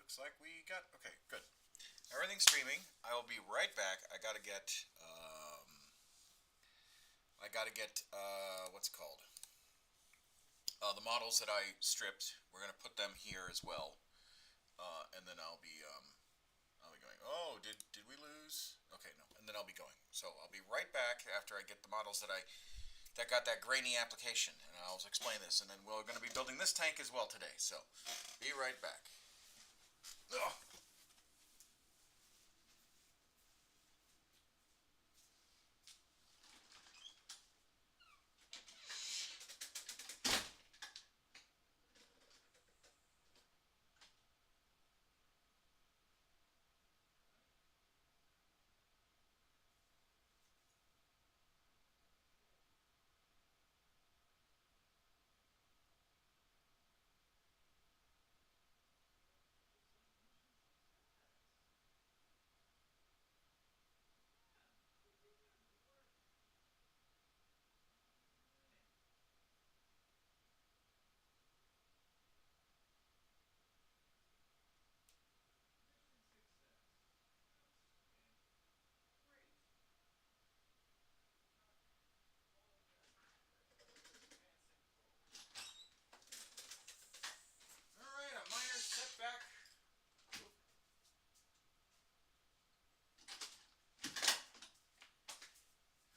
looks like we got, okay, good. Everything's streaming. I will be right back. What's it called? The models that I stripped. We're gonna put them here as well, and then I'll be going. Oh, did we lose? Okay, no. And then I'll be going. So I'll be right back after I get the models that got that grainy application, and I'll explain this. And then we're gonna be building this tank as well today. So be right back. Ugh. All right, a minor setback.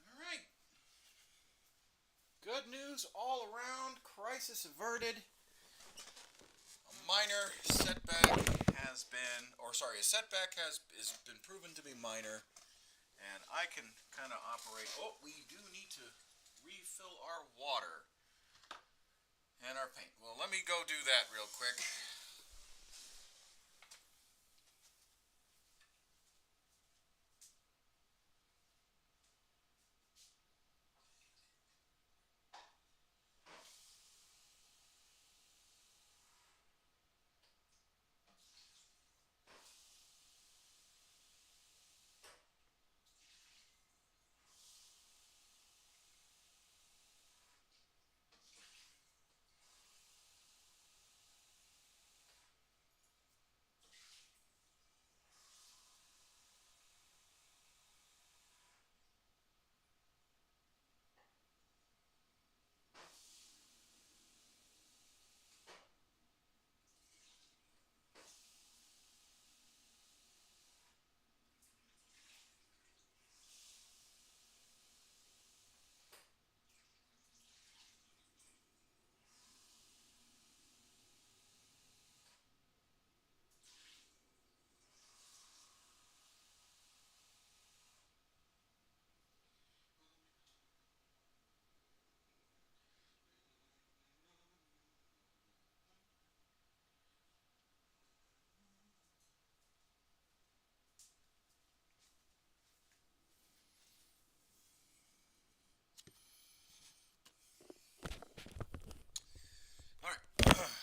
All right. Good news all around. Crisis averted. A minor setback has been, or sorry, a setback has been proven to be minor, and I can kind of operate. Oh, we do need to refill our water and our paint. Well, let me go do that real quick. All right,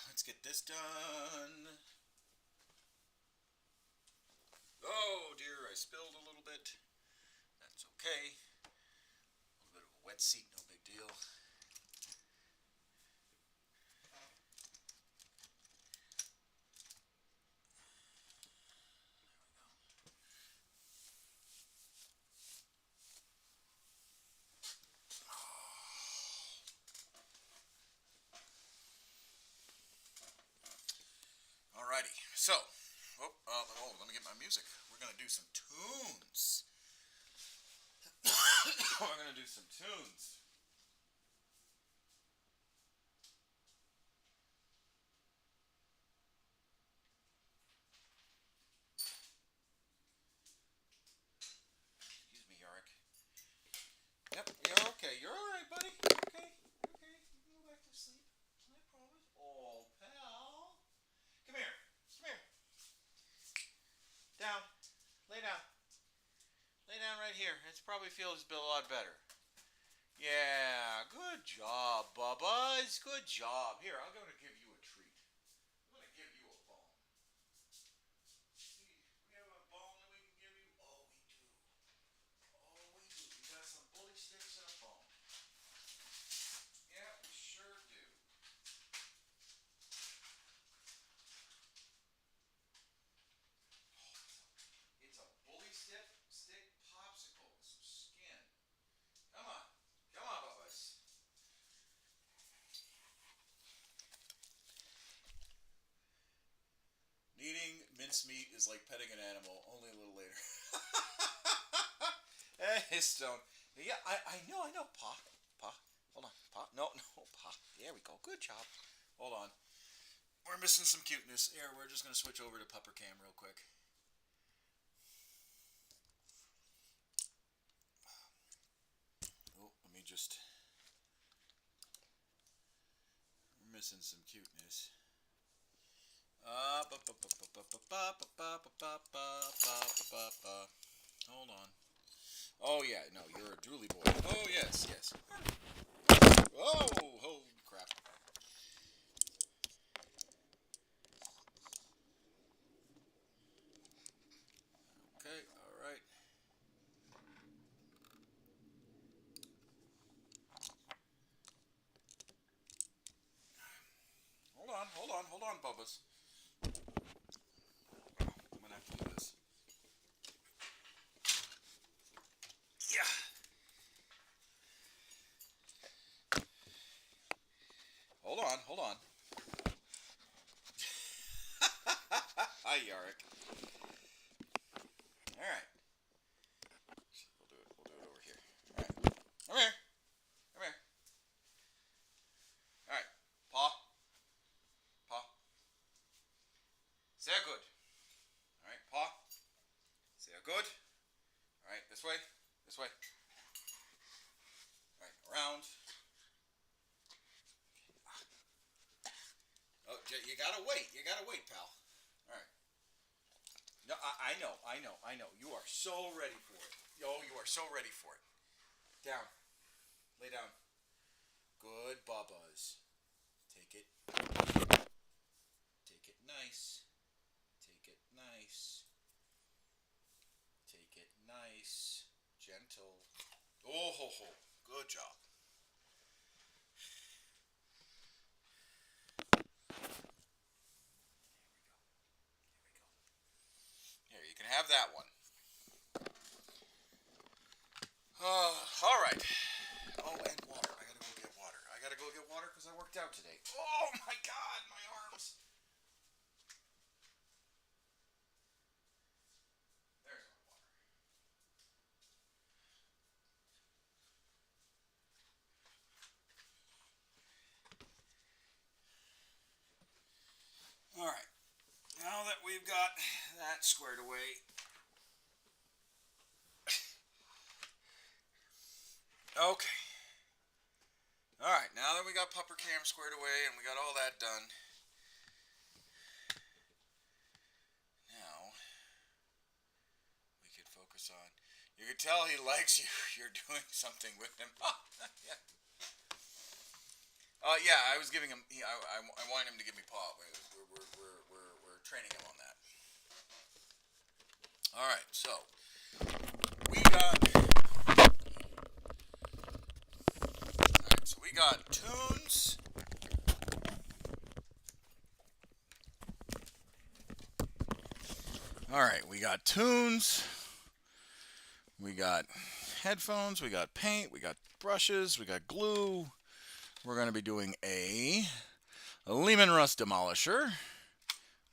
let's get this done. Oh dear, I spilled a little bit. That's okay. A little bit of a wet seat, no big deal. Alrighty, so, let me get my music. We're gonna do some tunes. We're gonna do some tunes. Excuse me, Yorick. Yep, you're okay. You're alright, buddy. Okay, okay. You can go back to sleep. I promise. Oh, pal. Come here. Come here. Down. Lay down. Lay down right here. It probably feels a lot better. Yeah, good job, Bubba's. Good job. Here, I'm going to give you a treat. I'm going to give you a bone. We have a bone that we can give you? Oh, we do. Oh, we do. We got some bully sticks and a bone. Yeah, we sure do. mincemeat is like petting an animal, only a little later. Hey, Stone. Yeah, I know. Pa. Hold on. Pa. No, Pa. There we go. Good job. Hold on. We're missing some cuteness. Here, we're just going to switch over to Pupper Cam real quick. Oh, let me just... We're missing some cuteness. Hold on. Oh, yeah, no, you're a drooly boy. Oh, yes. Oh, holy crap. Okay, alright. Hold on, Bubbas. I'm gonna have to do this. Yeah. Hold on. Hi, Yarick. Alright. We'll do it over here. Alright. Come here. Alright. Paw. Sehr good. Alright, paw. Sehr good. Alright, this way. Alright, around. Oh, you gotta wait, pal. Alright. No, I know. You are so ready for it. You are so ready for it. Down. Lay down. Good, Bubbas. Take it nice. Take it nice. Gentle. Oh, ho, ho. Good job. Here, you can have that one. All right. Oh, and water. I gotta go get water because I worked out today. Oh, my God, my arms. There's my water. All right. Now that we've got that squared away. Okay. Alright, now that we got Pupper Cam squared away and we got all that done, now we could focus on... You can tell he likes you. You're doing something with him. Yeah. Yeah, I was giving him... I wanted him to give me paw. We're training him on that. Alright, so... We got tunes. Alright, we got tunes. We got headphones. We got paint. We got brushes. We got glue. We're going to be doing a Lehman Rust Demolisher.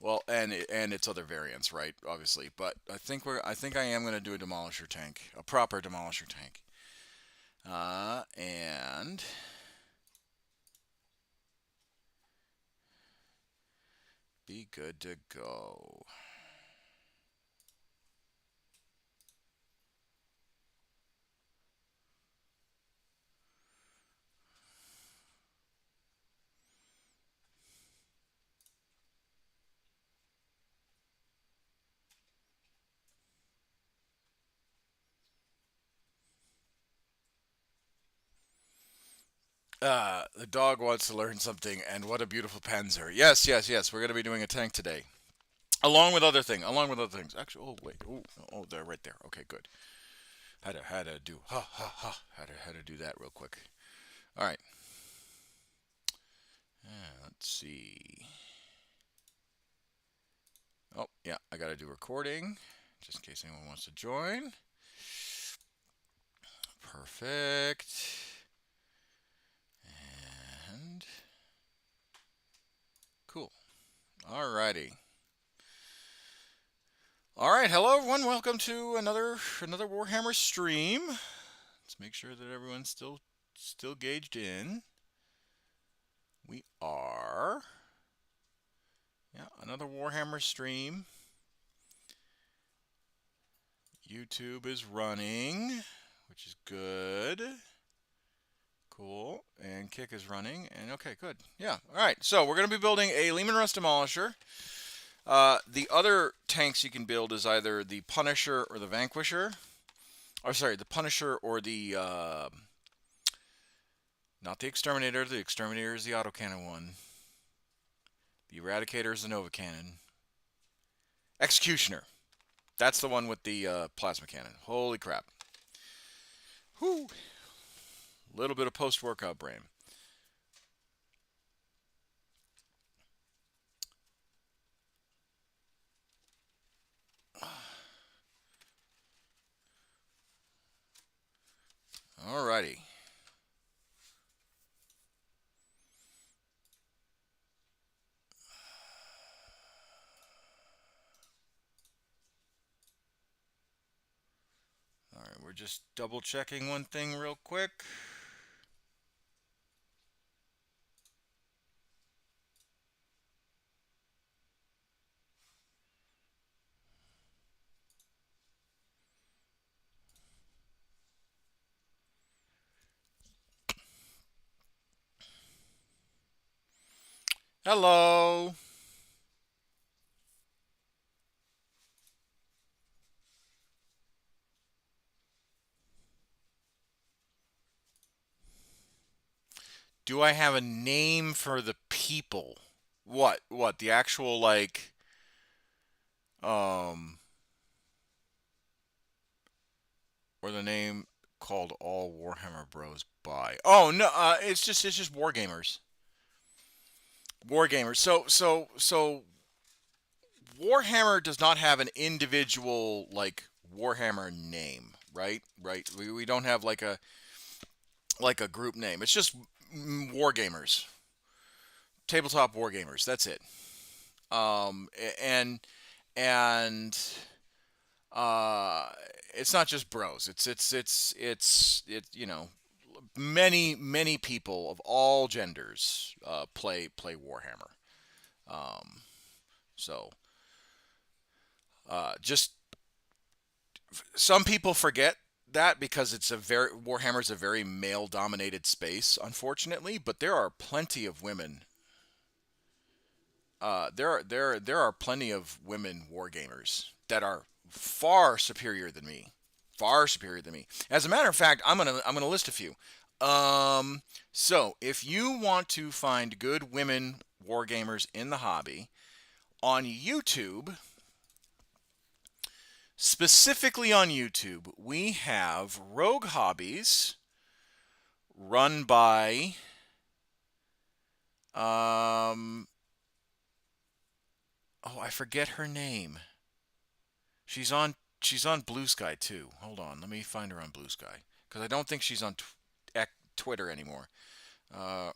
Well, and its other variants, right? Obviously, but I think I am going to do a Demolisher tank, a proper Demolisher tank, and be good to go. The dog wants to learn something, and what a beautiful Panzer. Yes. We're going to be doing a tank today, along with other things. Actually, oh wait, they're right there. Okay, good. Had to do had to do that real quick. All right. Let's see. Oh yeah, I got to do recording, just in case anyone wants to join. Perfect. And cool. Alrighty. All right, hello everyone. Welcome to another Warhammer stream. Let's make sure that everyone's still gauged in. We are. Yeah, another Warhammer stream. YouTube is running, which is good. Cool. And Kick is running. And okay, good. Yeah. All right. So we're going to be building a Lehman Russ Demolisher. The other tanks you can build is either the Punisher or the Vanquisher. Or sorry, the Punisher or the not the Exterminator. The Exterminator is the autocannon one. The Eradicator is the Nova Cannon. Executioner. That's the one with the plasma cannon. Holy crap. Whew. Little bit of post-workout brain. Alrighty. Alright, we're just double checking one thing real quick. Hello. Do I have a name for the people? What? What? The actual, like, or the name called All Warhammer Bros by? Oh no, it's just Wargamers. Wargamers. So Warhammer does not have an individual like Warhammer name, right? Right. We don't have like a group name. It's just Wargamers, tabletop Wargamers. That's it. Um, and and uh, it's not just bros. It's you know many people of all genders play Warhammer. Um, so just some people forget that because it's a very Warhammer's a very male dominated space, unfortunately. But there are plenty of women. There are plenty of women wargamers that are far superior than me. Far superior than me. As a matter of fact, I'm gonna list a few. So if you want to find good women wargamers in the hobby on YouTube, specifically on YouTube, we have Rogue Hobbies run by um oh, I forget her name. She's on Blue Sky too. Hold on, let me find her on Blue Sky because I don't think she's on Twitter anymore. Uh,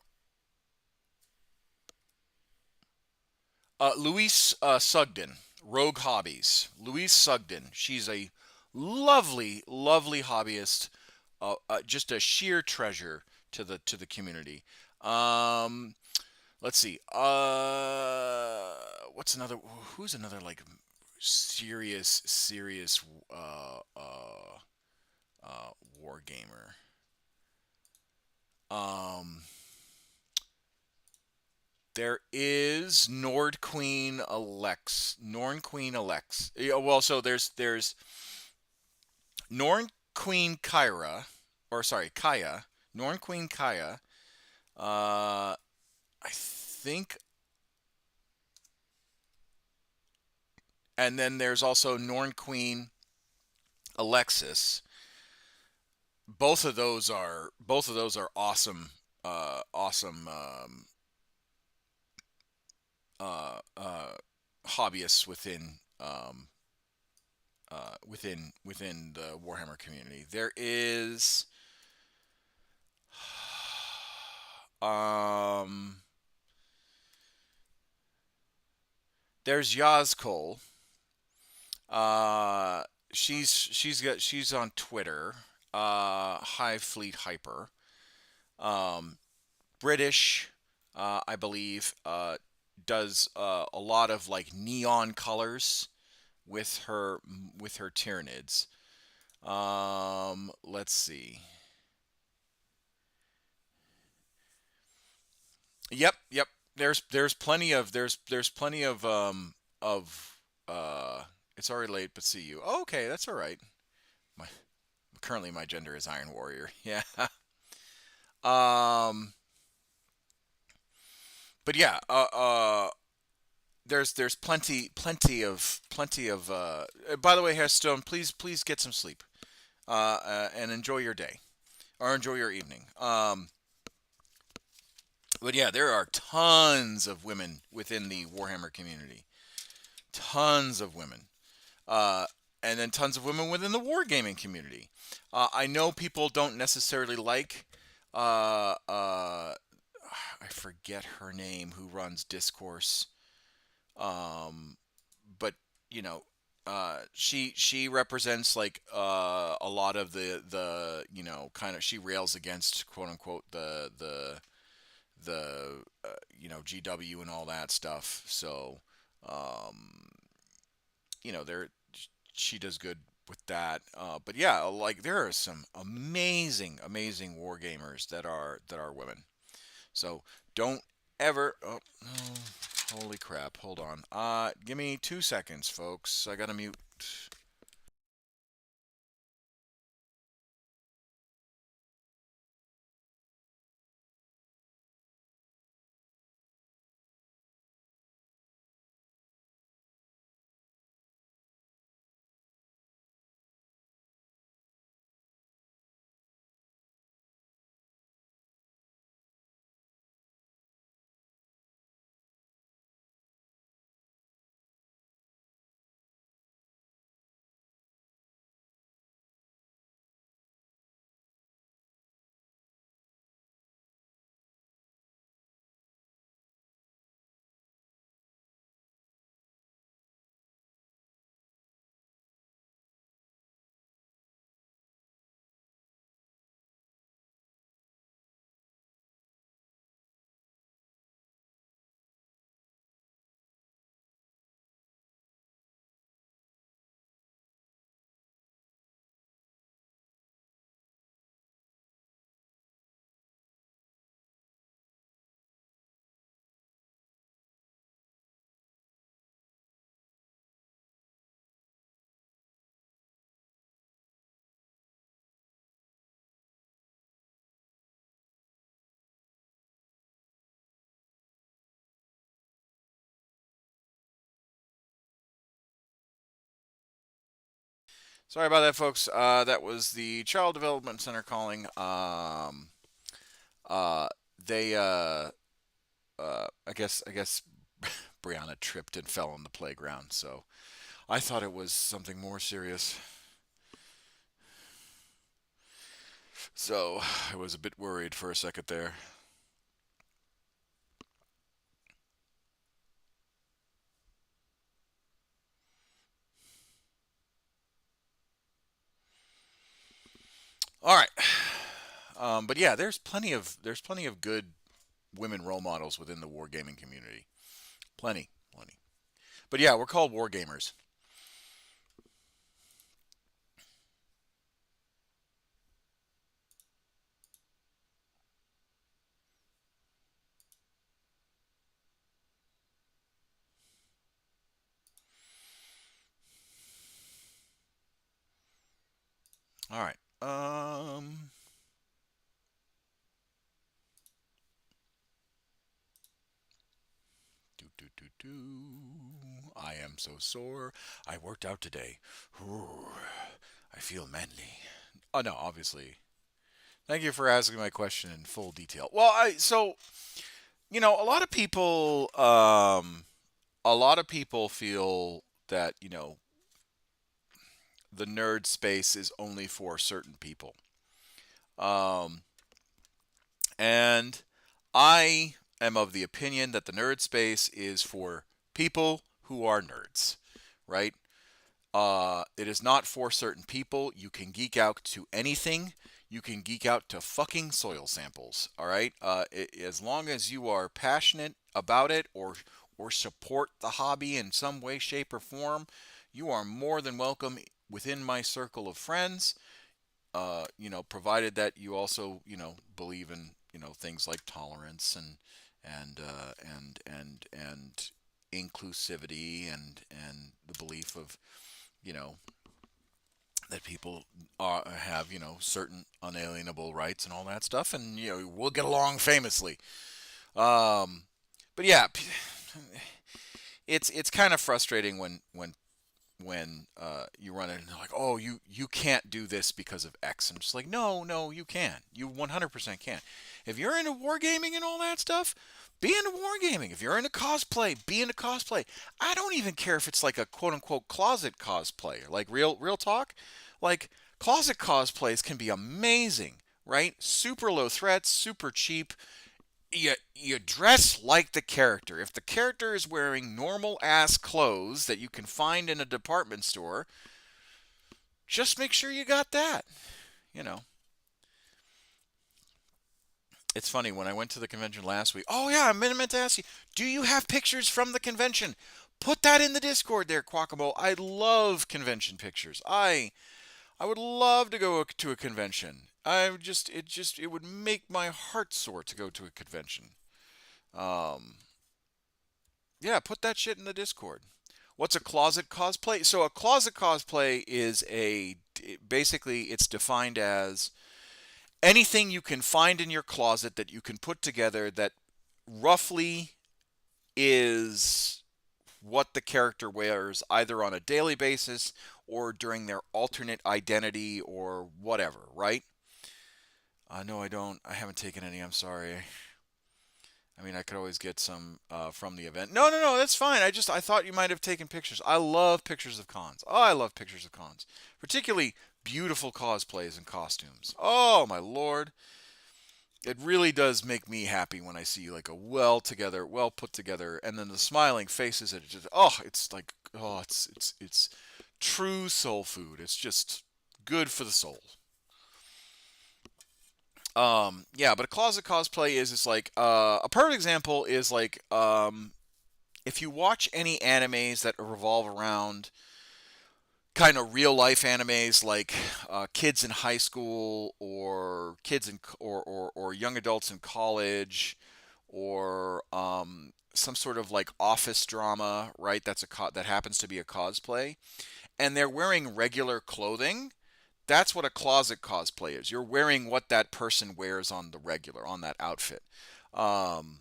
Louise Sugden, Rogue Hobbies. Louise Sugden. She's a lovely hobbyist. Just a sheer treasure to the community. Um, let's see. What's another? Who's another like serious war gamer? Um, there is Norn Queen Alex. Yeah, well, so there's Norn Queen Kyra, or sorry, Kaya. Norn Queen Kaya. I think, and then there's also Norn Queen Alexis. Both of those are awesome, awesome hobbyists within the Warhammer community. Um, there's Yazkol. Uh, she's on Twitter. Hive Fleet Hyper. Um, British, I believe. Does a lot of like neon colors with her Tyranids. Let's see. Yep, yep. There's plenty of there's plenty of it's already late, but see you. Oh, okay, that's all right. My currently my gender is Iron Warrior. Yeah. Um, but yeah. There's plenty of. By the way, Hearthstone, please get some sleep. And enjoy your day or enjoy your evening. But yeah, there are tons of women within the Warhammer community. Tons of women. Uh, and then tons of women within the wargaming community. I know people don't necessarily like. I forget her name. Who runs Discourse? Um, but you know, she represents like a lot of the kind of she rails against quote unquote the GW and all that stuff. So um, there she does good with that. But yeah, like there are some amazing war gamers that are women. So don't ever. Oh, holy crap! Hold on. Give me 2 seconds, folks. I gotta mute. Sorry about that, folks. That was the Child Development Center calling. Uh, they I guess Brianna tripped and fell on the playground. So I thought it was something more serious. So I was a bit worried for a second there. All right. But yeah, there's plenty of good women role models within the wargaming community. Plenty, plenty. But yeah, we're called wargamers. All right. Do do do do. I am so sore. I worked out today. Ooh, I feel manly. Oh no, obviously. Thank you for asking my question in full detail. Well, a lot of people feel that, the nerd space is only for certain people. Um, and I am of the opinion that the nerd space is for people who are nerds, right? It is not for certain people. You can geek out to anything. You can geek out to fucking soil samples. All right. As long as you are passionate about it or support the hobby in some way, shape, or form, you are more than welcome within my circle of friends. Provided that you also believe in things like tolerance and inclusivity and the belief of you know that people have certain unalienable rights and all that stuff, and we'll get along famously. Um, but yeah, it's kind of frustrating when you run it and they're like, oh, you can't do this because of X. I'm just like, no, you can. You 100% can. If you're into wargaming and all that stuff, be into wargaming. If you're into cosplay, be into cosplay. I don't even care if it's like a quote unquote closet cosplay. Like real talk. Like closet cosplays can be amazing, right? Super low threats, super cheap. You dress like the character. If the character is wearing normal ass clothes that you can find in a department store, just make sure you got that. You know. It's funny when I went to the convention last week. Oh yeah, I meant to ask you, do you have pictures from the convention? Put that in the Discord there, Quackamo. I love convention pictures. I would love to go to a convention. It would make my heart sore to go to a convention. Um, Yeah, put that shit in the Discord. What's a closet cosplay? So a closet cosplay is basically it's defined as anything you can find in your closet that you can put together that roughly is what the character wears either on a daily basis or during their alternate identity or whatever, right? No, I don't. I haven't taken any. I'm sorry. I mean, I could always get some from the event. No, that's fine. I thought you might have taken pictures. I love pictures of cons. Oh, I love pictures of cons, particularly beautiful cosplays and costumes. Oh my lord, it really does make me happy when I see like a well together, well put together, and then the smiling faces. It just it's like it's true soul food. It's just good for the soul. Yeah, but a closet cosplay is like a perfect example is like if you watch any animes that revolve around kind of real life animes like kids in high school or kids in or young adults in college or some sort of like office drama, right? That happens to be a cosplay, and they're wearing regular clothing. That's what a closet cosplay is. You're wearing what that person wears on the regular, on that outfit. Um,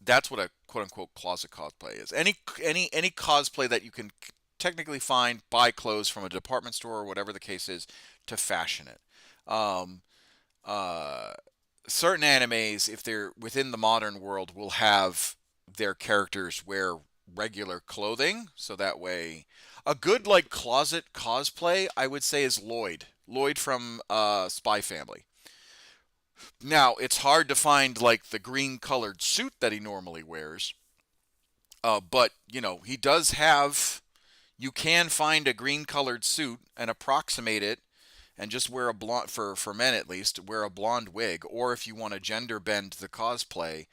that's what a quote unquote closet cosplay is. Any cosplay that you can technically find, buy clothes from a department store or whatever the case is to fashion it. Um, uh, Certain animes, if they're within the modern world, will have their characters wear regular clothing, so that way, a good like closet cosplay, I would say, is Lloyd. Lloyd from Spy Family. Now, it's hard to find like the green colored suit that he normally wears, but he does have. You can find a green colored suit and approximate it and just wear a blonde for men at least wear a blonde wig, or if you want to gender bend the cosplay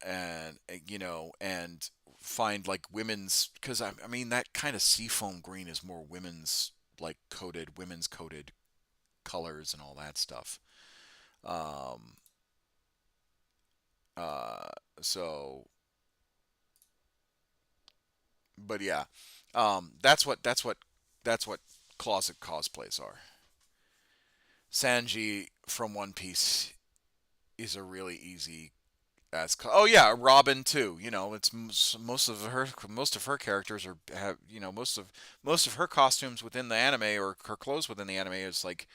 and and find like women's, because I mean that kind of seafoam green is more women's coded colors and all that stuff. um uh so but yeah, that's what closet cosplays are. Sanji from One Piece is a really easy oh yeah, Robin too. It's most of her characters are have most of her costumes within the anime or her clothes within the anime is like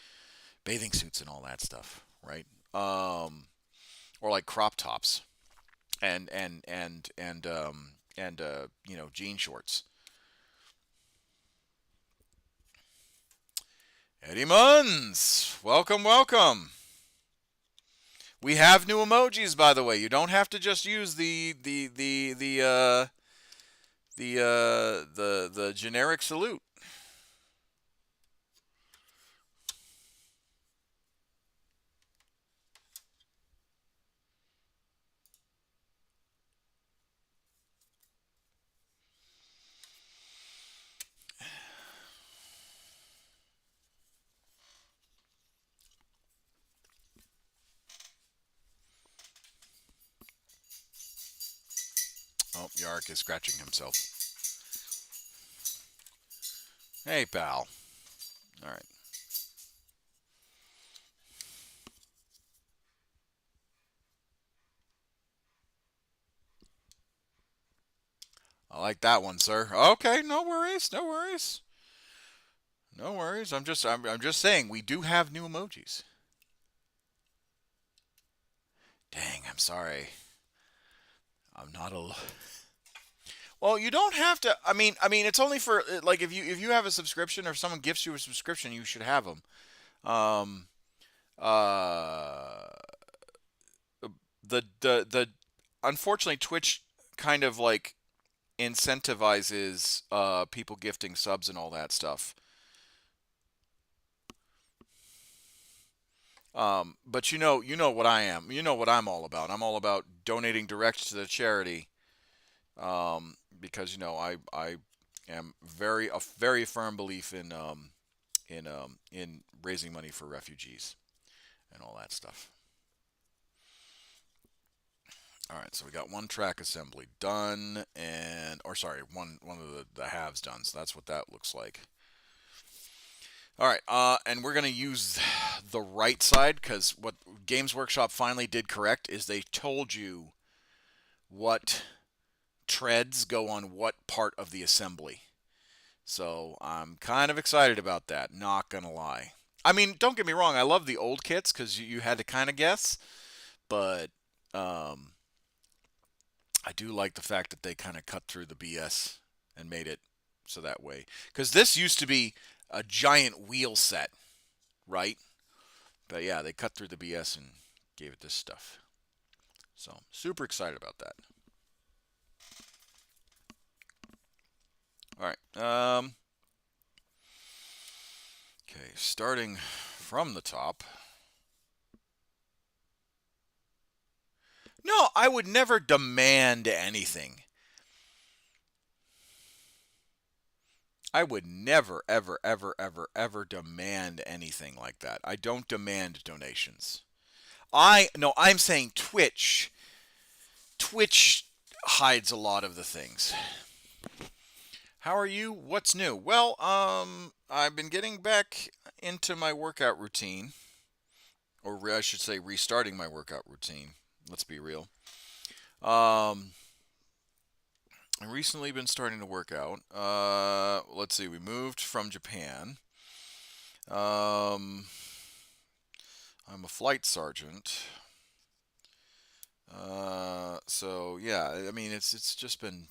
bathing suits and all that stuff, right? Or like crop tops and jean shorts. Eddie Munns, welcome. We have new emojis, by the way. You don't have to just use the generic salute. Oh, Yark is scratching himself. Hey, pal. All right. I like that one, sir. Okay, no worries, no worries, no worries. I'm just saying we do have new emojis. Dang, I'm sorry. I'm not a. Well, you don't have to. I mean, it's only for like if you have a subscription or if someone gifts you a subscription, you should have them. Um, uh, the unfortunately Twitch kind of like incentivizes people gifting subs and all that stuff. But you know what I am. You know what I'm all about. I'm all about donating direct to the charity. Because I am a very firm belief in raising money for refugees and all that stuff. All right, so we got one track assembly done, and or sorry, one of the halves done. So that's what that looks like. All right, and we're gonna use the right side because what Games Workshop finally did correct is they told you what treads go on what part of the assembly. So I'm kind of excited about that. Not gonna lie. I mean, don't get me wrong. I love the old kits because you had to kind of guess, but um, I do like the fact that they kind of cut through the BS and made it so that way. Because this used to be a giant wheel set, right? But yeah, they cut through the BS and gave it this stuff. So super excited about that. All right. Okay, starting from the top. No, I would never demand anything. I would never, ever, ever, ever, ever demand anything like that. I don't demand donations. I'm saying Twitch. Twitch hides a lot of the things. How are you? What's new? Well, I've been getting back into my workout routine, or I should say, restarting my workout routine. Let's be real. Um, I've recently been starting to work out. Let's see. We moved from Japan. Um, I'm a flight sergeant. So yeah, I mean it's just been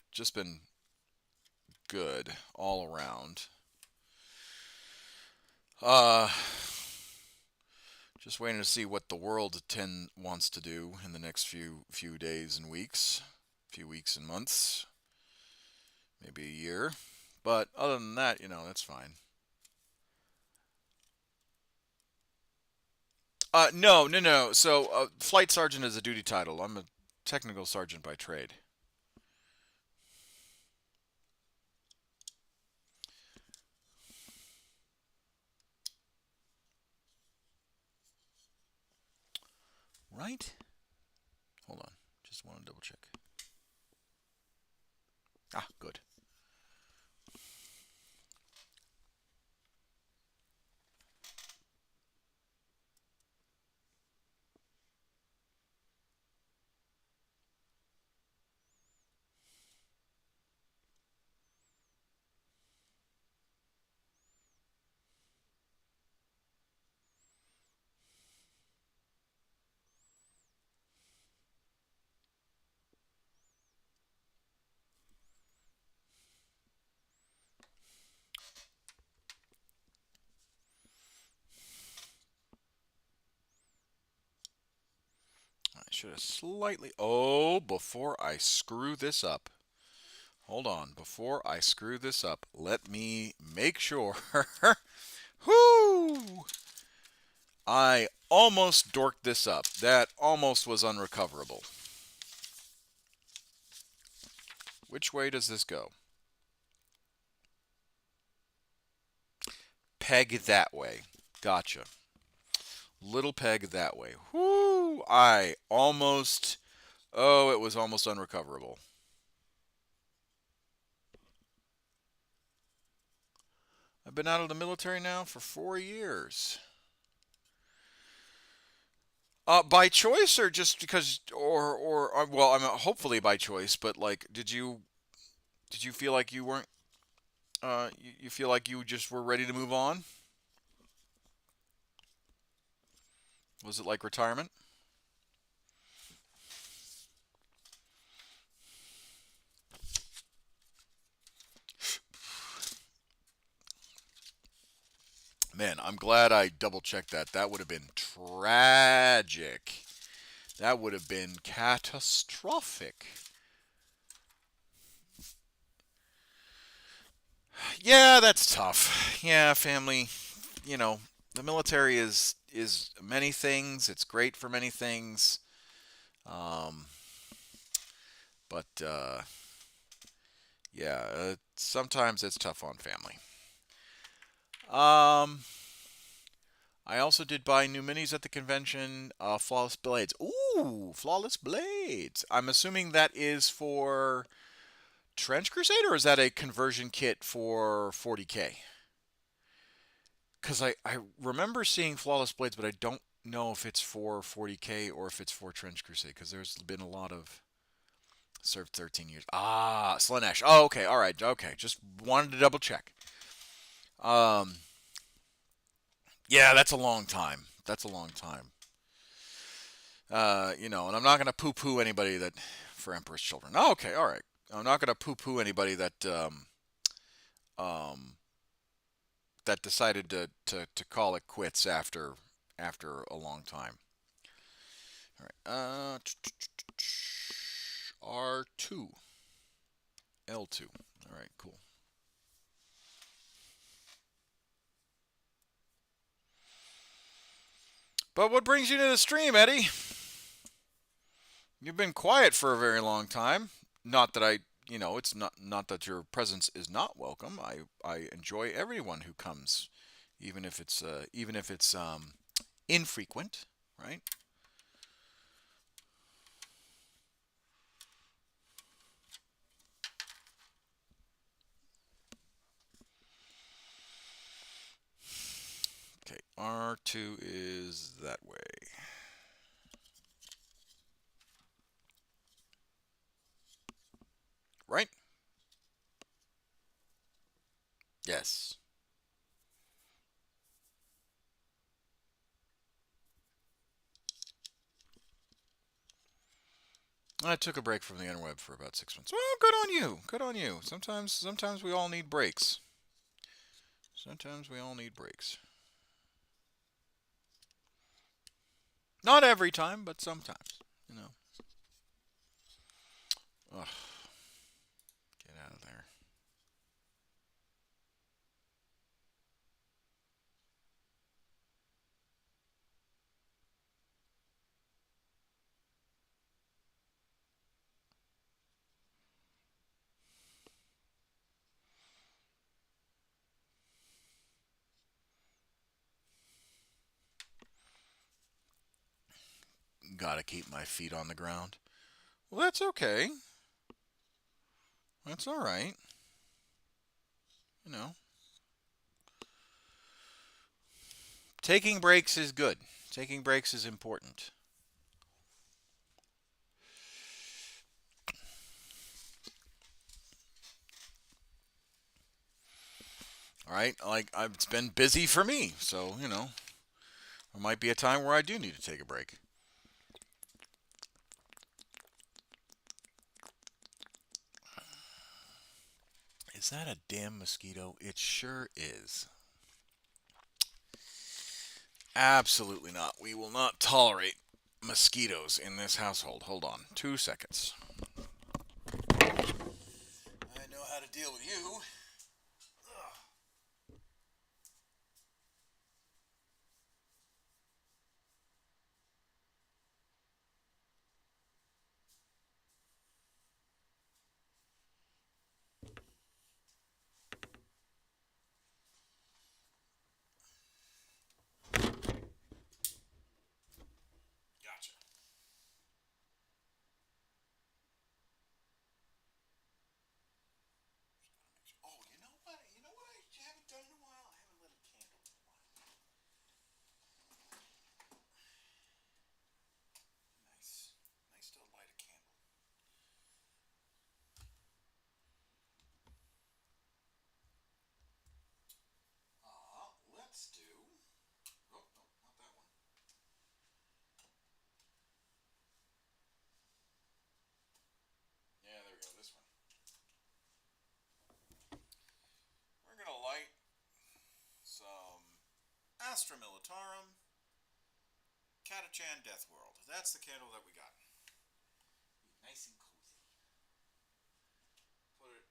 good all around. Uh, just waiting to see what the world 10 wants to do in the next few days and weeks, few weeks and months, maybe a year. But other than that, that's fine. No, no, no. So, flight sergeant is a duty title. I'm a technical sergeant by trade. Right? Hold on. Just want to double check. Ah, good. I should have slightly. Oh, before I screw this up. Hold on. Before I screw this up, let me make sure. Whoo! I almost dorked this up. That almost was unrecoverable. Which way does this go? Peg that way. Gotcha. Little peg that way. Whoo! I almost... Oh, it was almost unrecoverable. I've been out of the military now for 4 years. By choice or just because, or well, I mean, hopefully by choice. But like, did you feel like you weren't? You feel like you just were ready to move on? Was it like retirement? Man, I'm glad I double checked that. That would have been tragic. That would have been catastrophic. Yeah, that's tough. Yeah, family, you know, the military is many things. It's great for many things. Um, but yeah, sometimes it's tough on family. Um, I also did buy new minis at the convention. Flawless Blades. Ooh, Flawless Blades. I'm assuming that is for Trench Crusade, or is that a conversion kit for 40K? Because I remember seeing Flawless Blades, but I don't know if it's for 40K or if it's for Trench Crusade, because there's been a lot of served 13 years. Ah, Slaanesh. Oh, okay, all right, okay. Just wanted to double check. Um, yeah, that's a long time. That's a long time. And I'm not gonna poo-poo anybody that for Emperor's Children. Oh, okay, all right. I'm not gonna poo-poo anybody um, that decided to call it quits after a long time. All right. R2, L2. All right, cool. But what brings you to the stream, Eddie? You've been quiet for a very long time. Not that it's not that your presence is not welcome. I enjoy everyone who comes, even if it's infrequent, right? Okay, R2 is that way. Right? Yes. I took a break from the interweb for about 6 months. Well, good on you. Good on you. Sometimes we all need breaks. Sometimes we all need breaks. Not every time, but sometimes. You know. Ugh. Get out of there. Gotta keep my feet on the ground. Well, that's okay. That's all right. You know, taking breaks is good. Taking breaks is important. All right, like it's been busy for me, so there might be a time where I do need to take a break. Is that a damn mosquito? It sure is. Absolutely not. We will not tolerate mosquitoes in this household. Hold on 2 seconds. I deal with you. Ugh. Gotcha. Oh, you know what? You know what I haven't done in a while? I haven't lit a candle in a while. Nice. Nice to light a candle. Let's do... Oh, no, not that one. Yeah, there we go, this one. We're going to light some Astra Militarum Catachan Death World. That's the candle that we got. Be nice and cozy. Put it...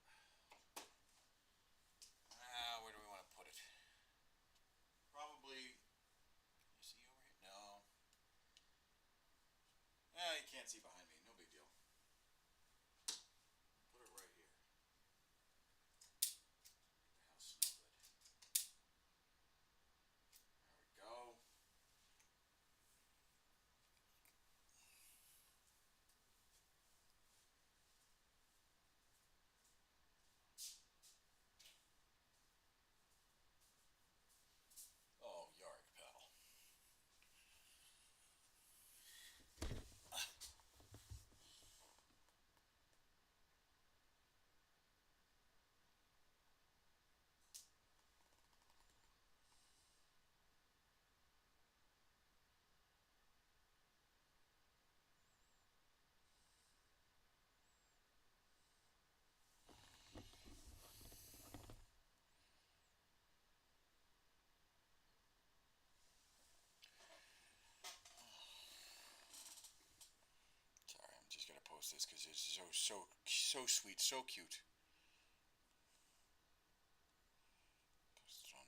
where do we want to put it? Probably... Can you see over here? No. You can't see behind me. No big deal. Put it right here. Make the house smell good. There we go. Oh, yarg, pal. Sorry, I'm just gonna post this because it's so sweet, so cute. Post it on.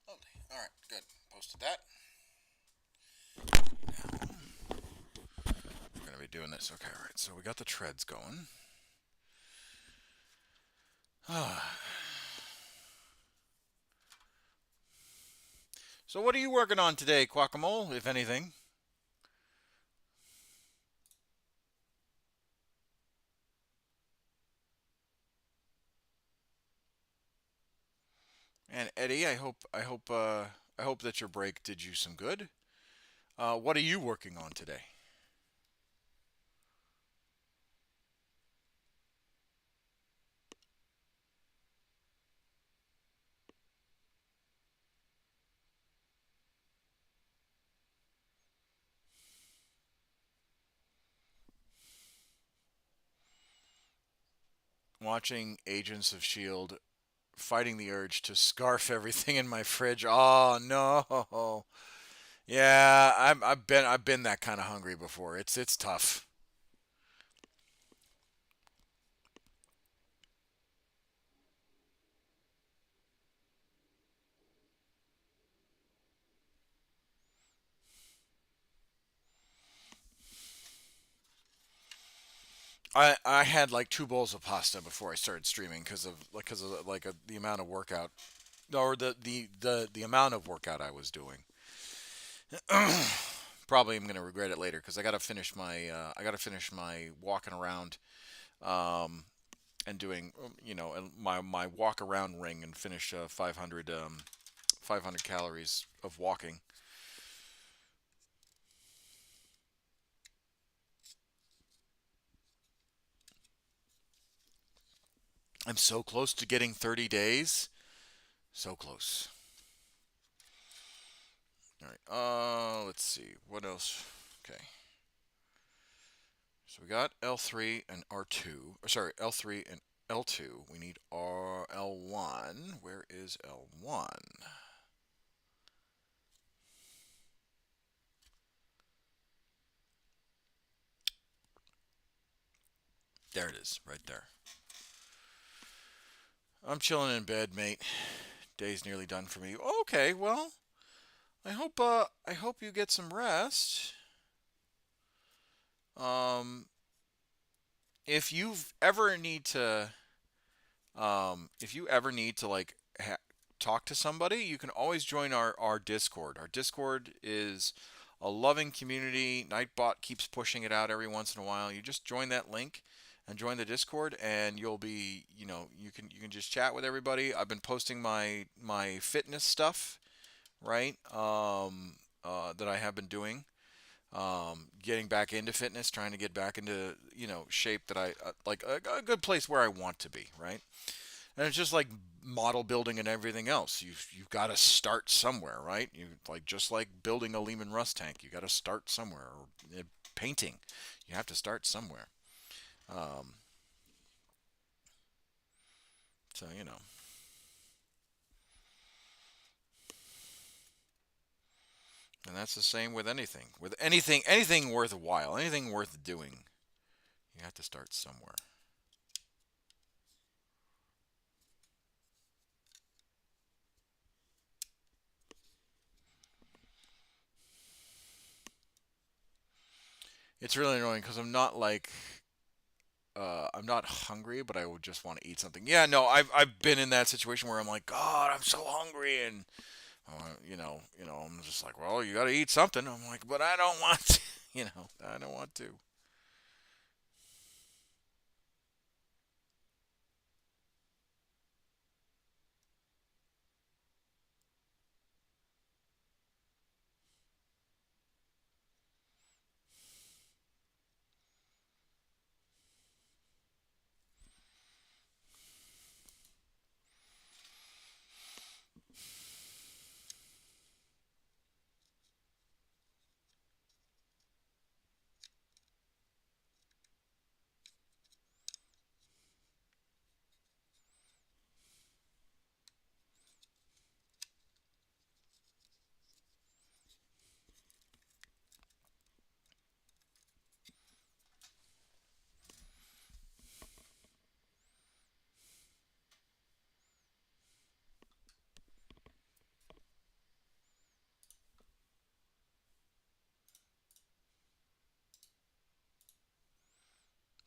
Lovely. Alright, good. Posted that. Now, we're going to be doing this. Okay, alright. So we got the treads going. So what are you working on today, Quackamole, if anything? And Eddie, I hope that your break did you some good. What are you working on today? Watching Agents of Shield fighting the urge to scarf everything in my fridge. Oh no. Yeah, I've been that kind of hungry before. It's tough. I had like two bowls of pasta before I started streaming because of the amount of workout or the amount of workout I was doing. Probably I'm gonna regret it later because I gotta finish my walking around um, and doing my walk around ring and finish 500 calories of walking. I'm so close to getting 30 days. So close. All right. Let's see. What else? Okay. So we got L3 and R2. Or sorry, L3 and L2. We need R L1. Where is L1? There it is, right there. I'm chilling in bed, mate. Day's nearly done for me. Okay, well, I hope you get some rest. Um, if you've ever need to if you ever need to talk to somebody, you can always join our Discord. Our Discord is a loving community. Nightbot keeps pushing it out every once in a while. You just join that link and join the Discord, and you'll be, you can just chat with everybody. I've been posting my fitness stuff, right? That I have been doing. Getting back into fitness, trying to get back into shape that I like a good place where I want to be, right? And it's just like model building and everything else. You've got to start somewhere, right? You like just like building a Lehman Russ tank. You got to start somewhere. Or painting, you have to start somewhere. Um, so and that's the same with anything. With anything worthwhile, anything worth doing, you have to start somewhere. It's really annoying because I'm not hungry, but I would just want to eat something. Yeah, no, I've been in that situation where I'm like, God, I'm so hungry, and I'm just like, well, you got to eat something. I'm like, but I don't want to, I don't want to.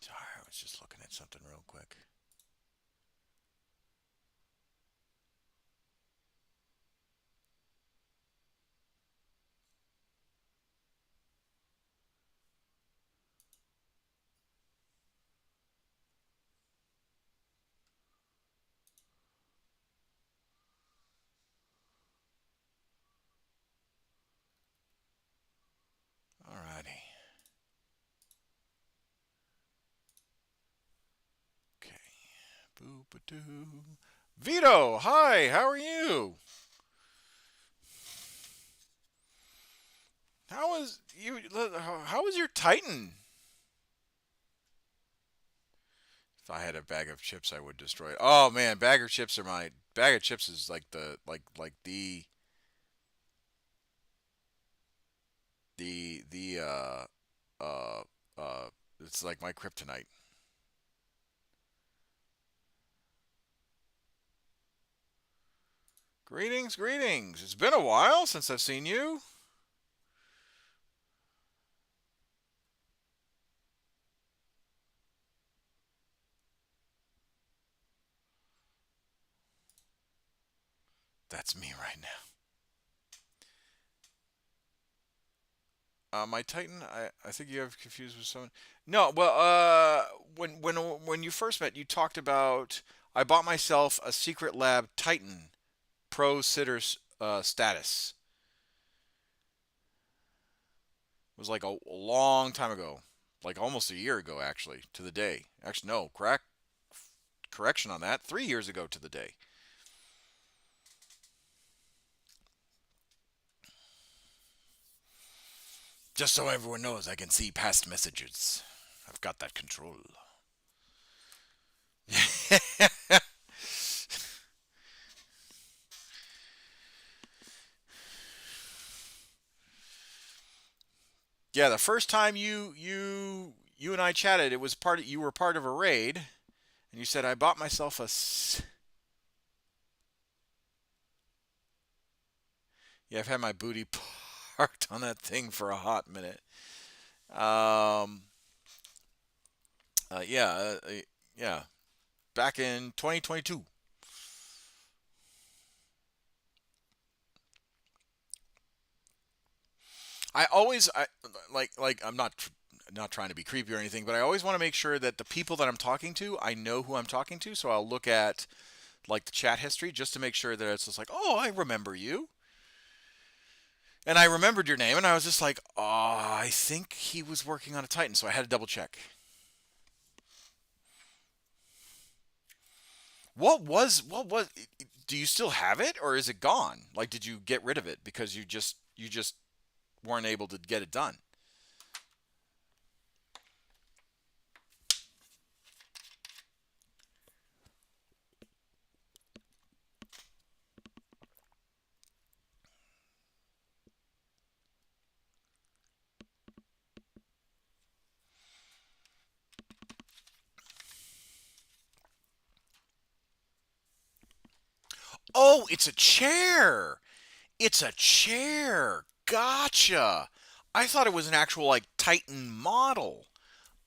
Sorry, I was just looking at something real quick. Vito, hi, how are you? How is you? How was your Titan? If I had a bag of chips, I would destroy it. Oh man, bag of chips is like the uh uh. It's like my kryptonite. Greetings, greetings. It's been a while since I've seen you. That's me right now. My Titan, I think you have confused with someone. No, well, when you first met, you talked about I bought myself a Secret Lab Titan Pro Sitter status. It was like a long time ago, like almost a year ago, actually, to the day. Actually, no, correction on that. 3 years ago to the day. Just so everyone knows, I can see past messages. I've got that control. Yeah, the first time you and I chatted, it was you were part of a raid, and you said I bought myself yeah, I've had my booty parked on that thing for a hot minute. Um, yeah, yeah, back in 2022. I like I'm not trying to be creepy or anything, but I always want to make sure that the people that I'm talking to, I know who I'm talking to, so I'll look at like the chat history just to make sure that it's just like, oh, I remember you. And I remembered your name, and I was just like, oh, I think he was working on a Titan, so I had to double check. What was? Do you still have it, or is it gone? Like, did you get rid of it because you just weren't able to get it done? Oh, it's a chair. It's a chair. Gotcha. I thought it was an actual like Titan model.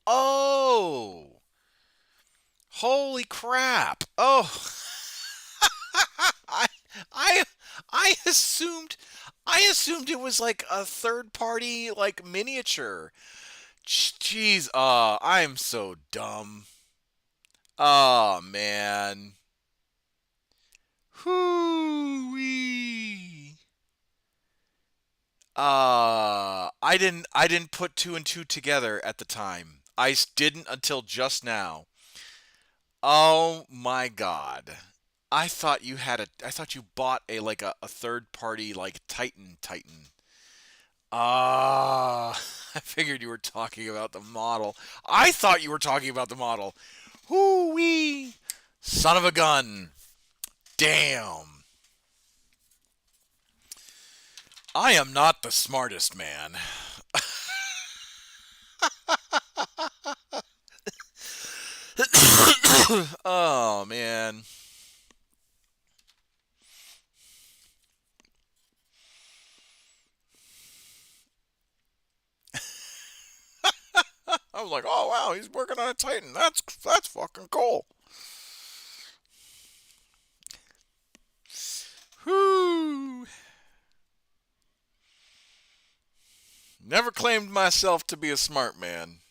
Oh, holy crap. Oh, I I I assumed it was like a third party like miniature. Jeez, I'm so dumb. Oh man. Hoo-wee. I didn't put two and two together at the time. Didn't until just now. Oh my god. I thought you bought a third party like Titan. Ah, I figured you were talking about the model. I thought you were talking about the model. Hoo wee. Son of a gun. Damn. I am not the smartest man. Oh man. I was like, oh wow, he's working on a Titan. That's fucking cool. Whoo! Never claimed myself to be a smart man.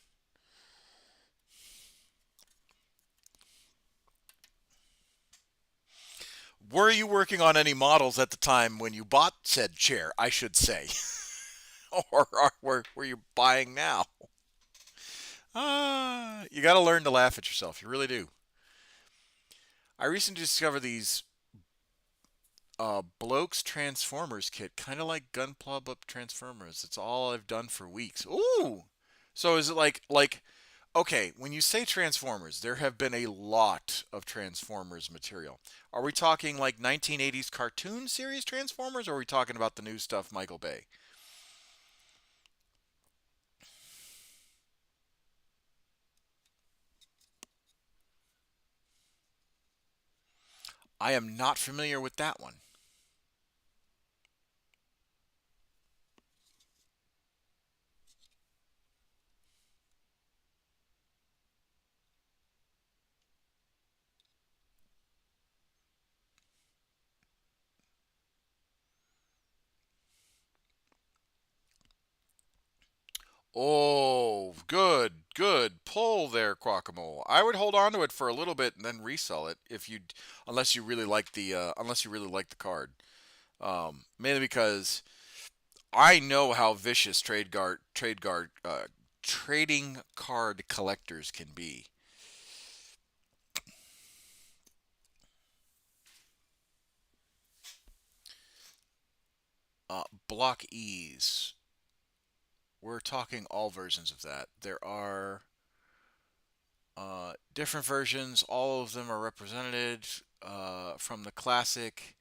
Were you working on any models at the time when you bought said chair? I should say, or were you buying now? You got to learn to laugh at yourself. You really do. I recently discovered these Blokes Transformers kit, kind of like Gunpla Up Transformers. It's all I've done for weeks. Ooh! So is it like okay, when you say Transformers, there have been a lot of Transformers material. Are we talking like 1980s cartoon series Transformers, or are we talking about the new stuff, Michael Bay? I am not familiar with that one. Oh, good pull there, Quackamole. I would hold on to it for a little bit and then resell it if you, unless you really like the card. Mainly because I know how vicious trading card collectors can be. Block E's. We're talking all versions of that. There are different versions. All of them are represented from the classic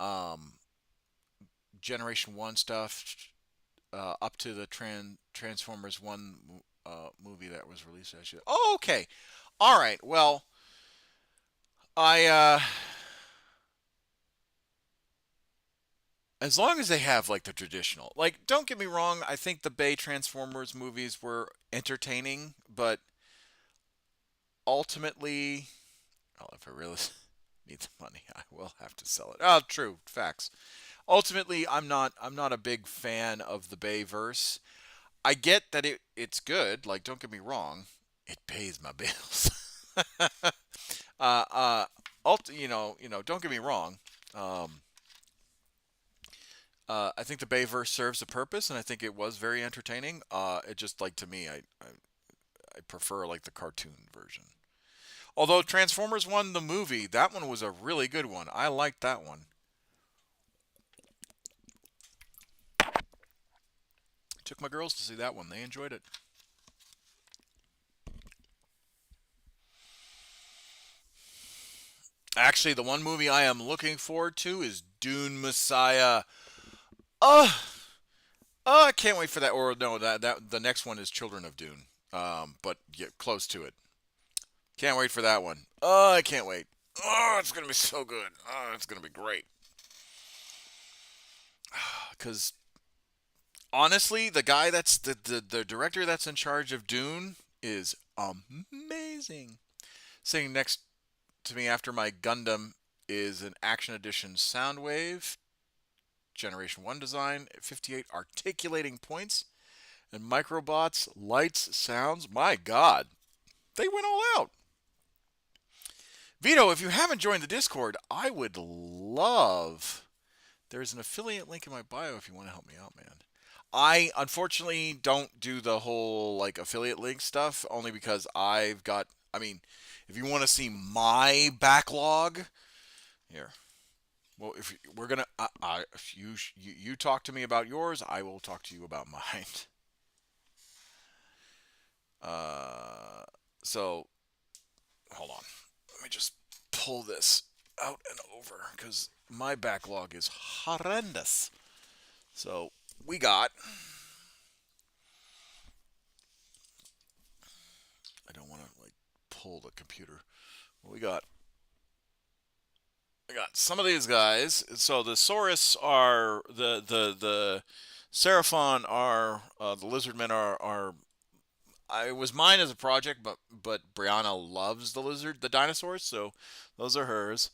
um, Generation One stuff up to the Transformers One movie that was released last year. Oh, okay. All right. Well, I as long as they have like the traditional. Like, don't get me wrong. I think the Bay Transformers movies were entertaining, but ultimately, well, if I really need the money, I will have to sell it. Oh, true facts. Ultimately, I'm not a big fan of the Bay verse. I get that it's good. Like, don't get me wrong, it pays my bills. uh, uh, don't get me wrong. Um, I think the Bayverse serves a purpose, and I think it was very entertaining. It just like to me, I prefer like the cartoon version. Although Transformers One, the movie, that one was a really good one. I liked that one. Took my girls to see that one. They enjoyed it. Actually, the one movie I am looking forward to is Dune Messiah. Oh, oh, I can't wait for that. Or no, that the next one is Children of Dune. But get close to it. Can't wait for that one. Oh, I can't wait. Oh, it's gonna be so good. Oh, it's gonna be great. Because honestly, the guy that's the director that's in charge of Dune is amazing. Sitting next to me after my Gundam is an Action Edition Soundwave Generation 1 design, 58 articulating points, and microbots, lights, sounds. My God, they went all out. Vito, if you haven't joined the Discord, I would love. There's an affiliate link in my bio if you want to help me out, man. I unfortunately don't do the whole like affiliate link stuff only because I've got. I mean, if you want to see my backlog, here. Well, if we're gonna, if you talk to me about yours, I will talk to you about mine. Uh, so hold on. Let me just pull this out and over because my backlog is horrendous. So we got. I don't want to like pull the computer. We got. I got some of these guys. So the Saurus are the Seraphon are the Lizardmen are. I was mine as a project, but Brianna loves the lizard, the dinosaurs, so those are hers.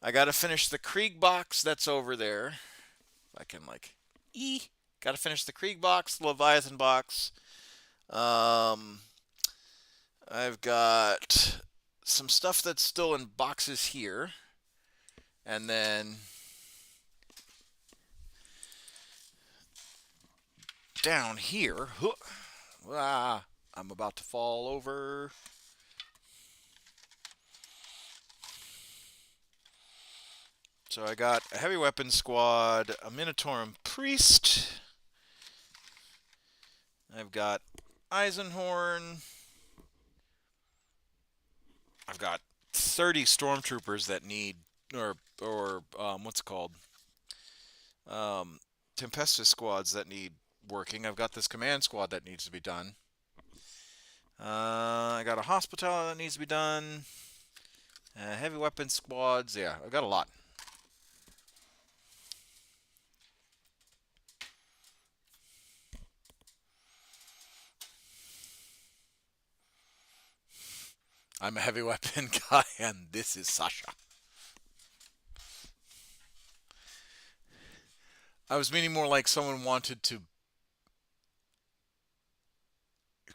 I gotta finish the Krieg box that's over there. I can like, gotta finish the Krieg box, the Leviathan box. Um, I've got some stuff that's still in boxes here, and then down here, I'm about to fall over. So I got a heavy weapons squad, a Minotaur priest. I've got Eisenhorn. I've got 30 stormtroopers that need, or what's it called? Um, Tempestus squads that need working. I've got this command squad that needs to be done. I got a hospital that needs to be done. Heavy weapons squads. Yeah, I've got a lot. I'm a heavy weapon guy, and this is Sasha. I was meaning more like someone wanted to.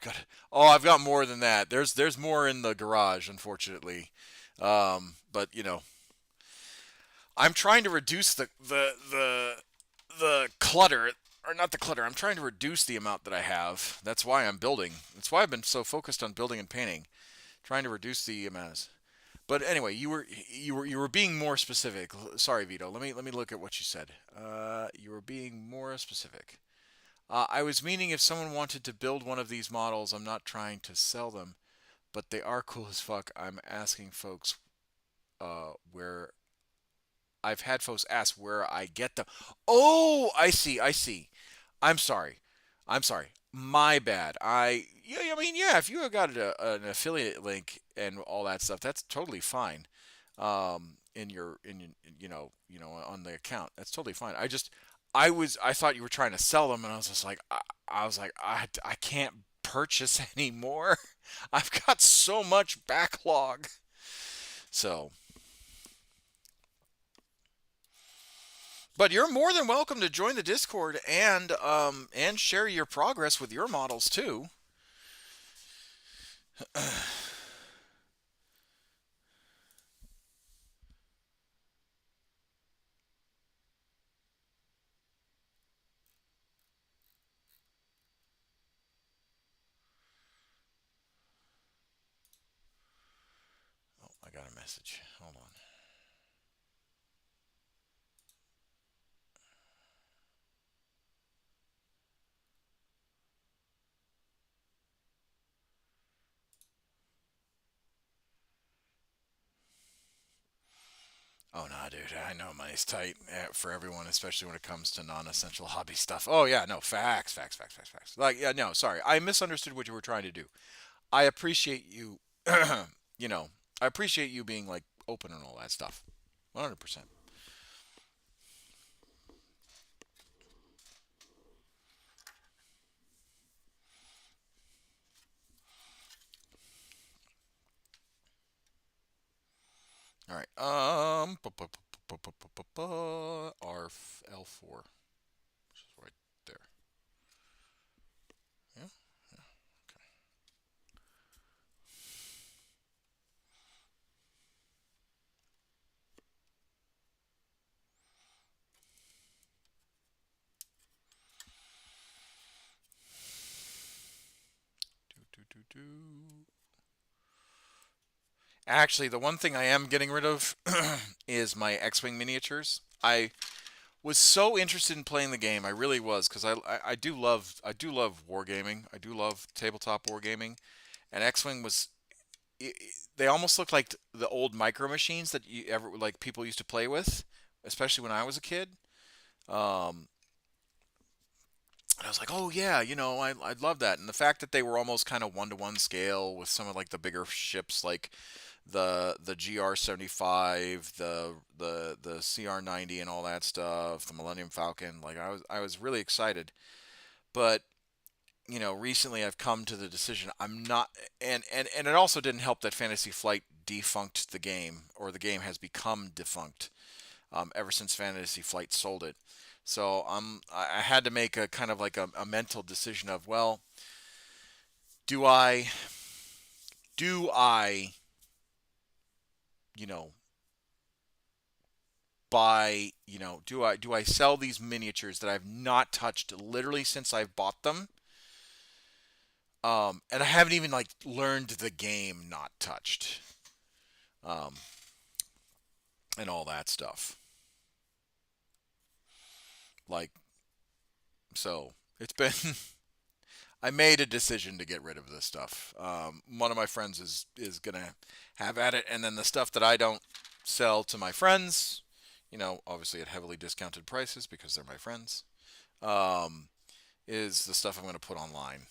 Got, oh, I've got more than that. There's more in the garage, unfortunately. But you know, I'm trying to reduce the clutter, or not the clutter. I'm trying to reduce the amount that I have. That's why I'm building. That's why I've been so focused on building and painting, trying to reduce the amount. But anyway, you were being more specific. Sorry, Vito. Let me look at what you said. You were being more specific. I was meaning if someone wanted to build one of these models, I'm not trying to sell them, but they are cool as fuck. I'm asking folks where I've had folks ask where I get them. Oh, I see. I see. I'm sorry. I'm sorry. My bad. Yeah. I mean, yeah. If you have got an affiliate link and all that stuff, that's totally fine. In your on the account, that's totally fine. I thought you were trying to sell them, and I was just like, I can't purchase anymore. I've got so much backlog. So, but you're more than welcome to join the Discord and share your progress with your models too. Oh, I got a message. Hold on. Oh no, dude. I know money's tight for everyone, especially when it comes to non-essential hobby stuff. Oh yeah, no, facts, facts, facts, facts, facts. Like, yeah, no, sorry, I misunderstood what you were trying to do. I appreciate you. you know, I appreciate you being like open and all that stuff. 100%. All right. R L4, which is right there. Yeah. Okay. Do. Actually, the one thing I am getting rid of is my X-wing miniatures. I was so interested in playing the game. I really was because I do love wargaming. I do love tabletop wargaming, and X-wing was they almost look like the old micro machines that you ever like people used to play with, especially when I was a kid. Um, and I was like, oh yeah, I'd love that. And the fact that they were almost kind of 1-to-1 scale with some of like the bigger ships, like the GR-75, the CR-90, and all that stuff, the Millennium Falcon. Like I was really excited, but recently I've come to the decision I'm not, and it also didn't help that Fantasy Flight defunked the game, or the game has become defunct ever since Fantasy Flight sold it. So I had to make a kind of like a mental decision of, well, do I you know buy do I sell these miniatures that I've not touched literally since I've bought them, and I haven't even like learned the game not touched, um, and all that stuff. Like, so it's been. I made a decision to get rid of this stuff. One of my friends is gonna have at it, and then the stuff that I don't sell to my friends, obviously at heavily discounted prices because they're my friends, um, is the stuff I'm gonna put online.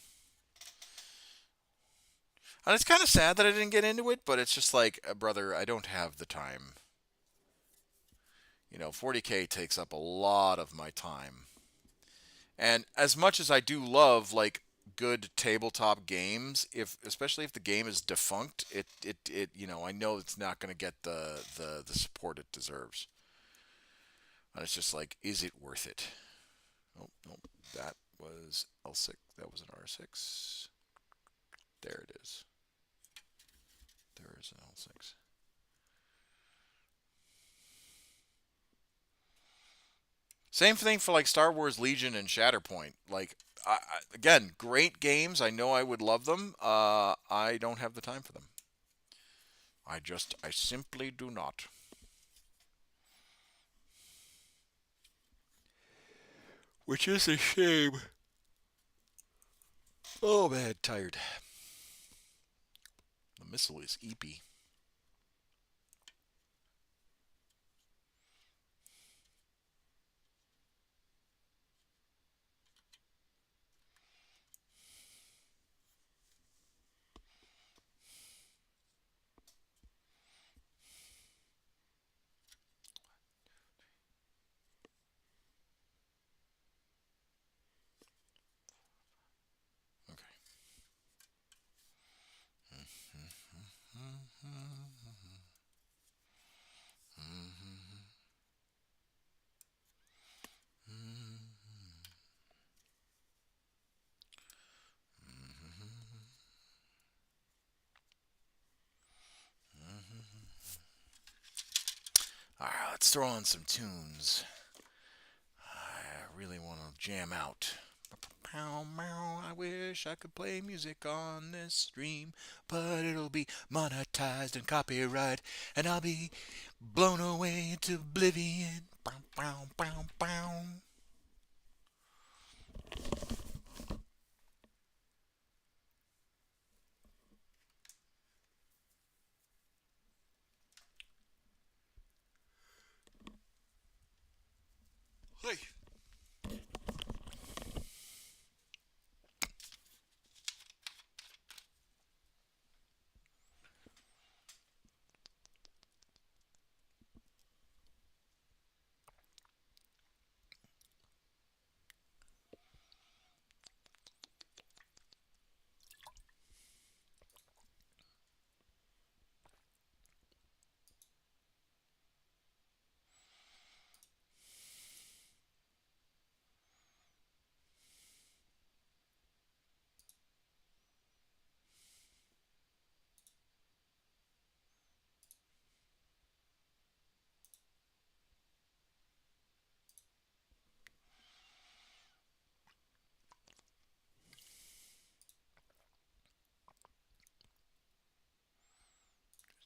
And it's kind of sad that I didn't get into it, but it's just like, brother, I don't have the time. 40K takes up a lot of my time. And as much as I do love like good tabletop games, especially if the game is defunct, I know it's not going to get the support it deserves. And it's just like, is it worth it? Oh, no, that was L6. That was an R6. There it is. There is an L6. Same thing for like Star Wars Legion and Shatterpoint. Like, again, great games. I know I would love them. I don't have the time for them. I simply do not. Which is a shame. Oh man, tired. The missile is eepy. Okay. Alright, let's throw on some tunes. I really want to jam out. I wish I could play music on this stream, but it'll be monetized and copyright, and I'll be blown away into oblivion. Hey.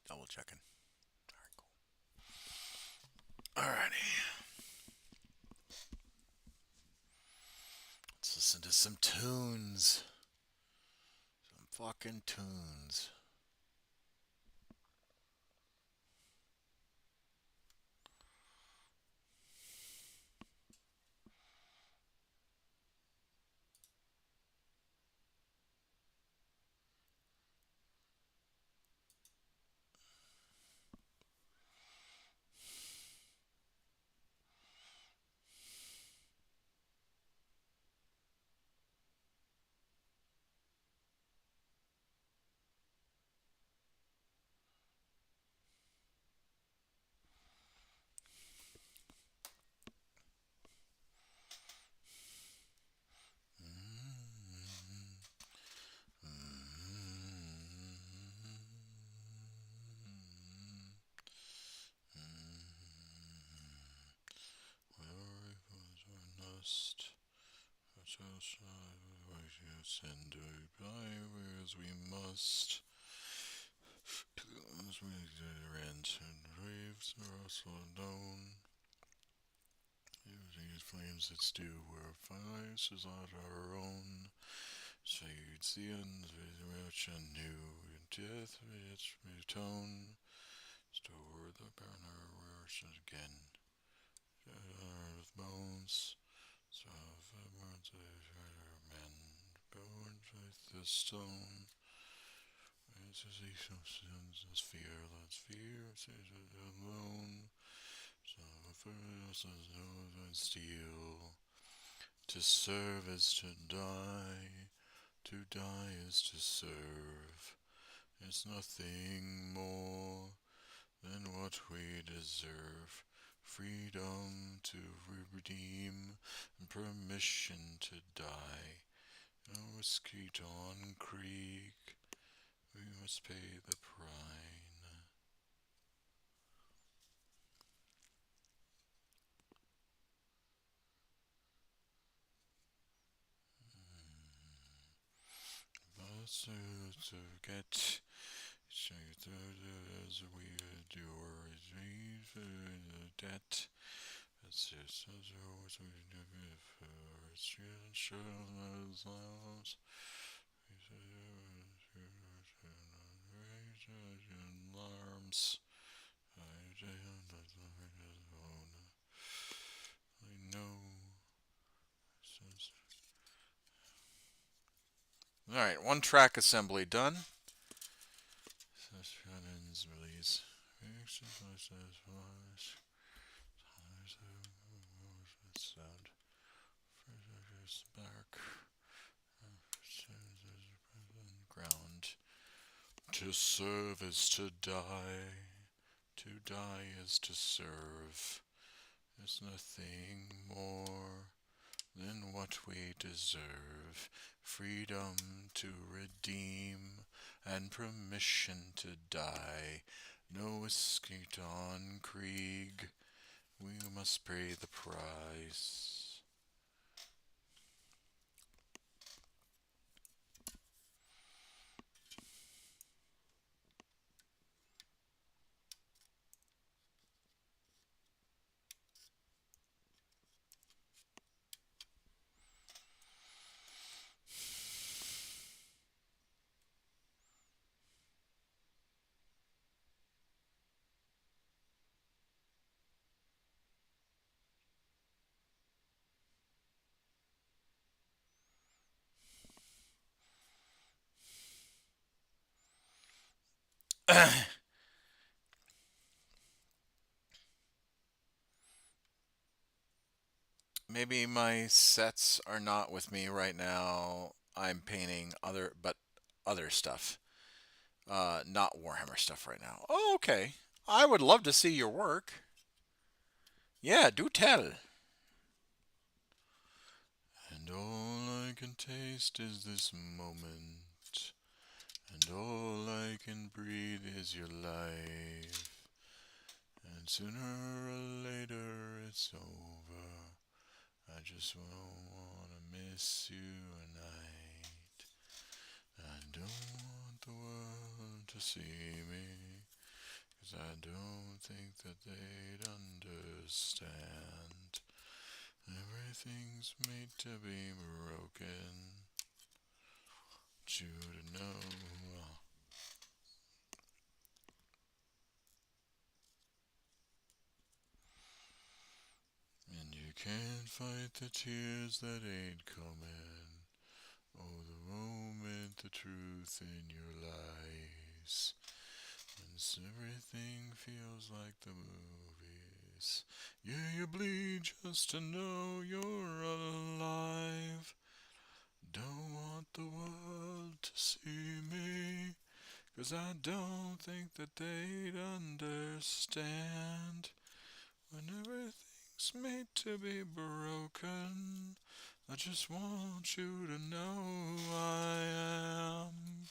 Double checking. Alright, cool. Alrighty. Let's listen to some tunes. Some fucking tunes. And as we must. As we rent and raves are also known. These flames that stew where fires is not our own. Shades the ends with rich and new. Death its tone. Store the burner worse again. With bones. So burns with men. Bones with the stone. This is the fearless fear. Says it alone. So first is no steel. To serve is to die. To die is to serve. It's nothing more than what we deserve. Freedom to redeem and permission to die. No escape on creek. We must pay the prime. But to get as we endure the debt. That's just as always we do for it's sure as lives. Alarms. I know. Alright, one track assembly done. Shannon's release. Sound. Back. Ground. To serve is to die. To die is to serve. There's nothing more than what we deserve. Freedom to redeem and permission to die. No escape on Krieg. We must pay the price. Maybe my sets are not with me right now. I'm painting other stuff. Not Warhammer stuff right now. Oh, okay. I would love to see your work. Yeah, do tell. And all I can taste is this moment. And all I can breathe is your life. And sooner or later it's over. I just wanna miss you a night. I don't want the world to see me, 'cause I don't think that they'd understand. Everything's made to be broken. Want you to know. And you can't fight the tears that ain't coming. Oh, the moment, the truth in your lies. And everything feels like the movies. Yeah, you bleed just to know you're alive. Don't want the world to see me, 'cause I don't think that they'd understand. When everything's made to be broken, I just want you to know I am.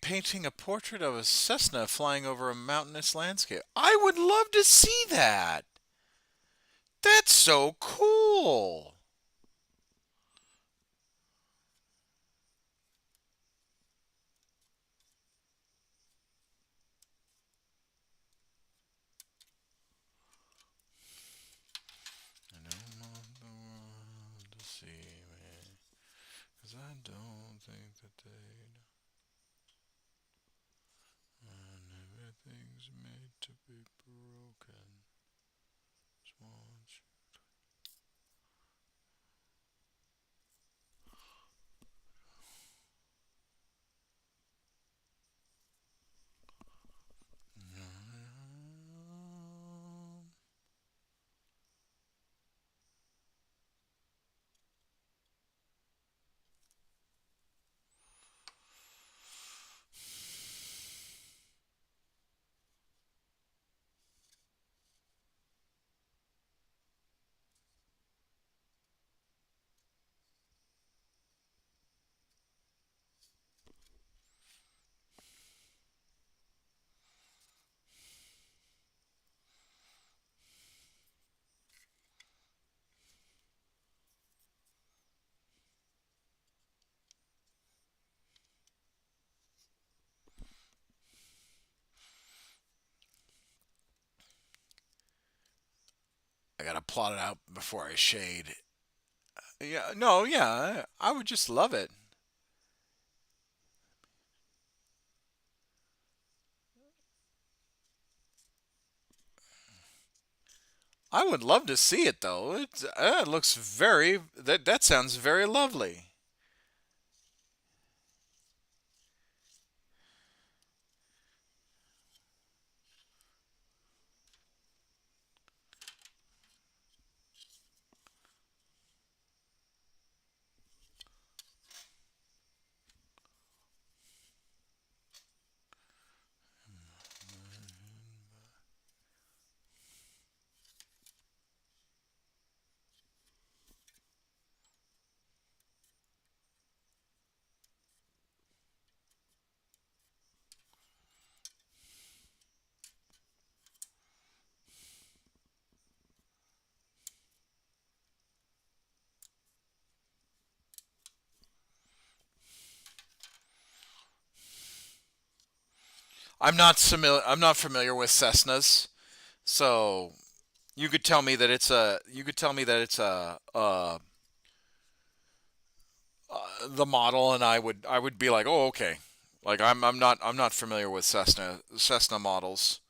painting a portrait of a Cessna flying over a mountainous landscape. I would love to see that. That's so cool. I don't want the world to see me, 'cause I don't think that they and everything's made to be broken. Just want you. I gotta plot it out before I shade. Yeah, no, yeah, I would just love it. I would love to see it though. It looks very that sounds very lovely. I'm not familiar with Cessnas, so you could tell me that it's the model, and I would be like, oh, okay. Like I'm not familiar with Cessna models.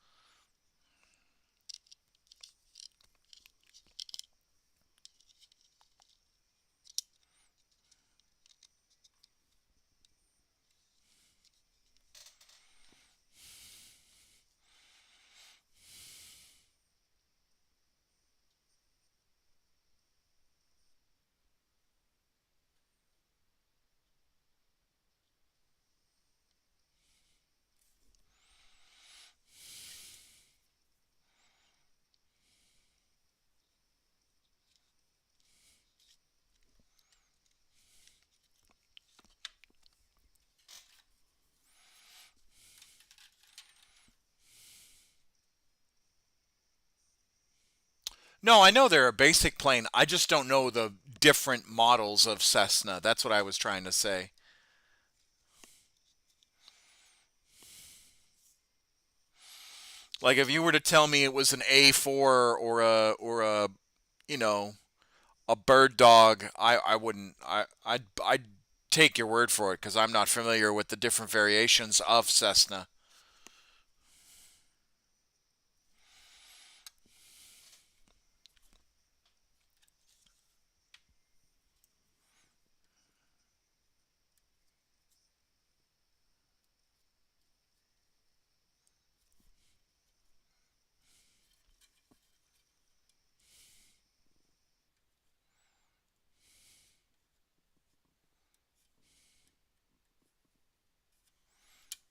No, I know they're a basic plane. I just don't know the different models of Cessna. That's what I was trying to say. Like if you were to tell me it was an A4 or a you know a bird dog, I wouldn't I'd take your word for it because I'm not familiar with the different variations of Cessna.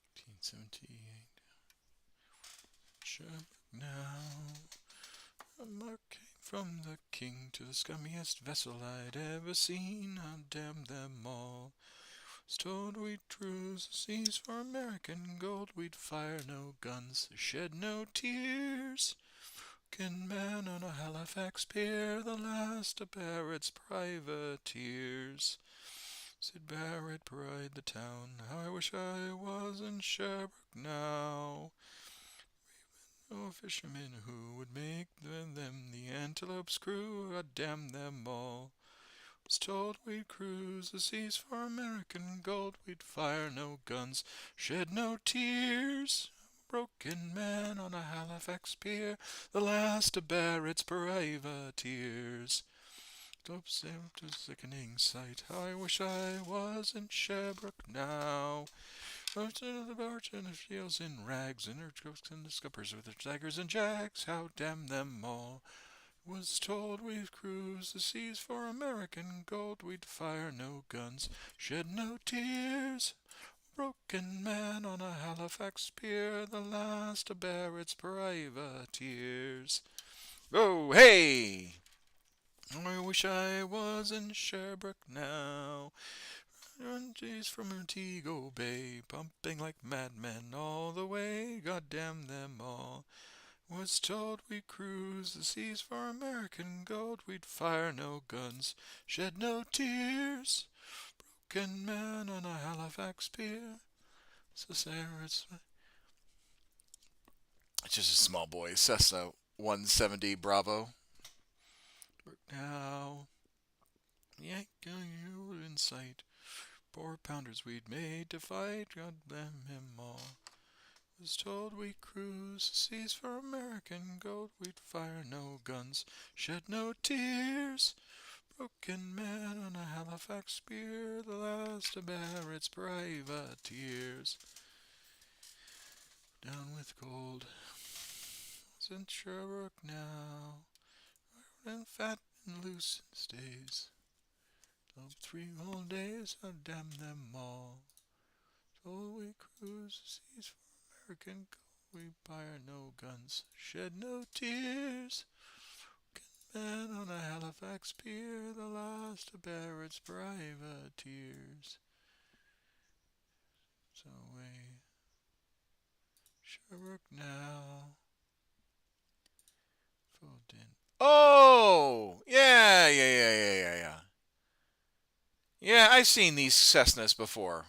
1878. Sure, now a mark came from the king to the scummiest vessel I'd ever seen. I'll damn them all. Was told we'd cruise the seas for American gold. We'd fire no guns, shed no tears. Broken man on a Halifax pier, the last of Barrett's privateers. Said Barrett, pride the town. How I wish I was in Sherbrooke now. Oh, fishermen who would make them the Antelope's crew, God damn them all. Was told we'd cruise the seas for American gold. We'd fire no guns, shed no tears. Broken man on a Halifax pier, the last of Barrett's privateers. Slopes up to sickening sight. How I wish I was in Sherbrooke now. Merchant of the barge and the shields in rags, and her cooks and the scuppers with their daggers and jacks. How damn them all. Was told we'd cruise the seas for American gold. We'd fire no guns, shed no tears. Broken man on a Halifax pier, the last of Barrett's privateers. Oh, hey! I wish I was in Sherbrooke now. Runties from Montego Bay, pumping like madmen all the way. God damn them all. Was told we'd cruise the seas for American gold. We'd fire no guns, shed no tears. Broken man on a Halifax pier. So Sarah, it's just a small boy, Cessna 170 Bravo. Now, yank you in sight. 4 pounders we'd made to fight, God damn him all. Was told we'd cruise the seas for American gold. We'd fire no guns, shed no tears. Broken man on a Halifax pier, the last of Barrett's privateers. Down with cold, was in Sherbrooke now. And fat and loose and stays. 3 whole days, God damn them all. So we cruise the seas for American gold. We fire no guns, shed no tears. Man on a Halifax pier, the last of Barrett's privateers. So we Sherbrooke now. Fold in. Oh! Yeah. Yeah, I've seen these Cessnas before.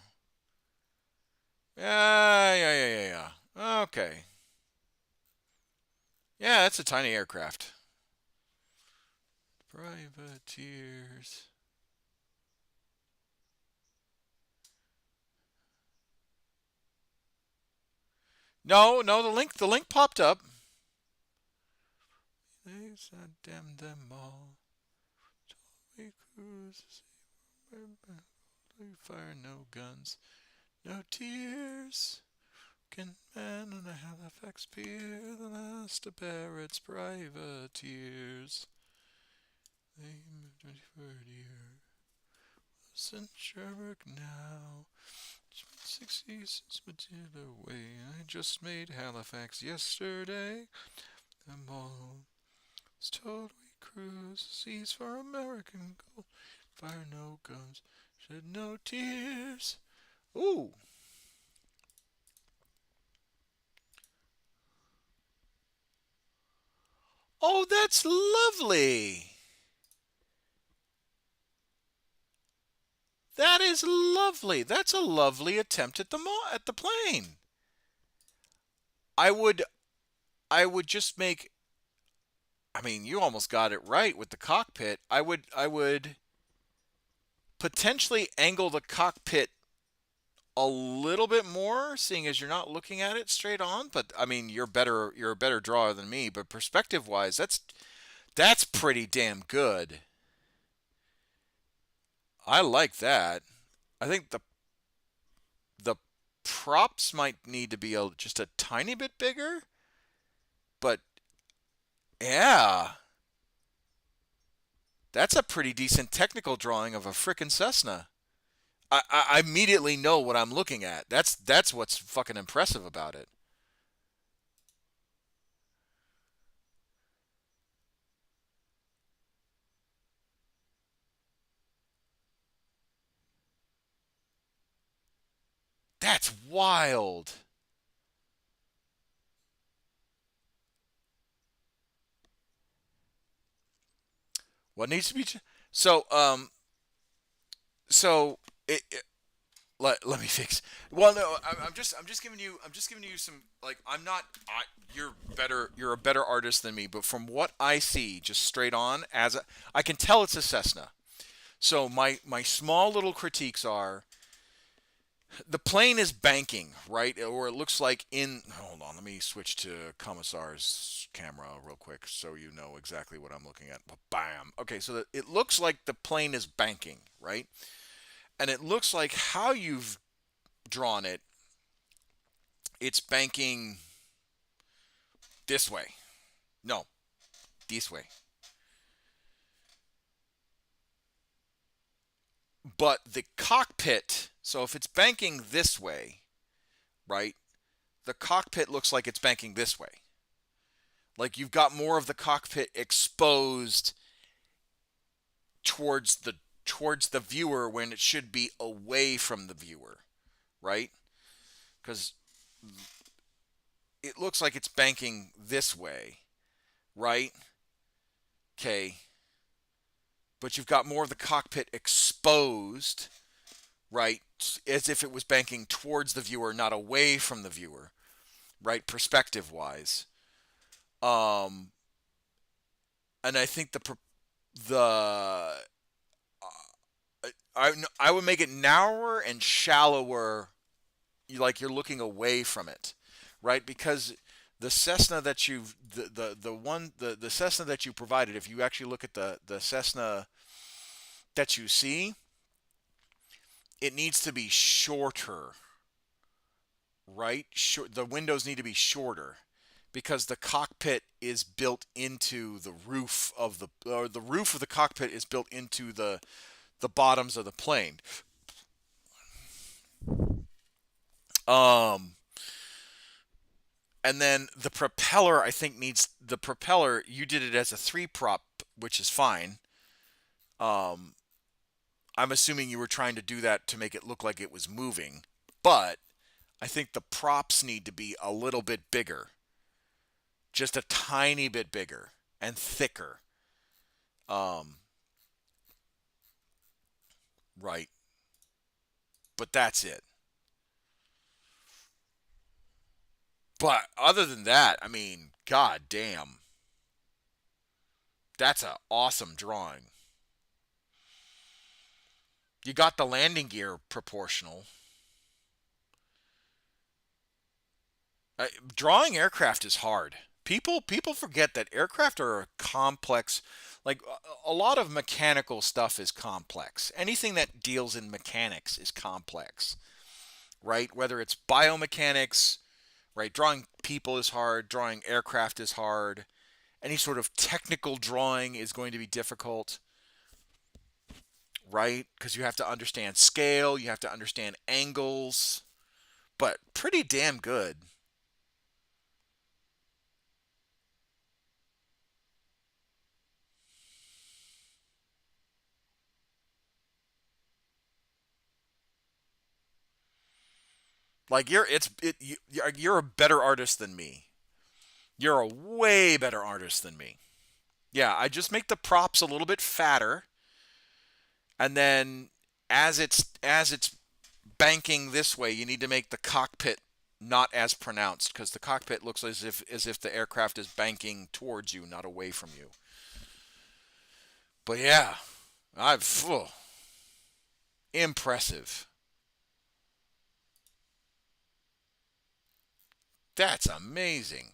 Yeah. Okay. Yeah, that's a tiny aircraft. Privateers. No, the link popped up. They said damn them all. We cruise, we fire no guns, no tears. Can man on a Halifax pier, the last of Barrett's privateers. They moved 23rd year. Was in Sherbrooke now. 60 since Matilda way. I just made Halifax yesterday. Them all. Was told we cruise the seas for American gold. Fire no guns, shed no tears. Ooh. Oh, that's lovely. That is lovely. That's a lovely attempt at the plane. I would just make, I mean, you almost got it right with the cockpit. I would potentially angle the cockpit a little bit more, seeing as you're not looking at it straight on. But I mean, you're a better drawer than me. But perspective wise, that's pretty damn good. I like that. I think the props might need to be just a tiny bit bigger, but yeah, that's a pretty decent technical drawing of a frickin' Cessna. I immediately know what I'm looking at. That's what's fucking impressive about it. That's wild. What needs to be so so let me fix. Well, no, I'm just giving you some like I'm not. You're better. You're a better artist than me. But from what I see, just straight on, I can tell it's a Cessna. So my small little critiques are the plane is banking, right? Or it looks like in. Hold on, let me switch to Commissar's camera real quick so you know exactly what I'm looking at. Bam. Okay, so it looks like the plane is banking, right? And it looks like how you've drawn it, it's banking this way. No, this way. But the cockpit, so if it's banking this way, right, the cockpit looks like it's banking this way. Like you've got more of the cockpit exposed towards the viewer when it should be away from the viewer, right? Because it looks like it's banking this way, right? Okay, but you've got more of the cockpit exposed, right? As if it was banking towards the viewer, not away from the viewer, right? Perspective wise. Um, and I think the I would make it narrower and shallower, like you're looking away from it, right? Because the Cessna that you've the one the Cessna that you provided, if you actually look at the Cessna that you see, it needs to be shorter, right? The windows need to be shorter because the cockpit is built into the roof of or the roof of the cockpit is built into the bottoms of the plane. Um, and then the propeller, I think needs the propeller. You did it as a three prop, which is fine. Um, I'm assuming you were trying to do that to make it look like it was moving, but I think the props need to be a little bit bigger, just a tiny bit bigger and thicker. Um, right. But that's it. But other than that, I mean, god damn, that's an awesome drawing. You got the landing gear proportional. Drawing aircraft is hard. People forget that aircraft are a complex. Like a lot of mechanical stuff is complex. Anything that deals in mechanics is complex, right? Whether it's biomechanics, right? Drawing people is hard. Drawing aircraft is hard. Any sort of technical drawing is going to be difficult, right? Because you have to understand scale, you have to understand angles, but pretty damn good. Like you're a better artist than me. You're a way better artist than me. Yeah, I just make the props a little bit fatter, and then as it's banking this way, you need to make the cockpit not as pronounced because the cockpit looks as if the aircraft is banking towards you, not away from you. But yeah, I've impressive. That's amazing.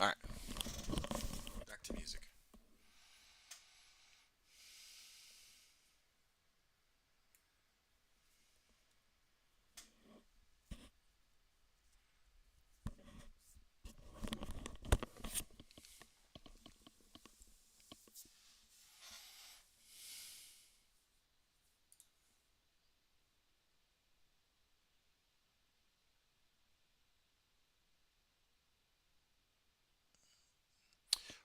All right, back to music.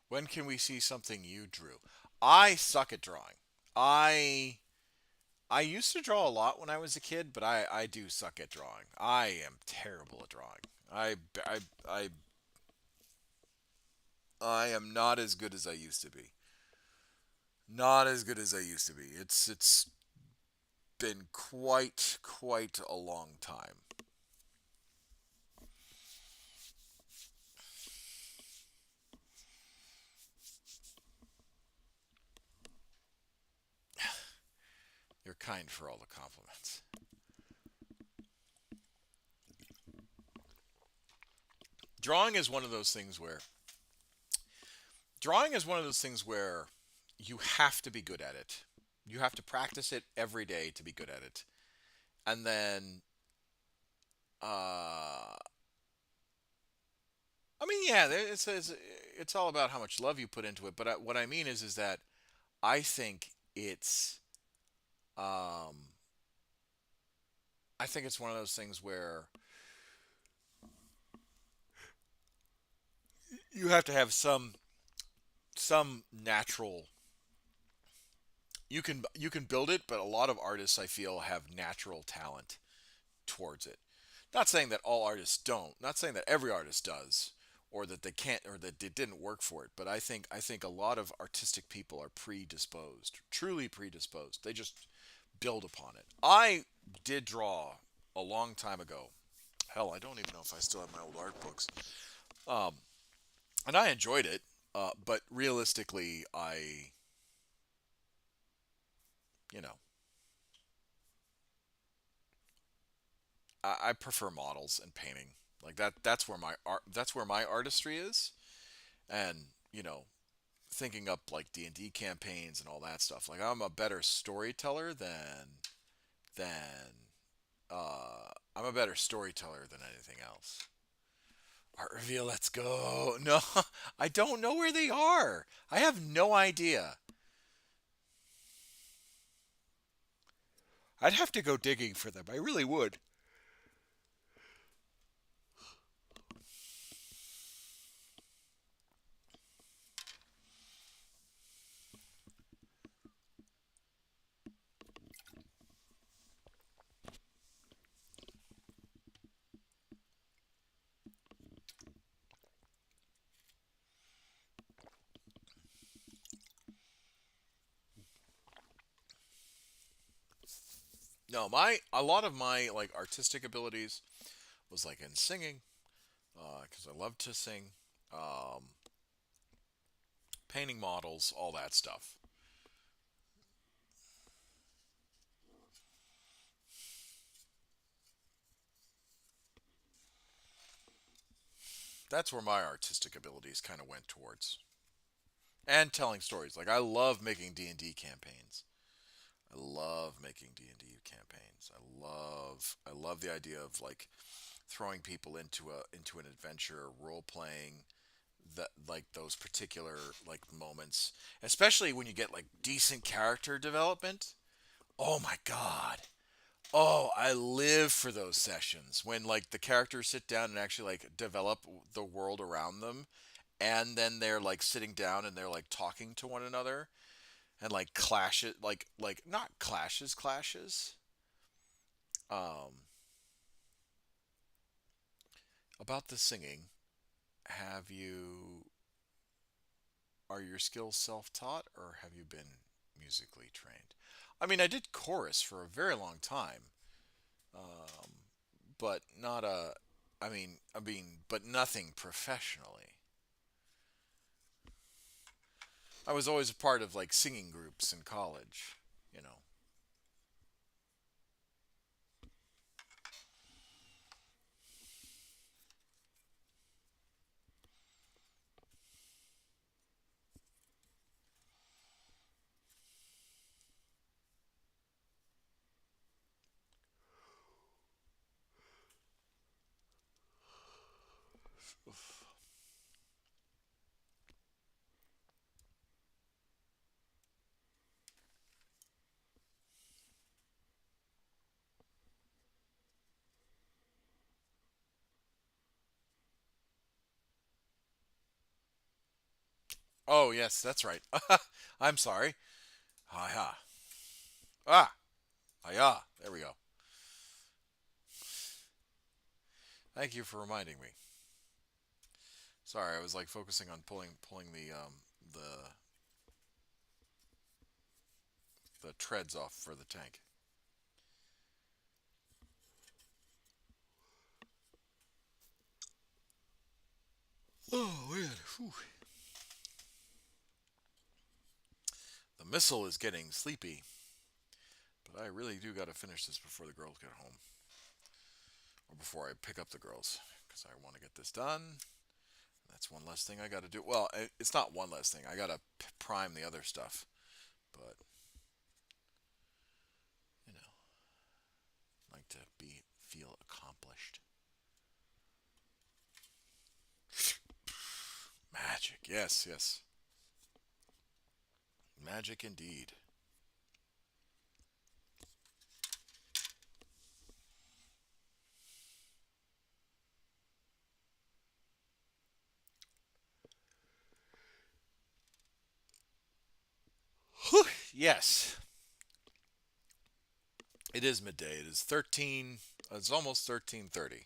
When can we see something you drew? I suck at drawing. I I used to draw a lot when I was a kid, but I do suck at drawing. I am terrible at drawing. I I I I am not as good as I used to be. Not as good as I used to be. It's been quite a long time. You're kind for all the compliments. Drawing is one of those things where drawing is one of those things where you have to be good at it. You have to practice it every day to be good at it. And then uh I mean, yeah, it's all about how much love you put into it, but what I mean is that I think it's um I think it's one of those things where you have to have some natural you can build it, but a lot of artists I feel have natural talent towards it. Not saying that all artists don't, not saying that every artist does, or that they can't, or that they didn't work for it. But I think a lot of artistic people are predisposed, truly predisposed. They just build upon it. I did draw a long time ago. Hell, I don't even know if I still have my old art books. Um, and I enjoyed it. But realistically, you know, I prefer models and painting. Like that. That's where my art. That's where my artistry is. And you know, thinking up like D&D campaigns and all that stuff. Like I'm a better storyteller than I'm a better storyteller than anything else. Art reveal, let's go. No, I don't know where they are. I have no idea. I'd have to go digging for them. I really would. No, my a lot of my like artistic abilities was like in singing, because I love to sing, um, painting models, all that stuff. That's where my artistic abilities kind of went towards, and telling stories. Like I love making D&D campaigns. I love making D&D campaigns. I love the idea of like throwing people into an adventure, role playing that like those particular like moments, especially when you get like decent character development. Oh my god. Oh, I live for those sessions when like the characters sit down and actually like develop the world around them, and then they're like sitting down and they're like talking to one another and like clashes, like not clashes. Um, about the singing, have you are your skills self-taught or have you been musically trained? I mean, I did chorus for a very long time, um, but not a. But nothing professionally. I was always a part of like singing groups in college, you know. Oh, yes, that's right. I'm sorry. Ha Ah, hiya. There we go. Thank you for reminding me. Sorry, I was like focusing on pulling the the treads off for the tank. Oh man. Whew. The missile is getting sleepy, but I really do got to finish this before the girls get home, or before I pick up the girls, because I want to get this done. That's one less thing I got to do. Well, it's not one less thing. I got to prime the other stuff, but you know, like to feel accomplished. Magic, yes, yes, magic indeed. Whew, yes, it is midday. It is 13. It's almost 13:30.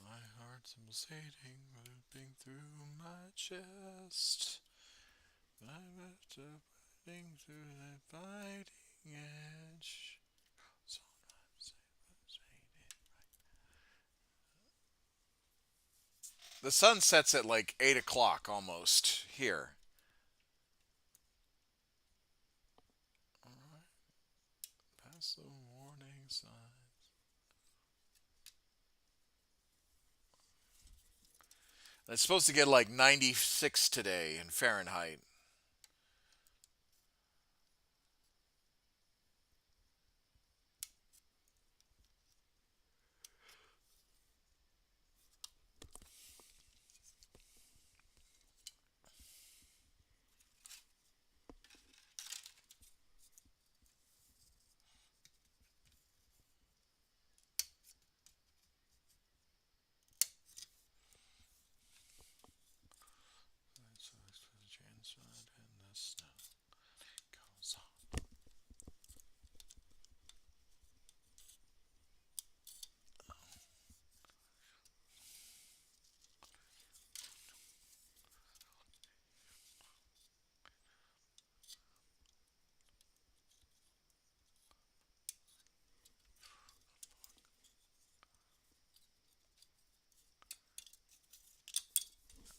My heart's pulsating, ripping through my chest. I'm after fighting through that biting edge. The sun sets at like 8 o'clock almost here. Alright, past the warning signs. It's supposed to get like 96 today in Fahrenheit. So it's for the genocide and the snow goes on.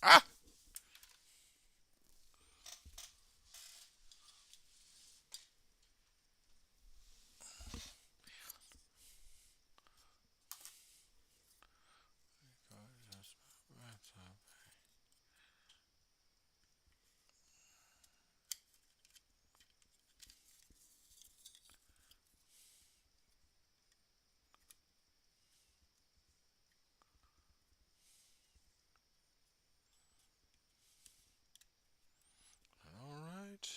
Ah! Alright.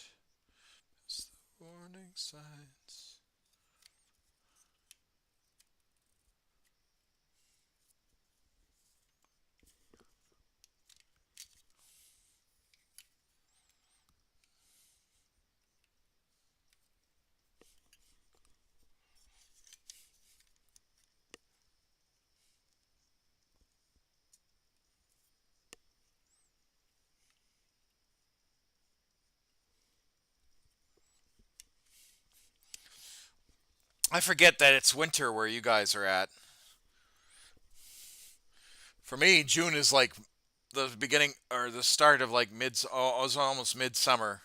It's the warning signs. I forget that it's winter where you guys are at. For me, June is like the beginning or the start of like oh, it's almost midsummer.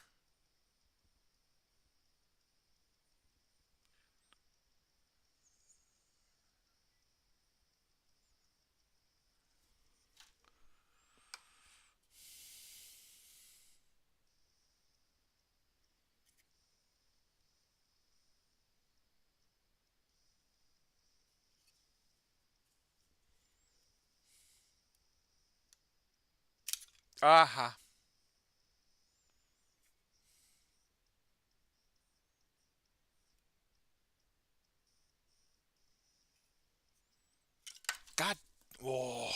Aha. God. Whoa.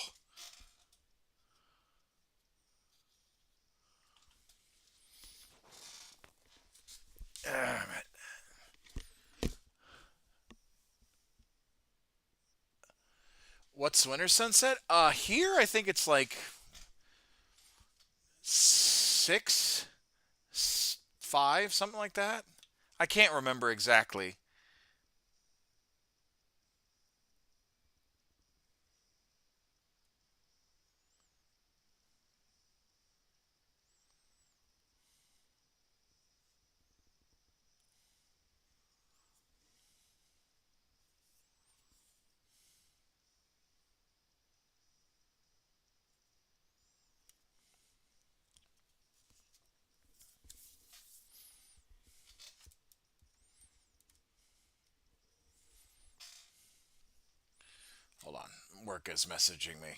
Damn it. What's winter sunset? Here I think it's like 6, 5, something like that. I can't remember exactly. Hold on. Work is messaging me.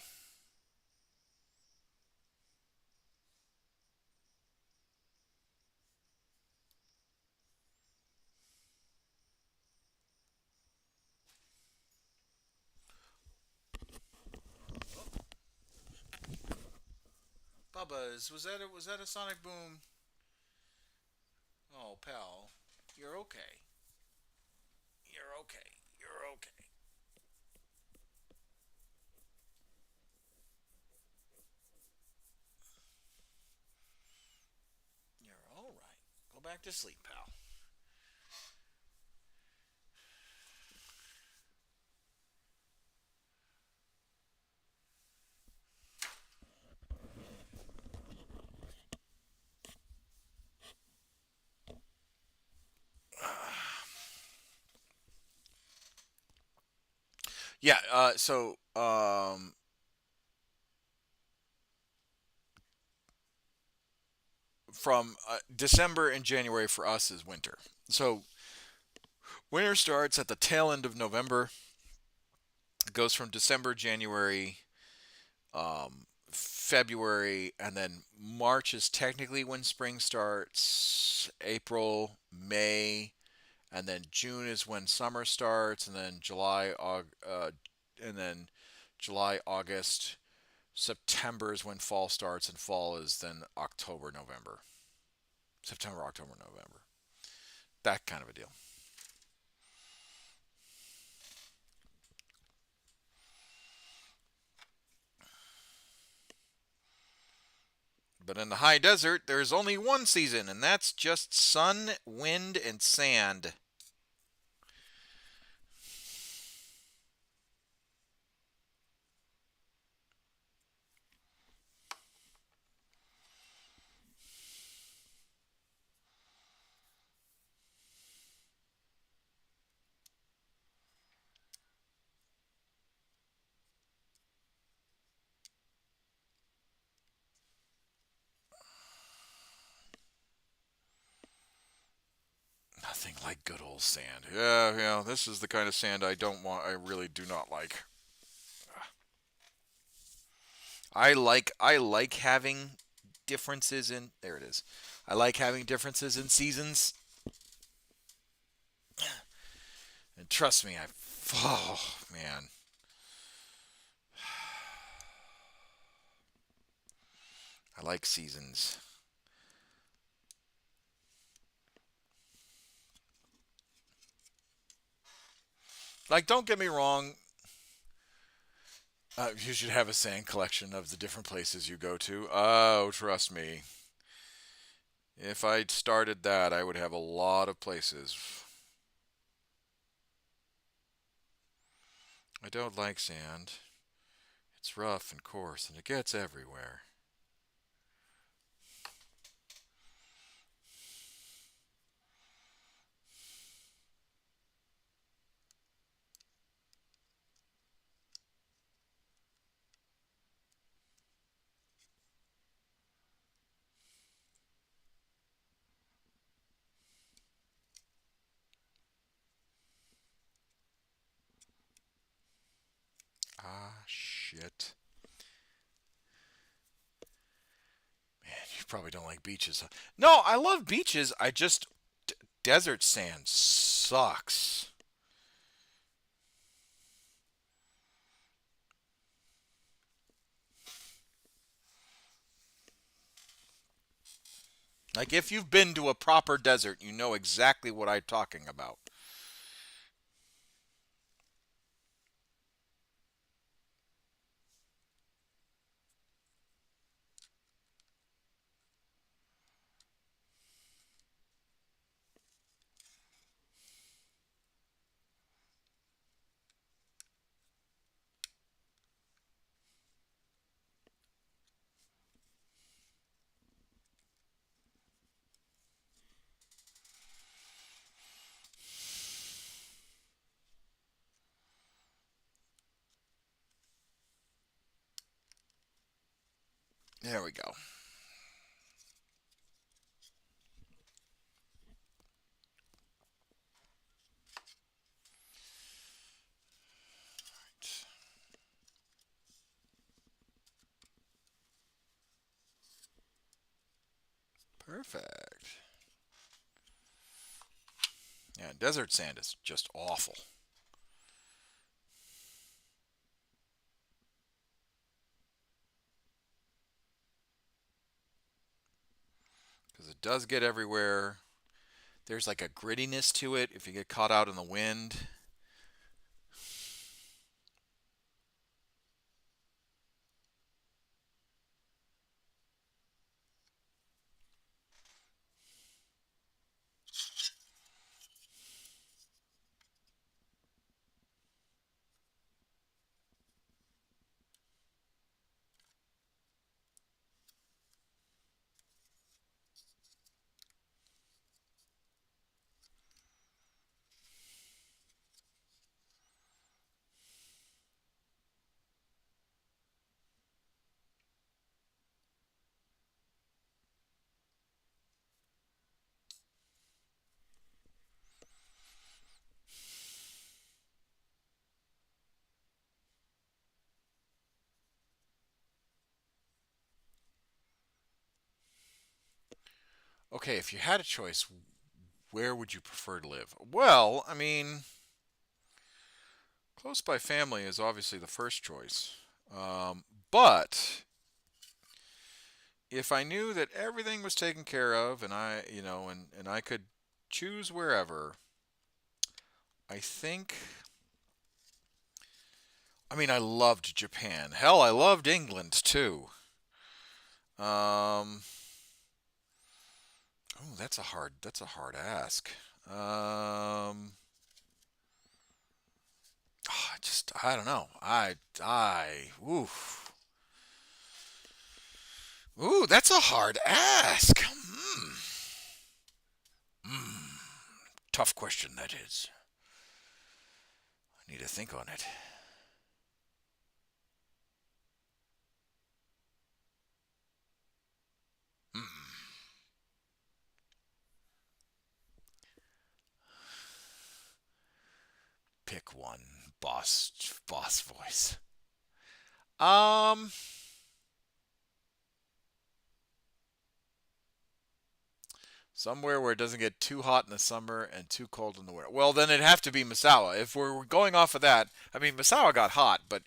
Bubba's, was that a sonic boom? Oh, pal, you're okay. You're okay. You're okay. You're all right. Go back to sleep, pal. Yeah. From December and January for us is winter. So winter starts at the tail end of November. It goes from December, January, February, and then March is technically when spring starts. April, May, and then June is when summer starts, and then and then July, August, September is when fall starts, and fall is then October, November. September, October, November. That kind of a deal. But in the high desert, there's only one season, and that's just sun, wind, and sand. Nothing like good old sand. Yeah, yeah, this is the kind of sand I don't want, I really do not like. I like having differences in there it is. I like having differences in seasons. And trust me, oh man. I like seasons. Like, don't get me wrong. You should have a sand collection of the different places you go to. Oh, trust me. If I'd started that, I would have a lot of places. I don't like sand. It's rough and coarse, and it gets everywhere. Ah, shit. Man, you probably don't like beaches. Huh? No, I love beaches. I just... desert sand sucks. Like, if you've been to a proper desert, you know exactly what I'm talking about. There we go. Perfect. Yeah, desert sand is just awful. Because it does get everywhere. There's like a grittiness to it if you get caught out in the wind. Okay, if you had a choice, where would you prefer to live? Well, I mean, close by family is obviously the first choice. But if I knew that everything was taken care of and and I could choose wherever, I think, I mean, I loved Japan. Hell, I loved England too. Um, oh, that's a hard ask. I don't know. Ooh, that's a hard ask. Tough question that is. I need to think on it. Hmm. Pick one, boss voice. Um, Somewhere where it doesn't get too hot in the summer and too cold in the winter. Well, then it'd have to be Misawa. If we're going off of that, I mean, Misawa got hot, but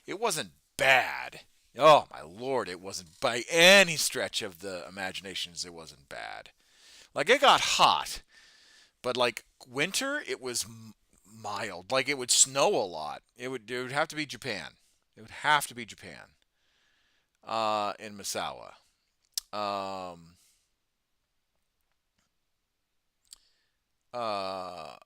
it wasn't bad. Oh my lord, it wasn't by any stretch of the imaginations. It wasn't bad. Like it got hot, but like winter, it was mild. Like it would snow a lot. It would have to be Japan. It would have to be Japan. In Misawa. Um, uh,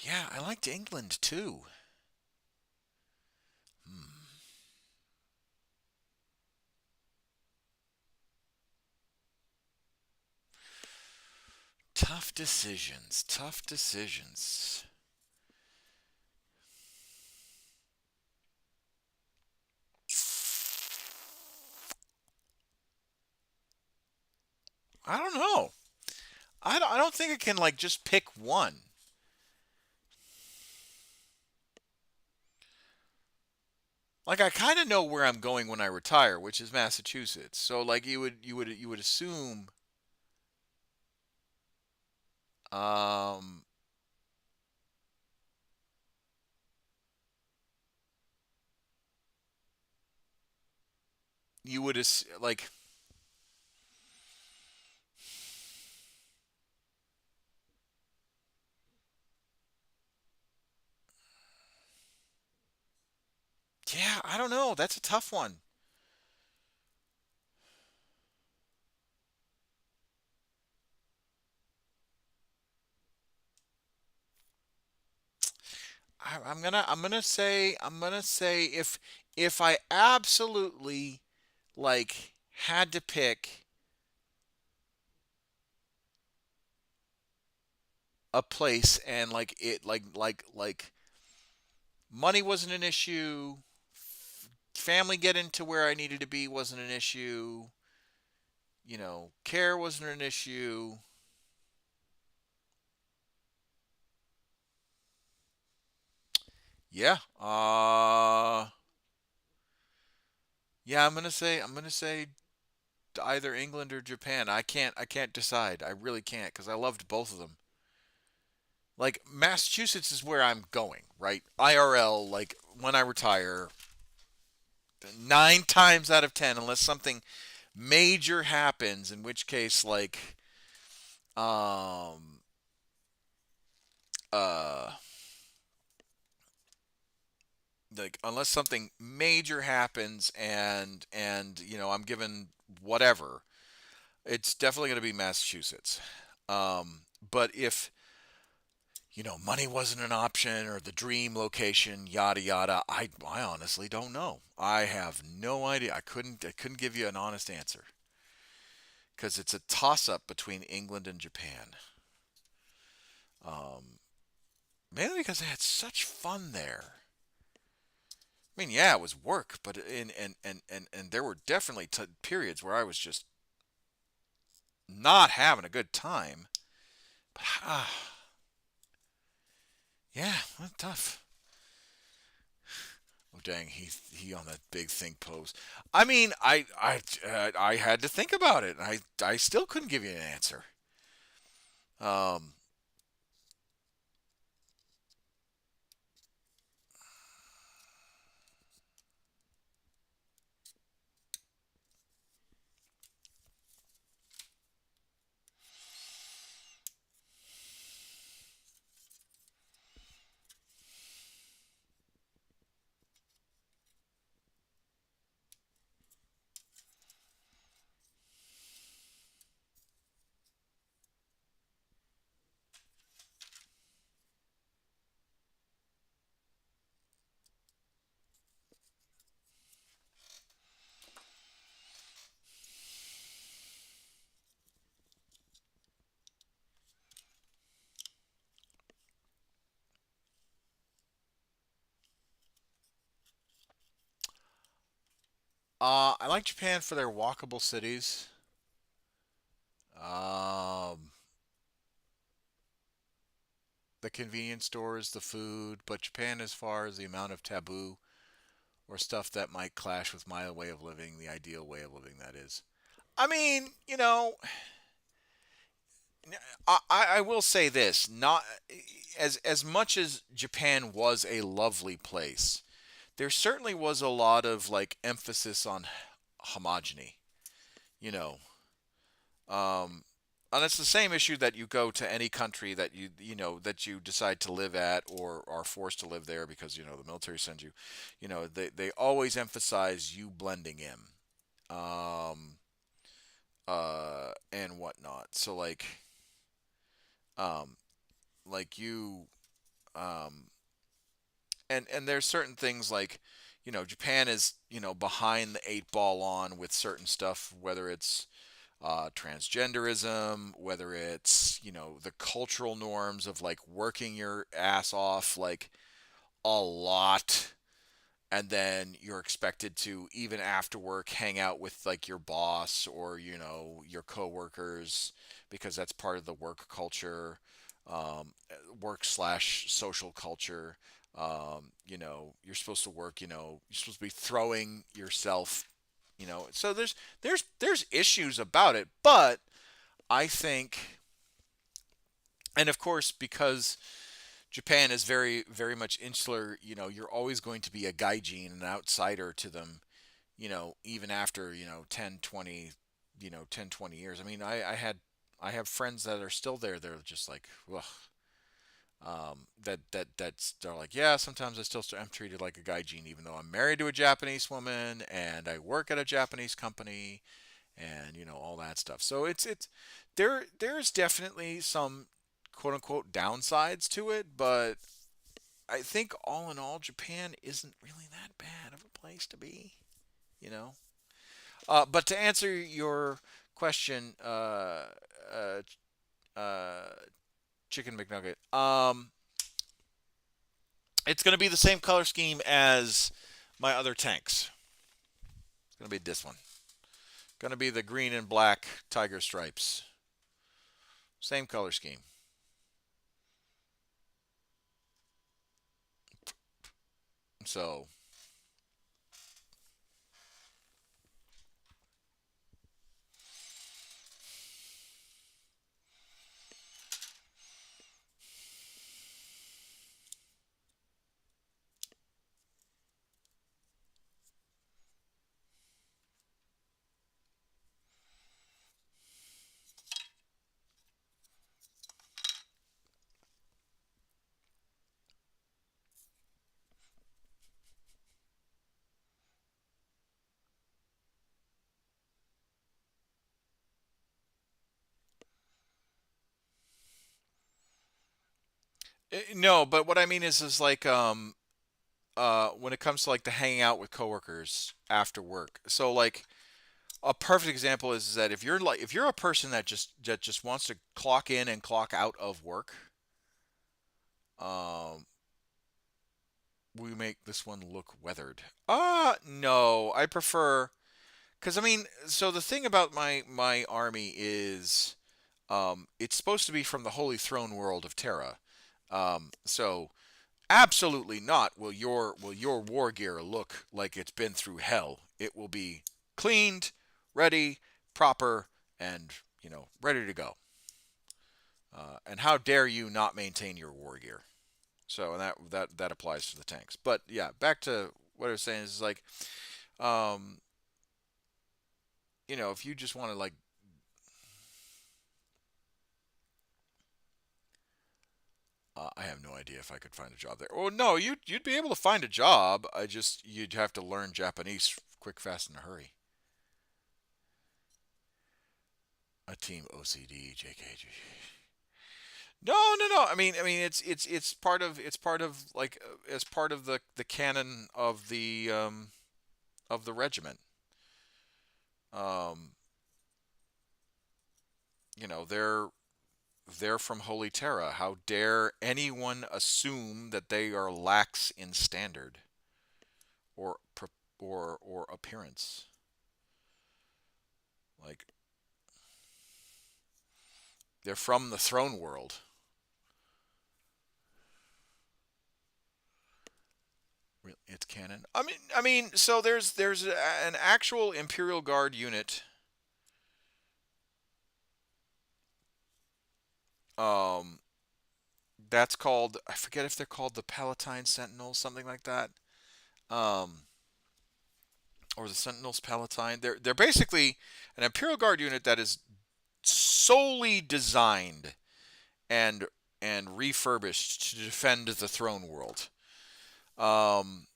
Yeah, I liked England too. Hmm. Tough decisions. Tough decisions. I don't know. I don't think I can like just pick one. Like I kind of know where I'm going when I retire, which is Massachusetts. So like you would assume um you would like yeah, I don't know. That's a tough one. I'm gonna say if I absolutely like had to pick a place and like it like money wasn't an issue, family getting to where I needed to be wasn't an issue, care wasn't an issue. Yeah. Yeah, I'm gonna say either England or Japan. I can't decide. I really can't because I loved both of them. Like Massachusetts is where I'm going, right? IRL, like when I retire, 9 times out of 10, unless something major happens, in which case, um, uh, unless something major happens and I'm given whatever, it's definitely going to be Massachusetts. But if money wasn't an option or the dream location, yada yada. I honestly don't know. I have no idea. I couldn't give you an honest answer because it's a toss up between England and Japan. Um, Mainly because I had such fun there. I mean, yeah, it was work, but and there were definitely periods where I was just not having a good time. But yeah, that's tough. Oh dang, he on that big think pose. I mean, I had to think about it. I still couldn't give you an answer. Um, I like Japan for their walkable cities. Um, the convenience stores, the food, but Japan as far as the amount of taboo or stuff that might clash with my way of living, the ideal way of living that is. I mean, I will say this: not as much as Japan was a lovely place, there certainly was a lot of like emphasis on homogeny. You know, um, and it's the same issue that you go to any country that you decide to live at or are forced to live there because the military sends you. They always emphasize you blending in, um, and whatnot. So um, like you And there's certain things like, Japan is, behind the eight ball on with certain stuff, whether it's transgenderism, whether it's, the cultural norms of like working your ass off like a lot, and then you're expected to, even after work, hang out with like your boss or, your coworkers, because that's part of the work culture, um, work slash social culture. You're supposed to work, you're supposed to be throwing yourself, so there's issues about it. But I think, and of course, because Japan is very, very much insular, you're always going to be a gaijin, an outsider to them, even after, 10, 20, 10, 20 years. I mean, I have friends that are still there. They're just like, ugh. They're like, yeah, sometimes I'm treated like a gaijin, even though I'm married to a Japanese woman and I work at a Japanese company, and all that stuff. So there's definitely some quote unquote downsides to it, but I think all in all, Japan isn't really that bad of a place to be, you know. But to answer your question, uh, uh, Chicken McNugget, it's going to be the same color scheme as my other tanks. It's going to be this one. Going to be the green and black tiger stripes. Same color scheme. So, no, but what I mean is like when it comes to like the hanging out with coworkers after work. So like a perfect example is that if you're a person that just wants to clock in and clock out of work, um, we make this one look weathered. No, I prefer, because I mean, so the thing about my army is, it's supposed to be from the Holy Throne world of Terra. So absolutely not will your war gear look like it's been through hell. It will be cleaned, ready, proper, and ready to go. And how dare you not maintain your war gear? So and that applies to the tanks. But yeah, back to what I was saying is like, um, if you just want to like, I have no idea if I could find a job there. Oh no, you'd be able to find a job. You'd have to learn Japanese quick, fast, in a hurry. A team OCD, JK. No, no, no. I mean, it's part of like, as part of the canon of the regiment. Um, they're from Holy Terra. How dare anyone assume that they are lax in standard or or appearance? Like, they're from the throne world. It's canon. I mean, so there's an actual Imperial Guard unit. Um, that's called, I forget if they're called the Palatine Sentinels, something like that. Um, or the Sentinels Palatine. They're basically an Imperial Guard unit that is solely designed and refurbished to defend the throne world. Um,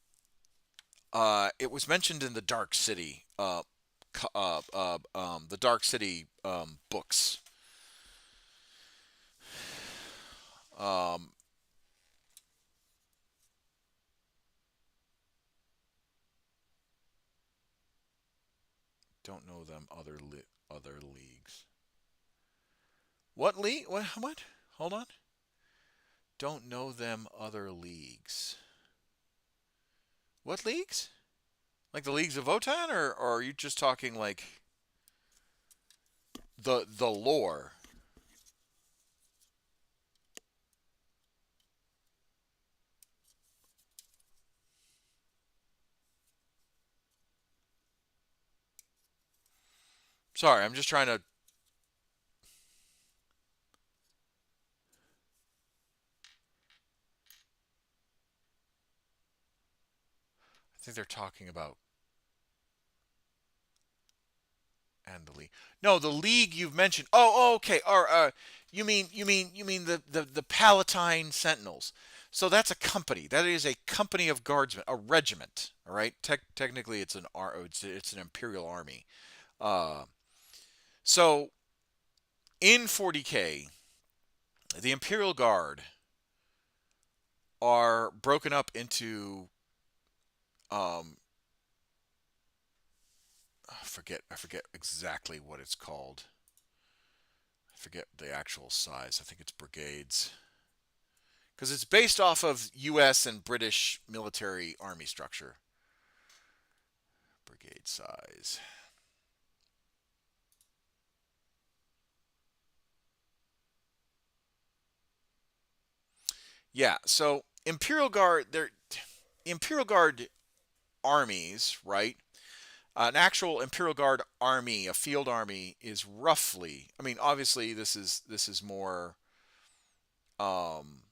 it was mentioned in the Dark City, the Dark City books. Um, Don't know them other leagues. What league? What? Hold on. Don't know them other leagues. What leagues? Like the leagues of Votan, or are you just talking like the lore? Sorry, I'm just trying to. I think they're talking about and the league. No, the league you've mentioned. Oh, okay. Or you mean the Palatine Sentinels. So that's a company. That is a company of guardsmen, a regiment. All right. Technically, it's an imperial army. Uh, so in 40K, the Imperial Guard are broken up into um, I forget exactly what it's called. I forget the actual size. I think it's brigades. Because it's based off of U.S. and British military army structure. Brigade size. Yeah, so Imperial Guard armies, right? An actual Imperial Guard army, a field army, is roughly. I mean, obviously, this is more. Um,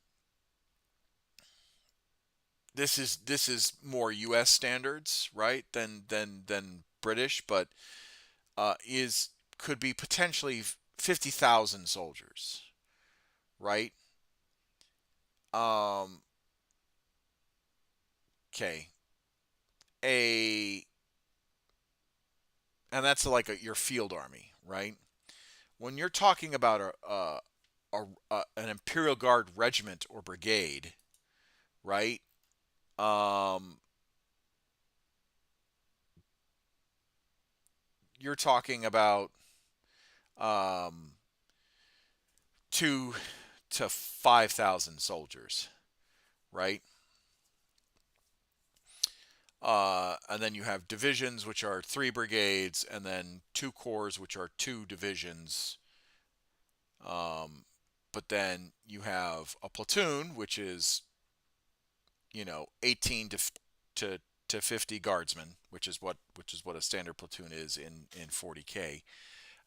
this is more U.S. standards, right? Than British, but is could be potentially 50,000 soldiers, right? Um, okay, a and that's like your field army, right? When you're talking about an Imperial Guard regiment or brigade, right? Um, you're talking about um, 2 to 5,000 soldiers, right? And then you have divisions, which are 3 brigades, and then 2 corps, which are 2 divisions. But then you have a platoon, which is 18 to 50 guardsmen, which is what a standard platoon is in 40K,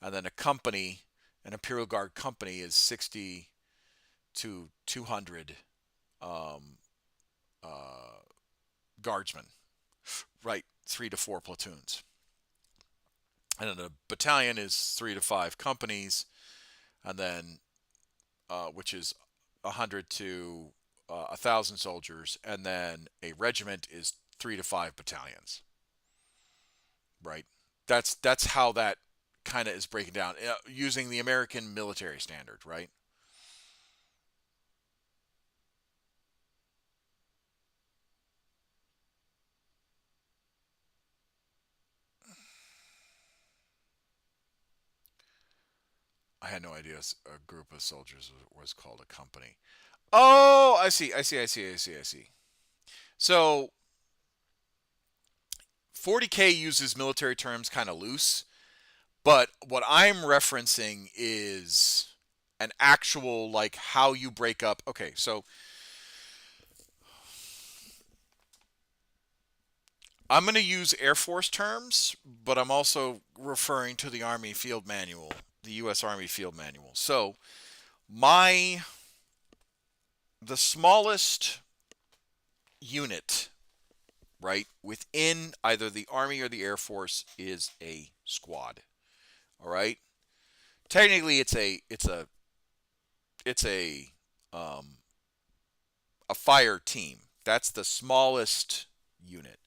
and then a company, an Imperial Guard company, is 60 to 200 um, uh, guardsmen, right? 3 to 4 platoons, and then a battalion is 3 to 5 companies, and then which is 100 to 1,000 soldiers, and then a regiment is 3 to 5 battalions, right? That's how that kind of is breaking down using the American military standard, right? I had no idea a group of soldiers was called a company. Oh, I see, I see, I see, I see, I see. So 40K uses military terms kind of loose, but what I'm referencing is an actual, like, how you break up. Okay, so I'm going to use Air Force terms, but I'm also referring to the Army Field Manual, the U.S. Army Field Manual. So my the smallest unit, right, within either the Army or the Air Force is a squad. All right. Technically, it's um, a fire team. That's the smallest unit,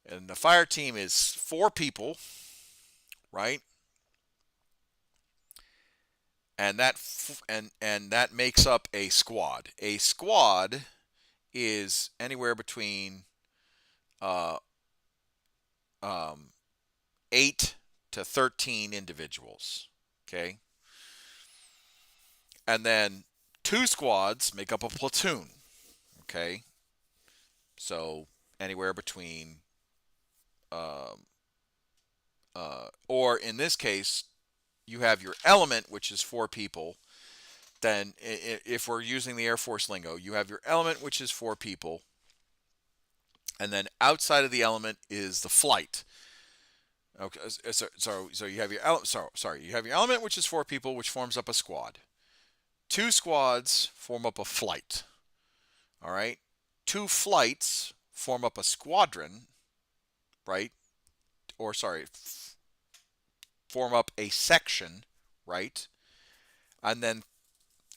and the fire team is 4 people, right? And that makes up a squad. A squad is anywhere between uh, um, 8 to 13 individuals. Okay? And then 2 squads make up a platoon. Okay? So anywhere between, or in this case, you have your element, which is 4 people. Then, if we're using the Air Force lingo, you have your element, which is 4 people. And then outside of the element is the flight. Okay, so you have your you have your element, which is 4 people, which forms up a squad. 2 squads form up a flight. All right, 2 flights form up a squadron, right? Or sorry, form up a section, right? And then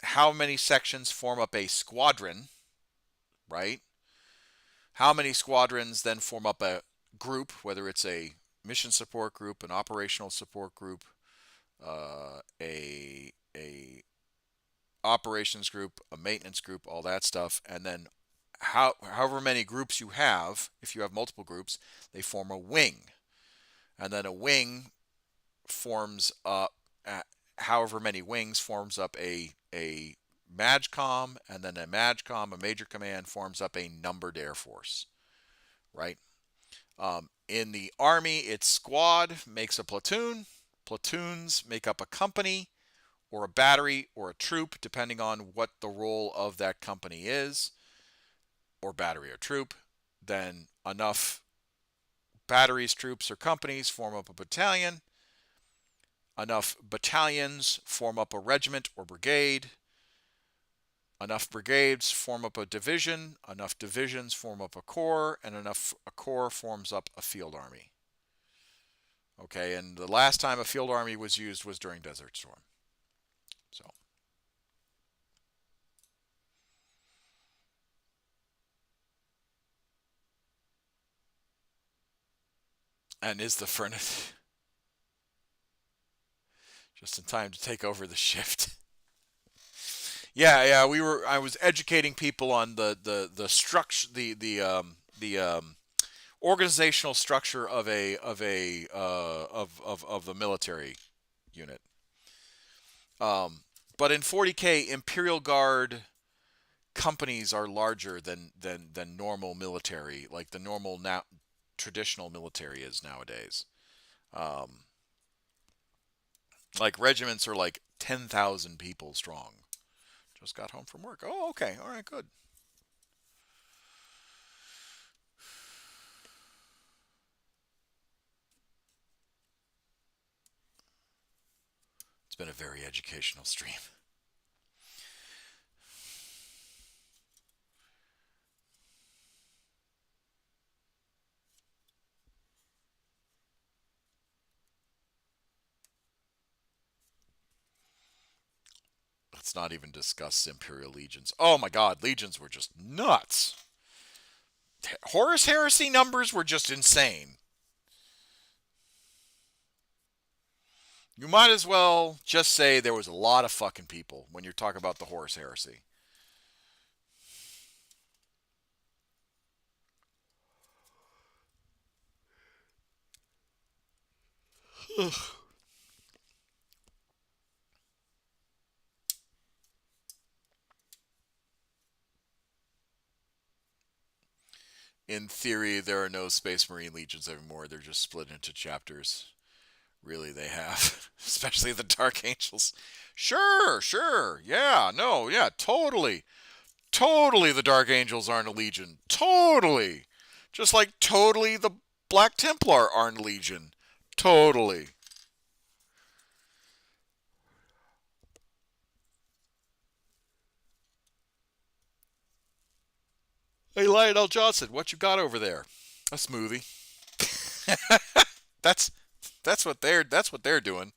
how many sections form up a squadron, right? How many squadrons then form up a group, whether it's a mission support group, an operational support group, a operations group, a maintenance group, all that stuff, and then however many groups you have, if you have multiple groups, they form a wing, and then a wing forms up, however many wings forms up a MAGCOM, and then a MAGCOM, a major command, forms up a numbered air force, right? In the Army, it's squad makes a platoon. Platoons make up a company or a battery or a troop, depending on what the role of that company is, or battery or troop. Then enough batteries, troops, or companies form up a battalion. Enough battalions form up a regiment or brigade. Enough brigades form up a division, enough divisions form up a corps, and enough a corps forms up a field army. Okay, and the last time a field army was used was during Desert Storm. So, and is the furnace just in time to take over the shift? Yeah, I was educating people on the structure, the organizational structure of the military unit. But in 40K, Imperial Guard companies are larger than normal military, like the normal traditional military is nowadays. Like regiments are like 10,000 people strong. Just got home from work. Oh, okay. All right, good. It's been a very educational stream. Let's not even discuss Imperial Legions. Oh my god, Legions were just nuts. Horus Heresy numbers were just insane. You might as well just say there was a lot of fucking people when you're talking about the Horus Heresy. In theory, there are no Space Marine Legions anymore. They're just split into chapters. Really, they have. Especially the Dark Angels. Sure. Yeah, no, yeah, totally. Totally the Dark Angels aren't a Legion. Totally. Just like totally the Black Templar aren't a Legion. Totally. Hey, Lionel Johnson, what you got over there? A smoothie. that's that's what they're doing.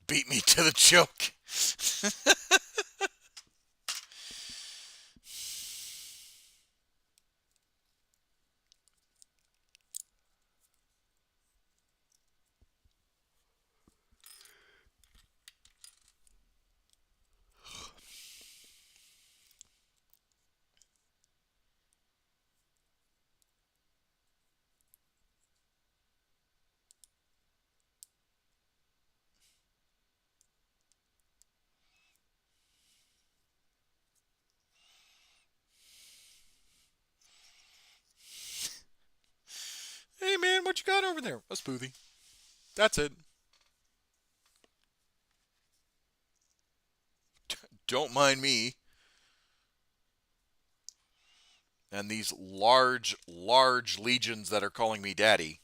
Beat me to the joke. what you got over there? A smoothie. That's it. Don't mind me. And these large, large legions that are calling me daddy.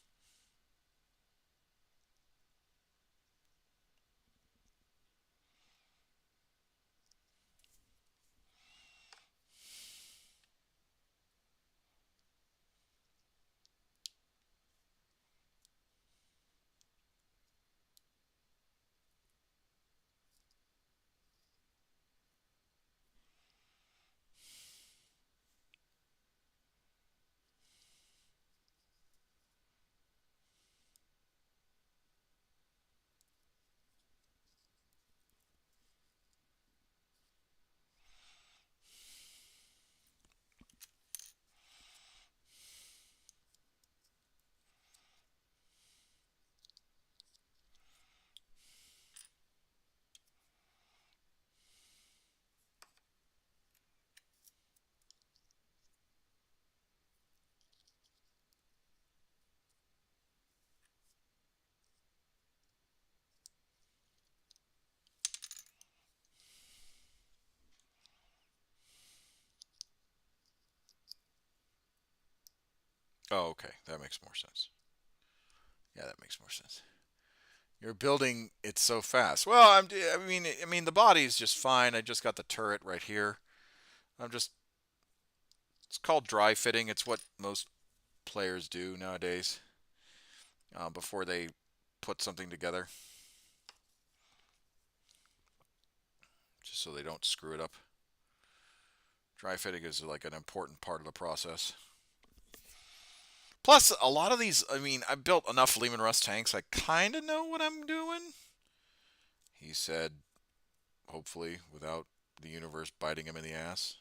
Oh, okay. That makes more sense. Yeah, that makes more sense. You're building it so fast. Well, I mean, the body's just fine. I just got the turret right here. I'm just. It's called dry fitting. It's what most players do nowadays before they put something together, just so they don't screw it up. Dry fitting is like an important part of the process. Plus, a lot of these, I mean, I built enough Lehman Russ tanks, I kind of know what I'm doing. He said, hopefully, without the universe biting him in the ass.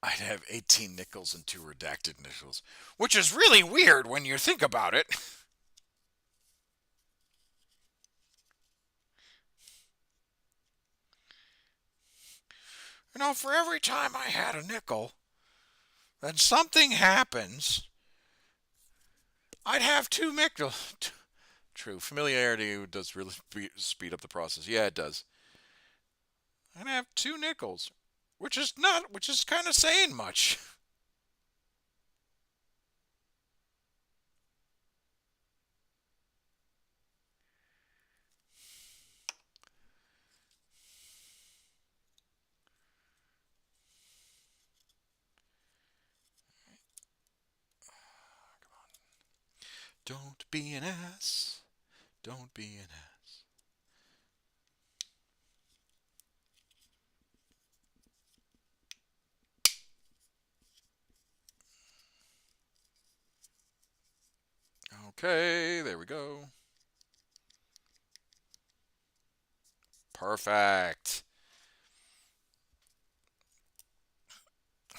I'd have 18 nickels and 2 redacted nickels, which is really weird when you think about it. You know, for every time I had a nickel, then something happens, I'd have 2 nickels. True, familiarity does really speed up the process. Yeah, it does. I'd have 2 nickels, which is kind of saying much. Don't be an ass. Don't be an ass. Okay, there we go. Perfect.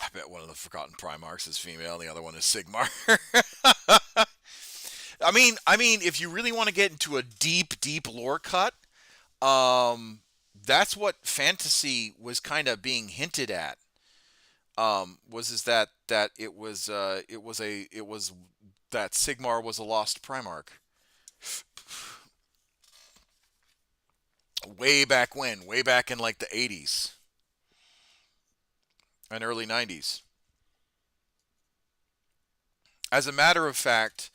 I bet one of the Forgotten Primarchs is female, and the other one is Sigmar. I mean, if you really want to get into a deep, deep lore cut, um, that's what fantasy was kind of being hinted at. Was is that it was that Sigmar was a lost Primarch way back when, way back in like the 80s and early 90s. As a matter of fact,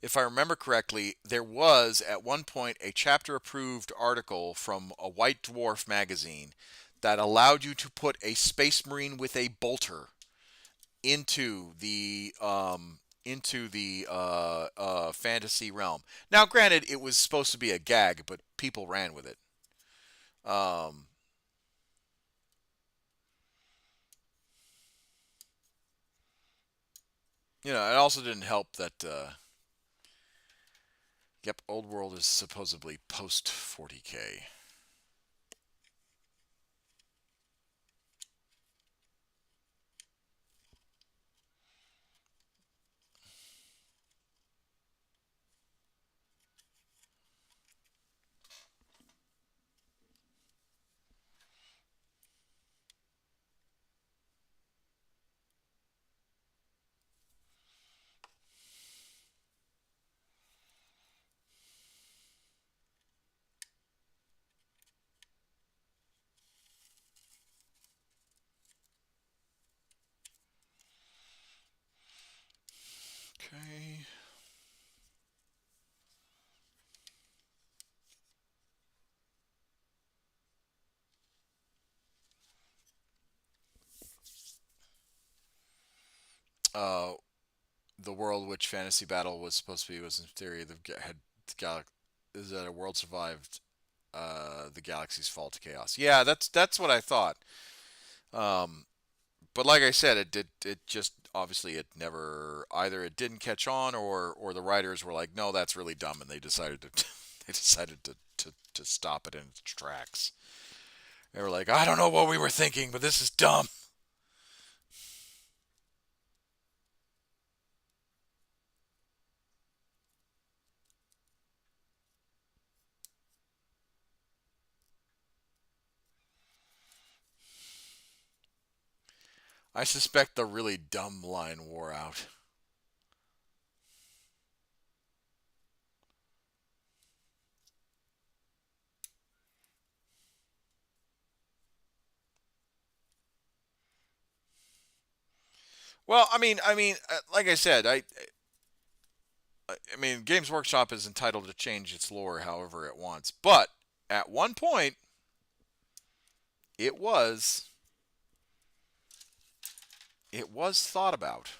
if I remember correctly, there was at one point a chapter approved article from a White Dwarf magazine that allowed you to put a Space Marine with a bolter into the fantasy realm. Now, granted, it was supposed to be a gag, but people ran with it. Um, it also didn't help that. Yep, Old World is supposedly post 40K. uh, the world which Fantasy Battle was supposed to be was in theory had is that a world survived the galaxy's fall to chaos. Yeah, that's what I thought. Um, but like I said, it just obviously it never either it didn't catch on or the writers were like, no, that's really dumb, and they decided to they decided to stop it in its tracks. They were like, I don't know what we were thinking, but this is dumb. I suspect the really dumb line wore out. Well, like I said, I mean, Games Workshop is entitled to change its lore however it wants, but at one point, it was it was thought about.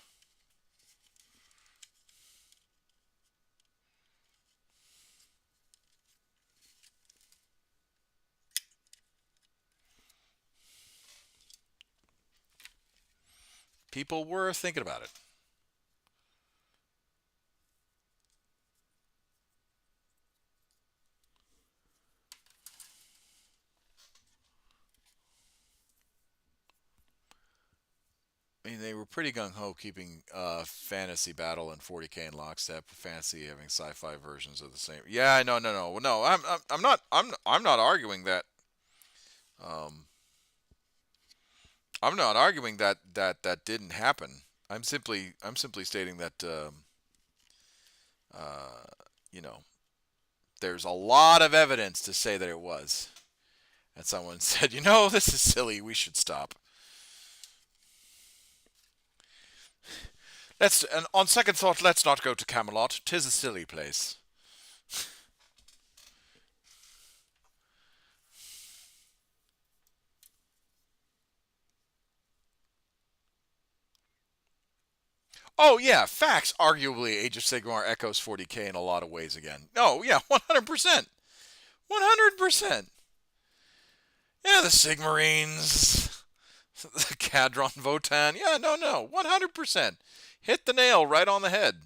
People were thinking about it. I mean, they were pretty gung ho keeping Fantasy Battle and 40K in lockstep. Fantasy having sci-fi versions of the same. Yeah, no. I'm not arguing that. Um, I'm not arguing that didn't happen. I'm simply stating that uh, you know there's a lot of evidence to say that it was. And someone said, this is silly. We should stop. Let's and on second thought, let's not go to Camelot. 'Tis a silly place. Oh yeah, facts. Arguably, Age of Sigmar echoes 40K in a lot of ways again. No, yeah, 100%, 100%. Yeah, the Sigmarines, the Cadron Votan. Yeah, no, 100%. Hit the nail right on the head.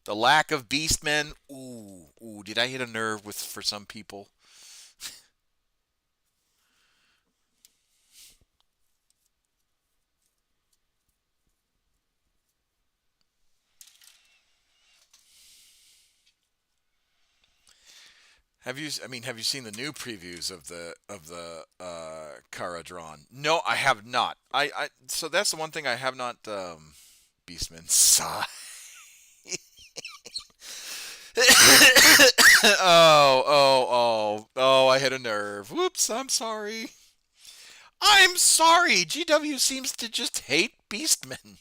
The lack of beastmen. Ooh, did I hit a nerve with for some people? Have you seen the new previews of the Kara drawn? No, I have not. So that's the one thing I have not. Beastman sigh. Oh! I hit a nerve. Whoops! I'm sorry. I'm sorry. GW seems to just hate Beastmen.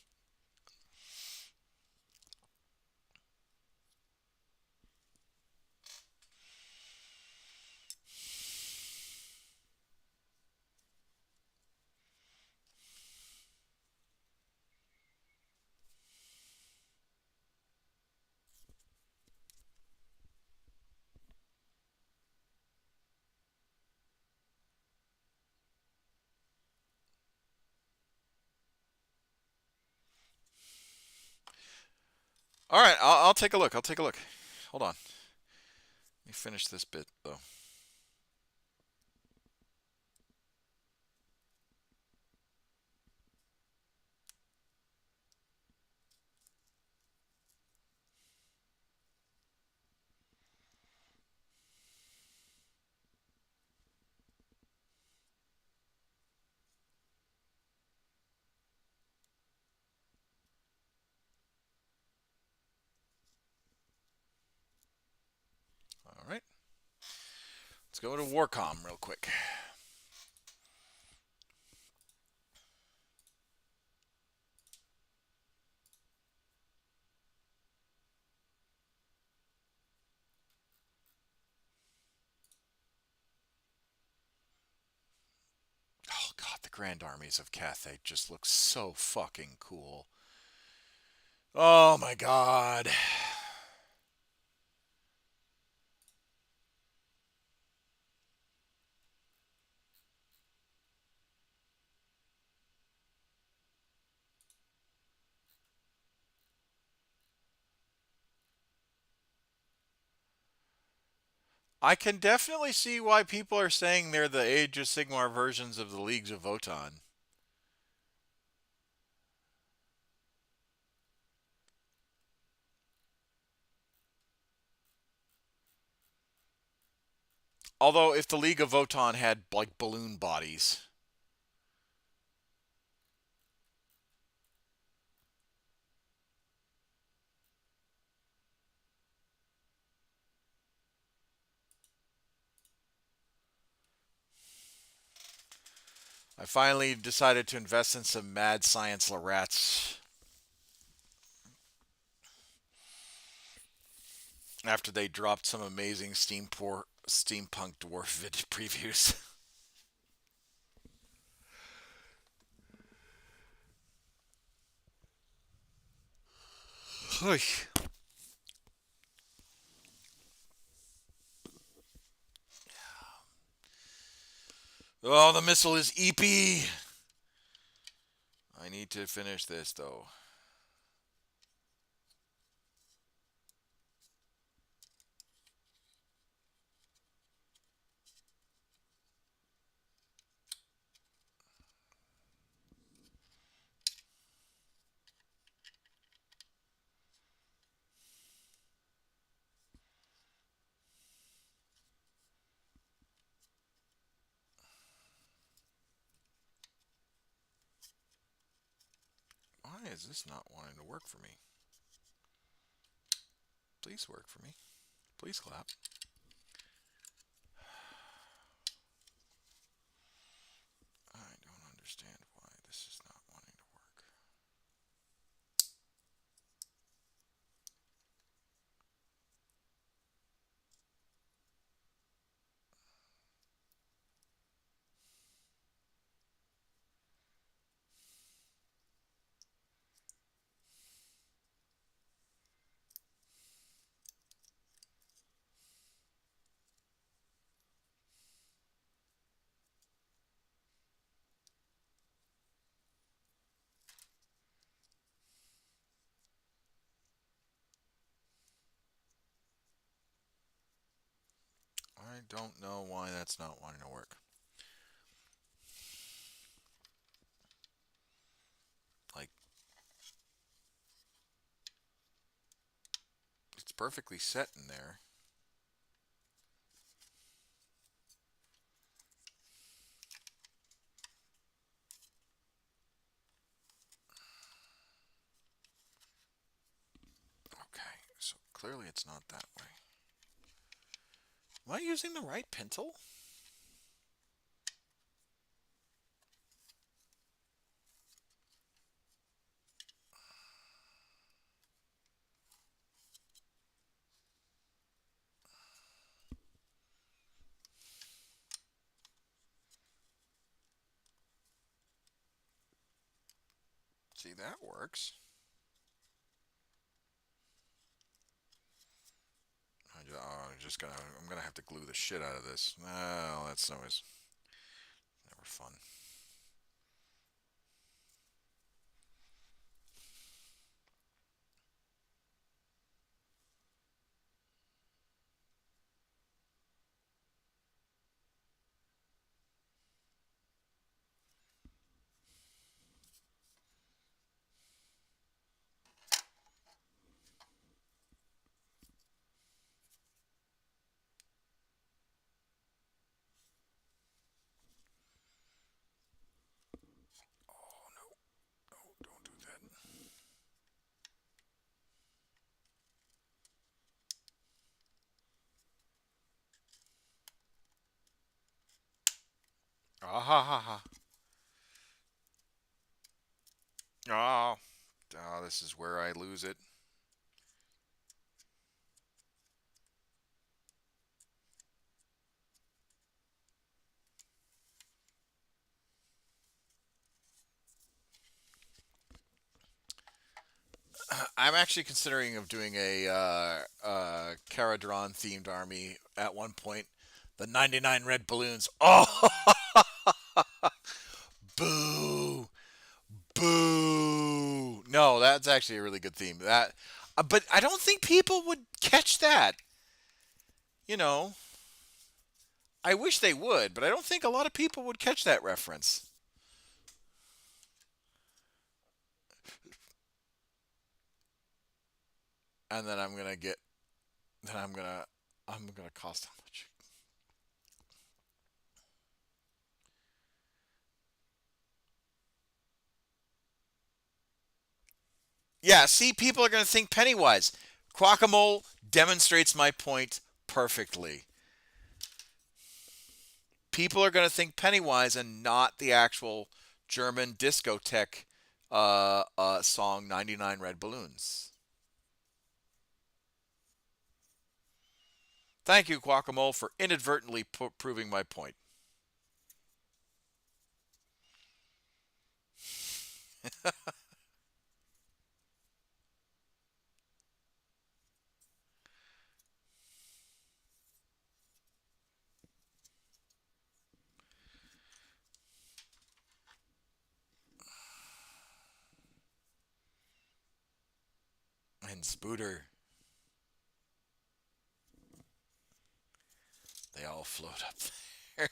All right, I'll take a look. I'll take a look. Hold on. Let me finish this bit though. All right. Let's go to Warcom real quick. Grand Armies of Cathay just looks so fucking cool. Oh my god. I can definitely see why people are saying they're the Age of Sigmar versions of the Leagues of Votann. Although, if the League of Votann had, like, balloon bodies. I finally decided to invest in some mad science Larats after they dropped some amazing steampunk dwarf previews. Oh, the missile is EP. I need to finish this, though. Why is this not wanting to work for me? Please work for me. Please clap. I don't understand why this is not wanting to work. I don't know why that's not wanting to work. Like, it's perfectly set in there. Okay, so clearly it's not that way. Am I using the right pintle? See, that works. I'm gonna have to glue the shit out of this. Well, that's always never fun. Oh no, no, don't do that. Ah ha ha ha. Oh, oh, this is where I lose it. I'm actually considering of doing a Caradron themed army at one point. The 99 red balloons. Oh, boo, boo. No, that's actually a really good theme. But I don't think people would catch that. You know, I wish they would, but I don't think a lot of people would catch that reference. And then I'm gonna get. Then I'm gonna cost how much? Yeah, see, people are going to think Pennywise. Quackamole demonstrates my point perfectly. People are going to think Pennywise and not the actual German discotheque song 99 Red Balloons. Thank you, Quackamole, for inadvertently proving my point. And Spooter, they all float up there.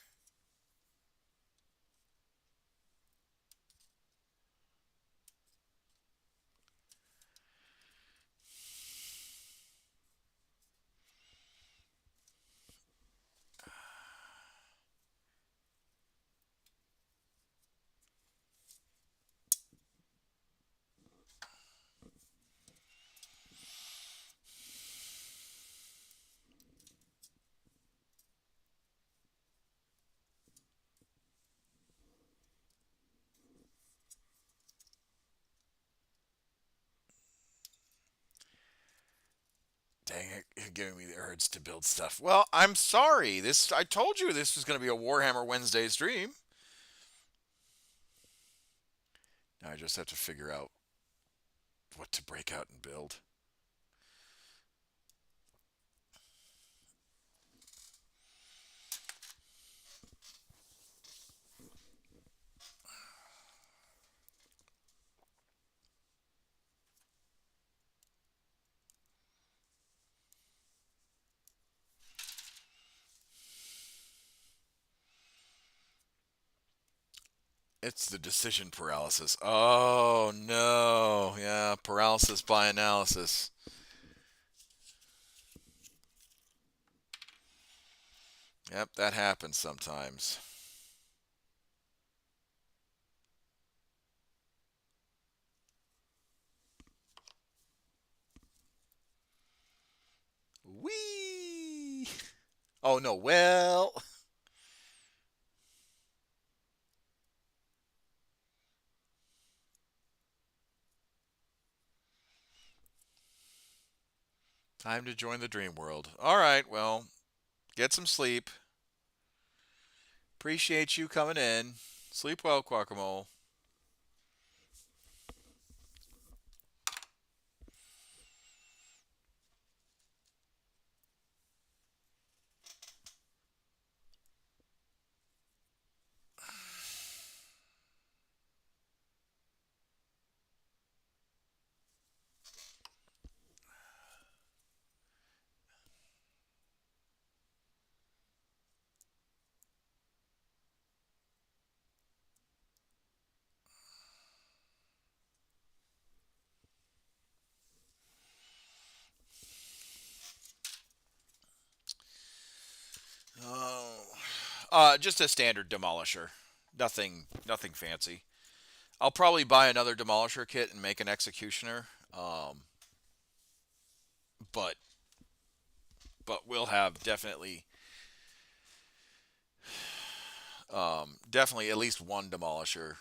Dang it, you're giving me the urge to build stuff. Well, I'm sorry. I told you this was going to be a Warhammer Wednesday stream. Now I just have to figure out what to break out and build. It's the decision paralysis. Oh no. Yeah, paralysis by analysis. Yep, that happens sometimes. Whee! Oh no, well. Time to join the dream world. All right, well, get some sleep. Appreciate you coming in. Sleep well, Guacamole. Oh, just a standard demolisher. Nothing fancy. I'll probably buy another demolisher kit and make an executioner. But we'll have definitely at least one demolisher.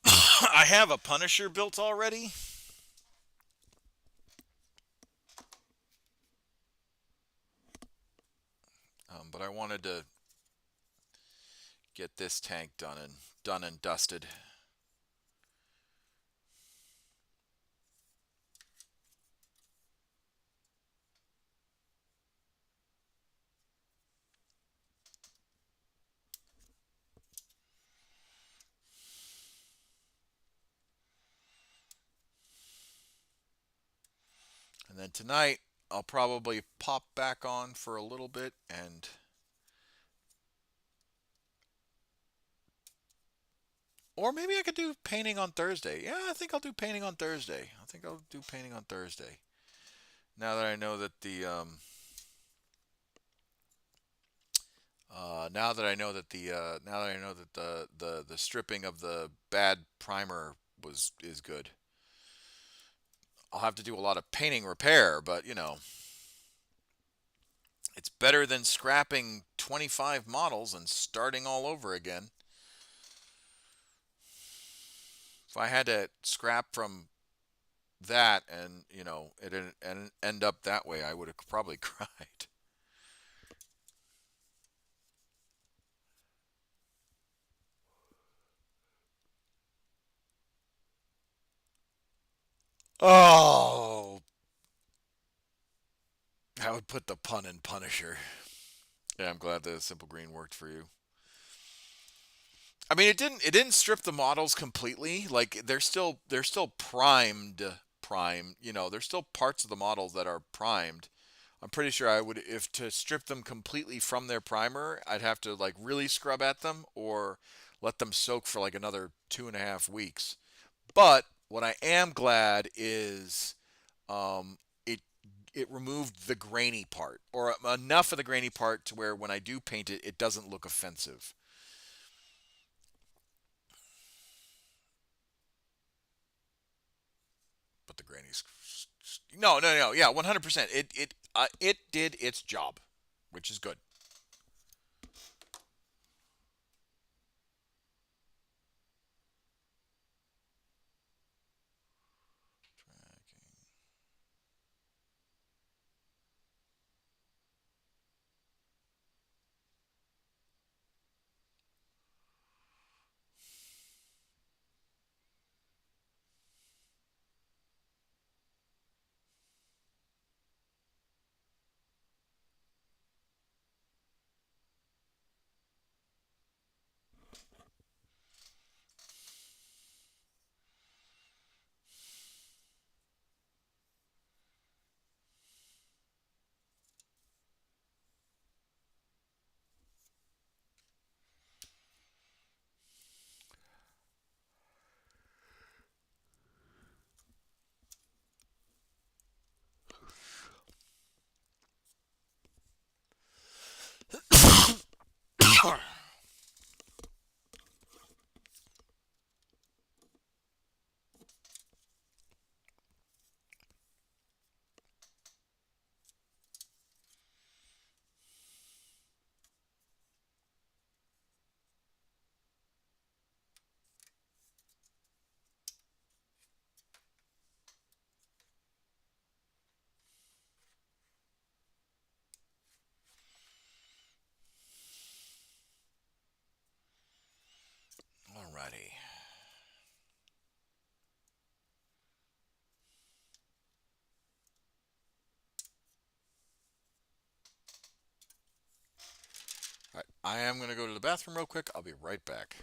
I have a Punisher built already. But I wanted to get this tank done and dusted. And then tonight, I'll probably pop back on for a little bit and or maybe I could do painting on Thursday. Yeah, I think I'll do painting on Thursday. I think I'll do painting on Thursday. Now that I know that now that I know that the stripping of the bad primer is good. I'll have to do a lot of painting repair, but it's better than scrapping 25 models and starting all over again. If I had to scrap from that and it and end up that way, I would have probably cried. Oh, I would put the pun in Punisher. Yeah, I'm glad the simple green worked for you. I mean, it didn't strip the models completely. Like they're still prime. There's still parts of the models that are primed. I'm pretty sure I would, if to strip them completely from their primer, I'd have to like really scrub at them or let them soak for like another 2.5 weeks. But what I am glad is it removed the grainy part, or enough of the grainy part to where when I do paint it, it doesn't look offensive. But the grainies, no, yeah, 100%. It did its job, which is good. Alrighty. All right, I am going to go to the bathroom real quick. I'll be right back.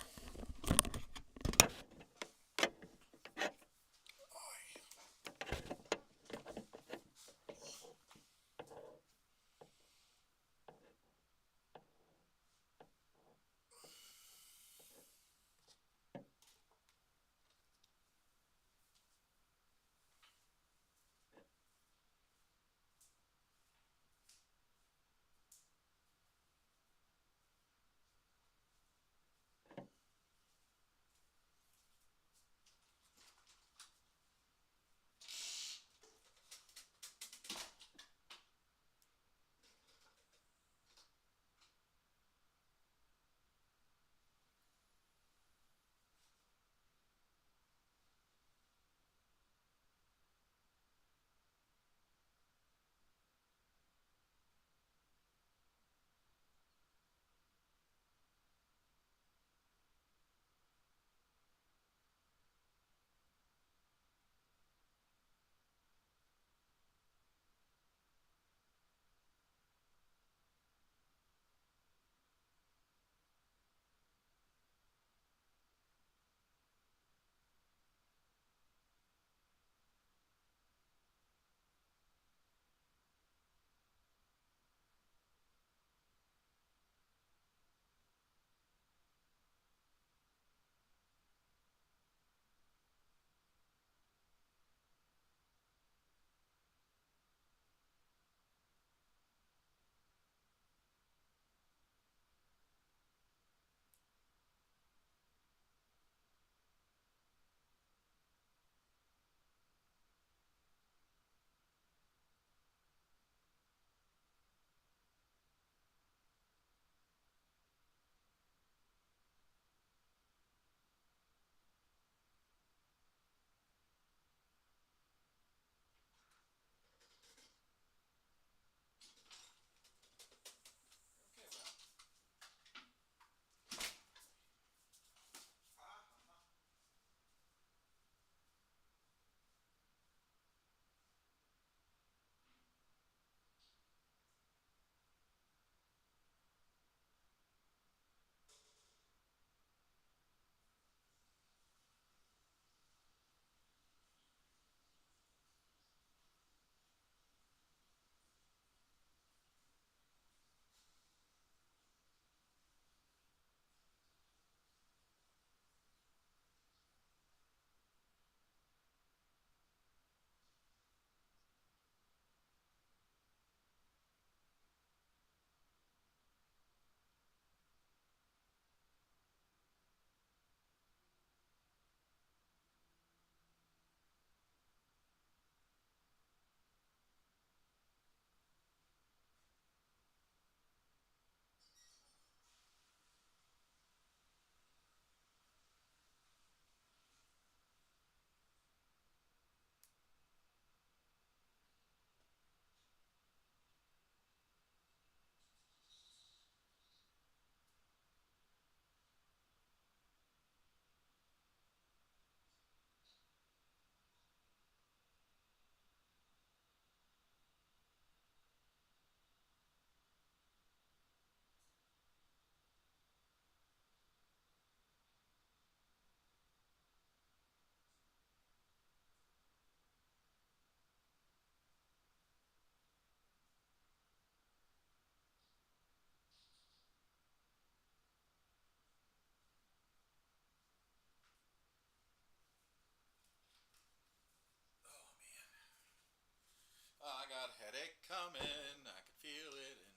I got a headache coming. I can feel it in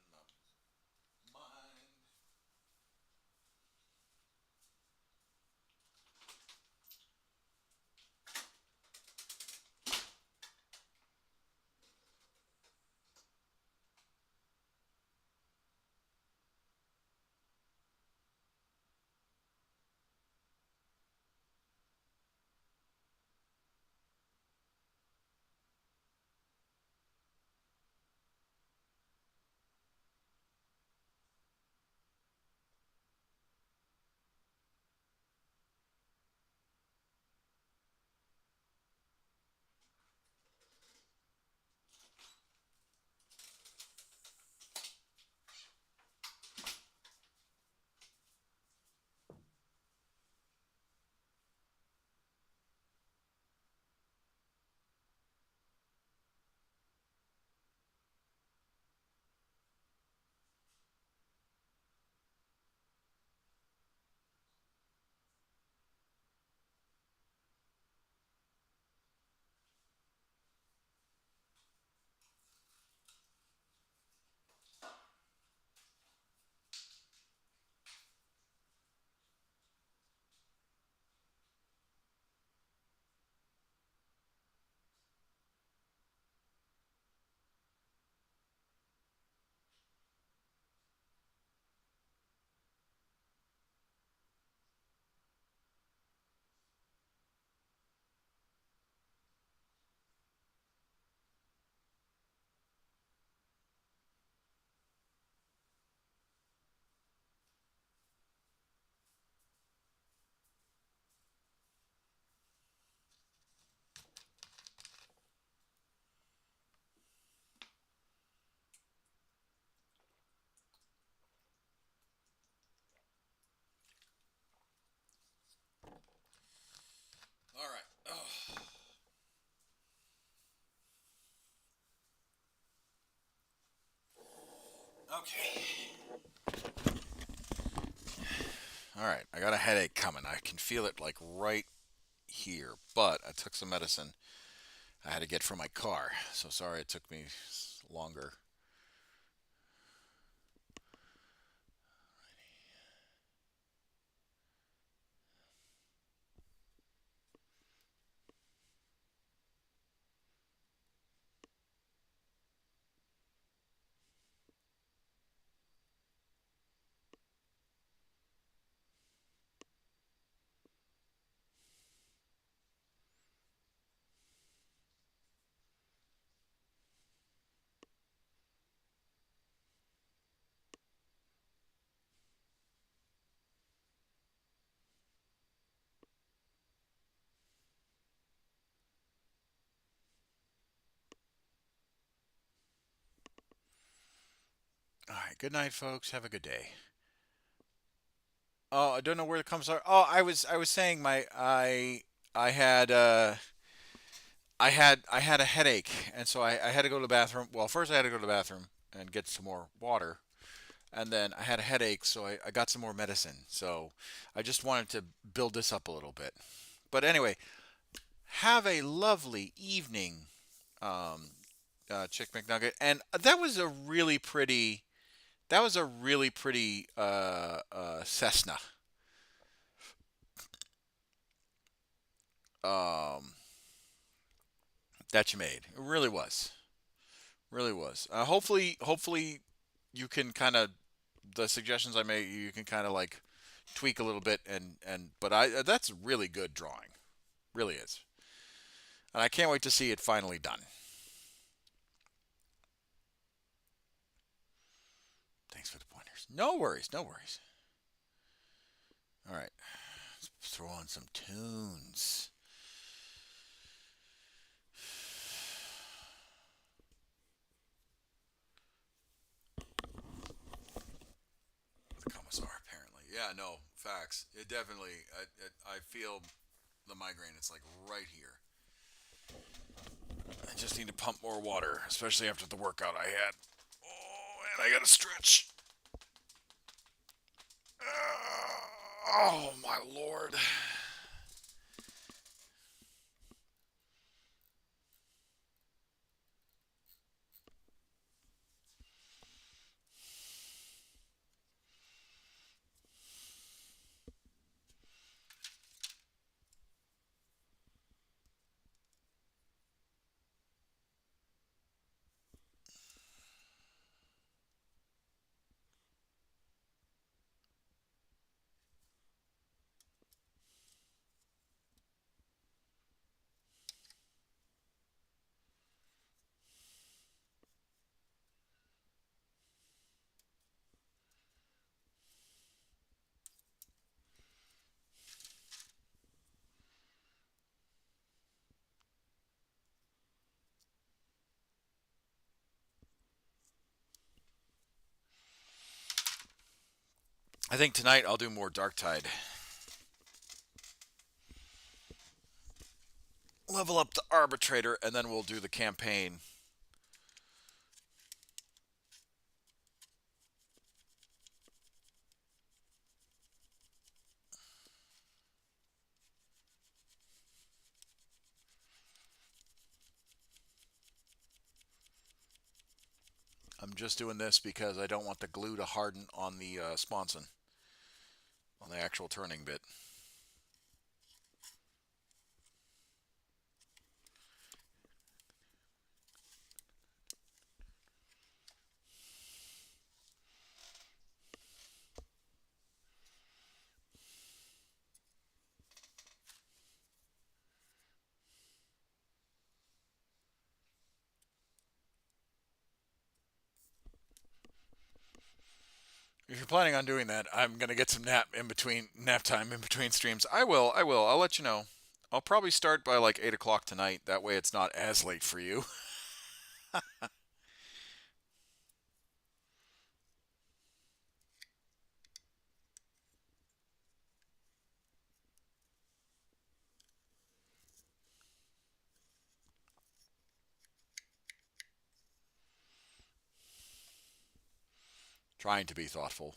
my mind. All right. Oh. Okay. All right. I got a headache coming. I can feel it like right here, but I took some medicine I had to get from my car. So sorry it took me longer. All right. Good night, folks. Have a good day. Oh, I don't know where the Commissar. Oh, I was saying I had I had a headache, and so I had to go to the bathroom. Well, first I had to go to the bathroom and get some more water, and then I had a headache, so I got some more medicine. So I just wanted to build this up a little bit. But anyway, have a lovely evening, um, Chick McNugget. And that was a really pretty. That was a really pretty Cessna. Um, that you made. It really was. Really was. Hopefully, you can kind of the suggestions I made. You can kind of like tweak a little bit, and but I that's really good drawing. Really is. And I can't wait to see it finally done. Thanks for the pointers. No worries. No worries. All right. Let's throw on some tunes. The Commissar, apparently. Yeah, no, facts. It definitely, I feel the migraine. It's like right here. I just need to pump more water, especially after the workout I had. Oh, and I gotta stretch. Oh, my lord. I think tonight I'll do more Darktide. Level up the Arbitrator, and then we'll do the campaign. I'm just doing this because I don't want the glue to harden on the sponson, on the actual turning bit. If you're planning on doing that, I'm gonna get some nap time in between streams. I will. I'll let you know. I'll probably start by like 8 o'clock tonight. That way, it's not as late for you. Trying to be thoughtful.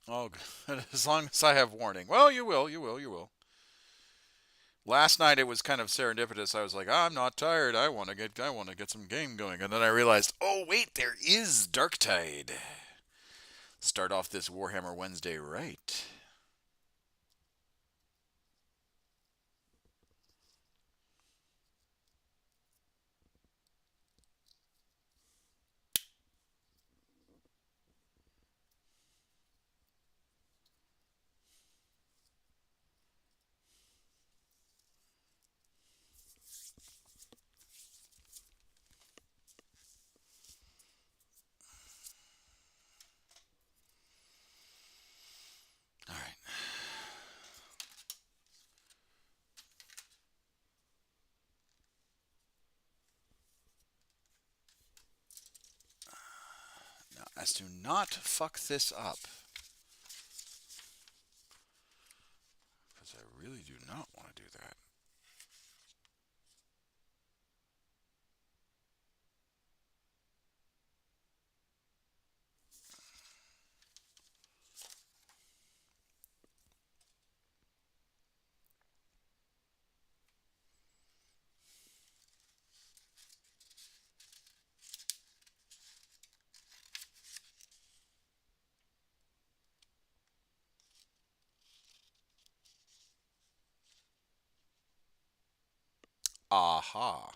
Oh, good. As long as I have warning. Well, you will. Last night it was kind of serendipitous. I was like, I'm not tired. I want to get some game going. And then I realized, oh wait, there is Darktide. Start off this Warhammer Wednesday right. All right. Now, as to not fuck this up, because I really do not want to do that. Aha.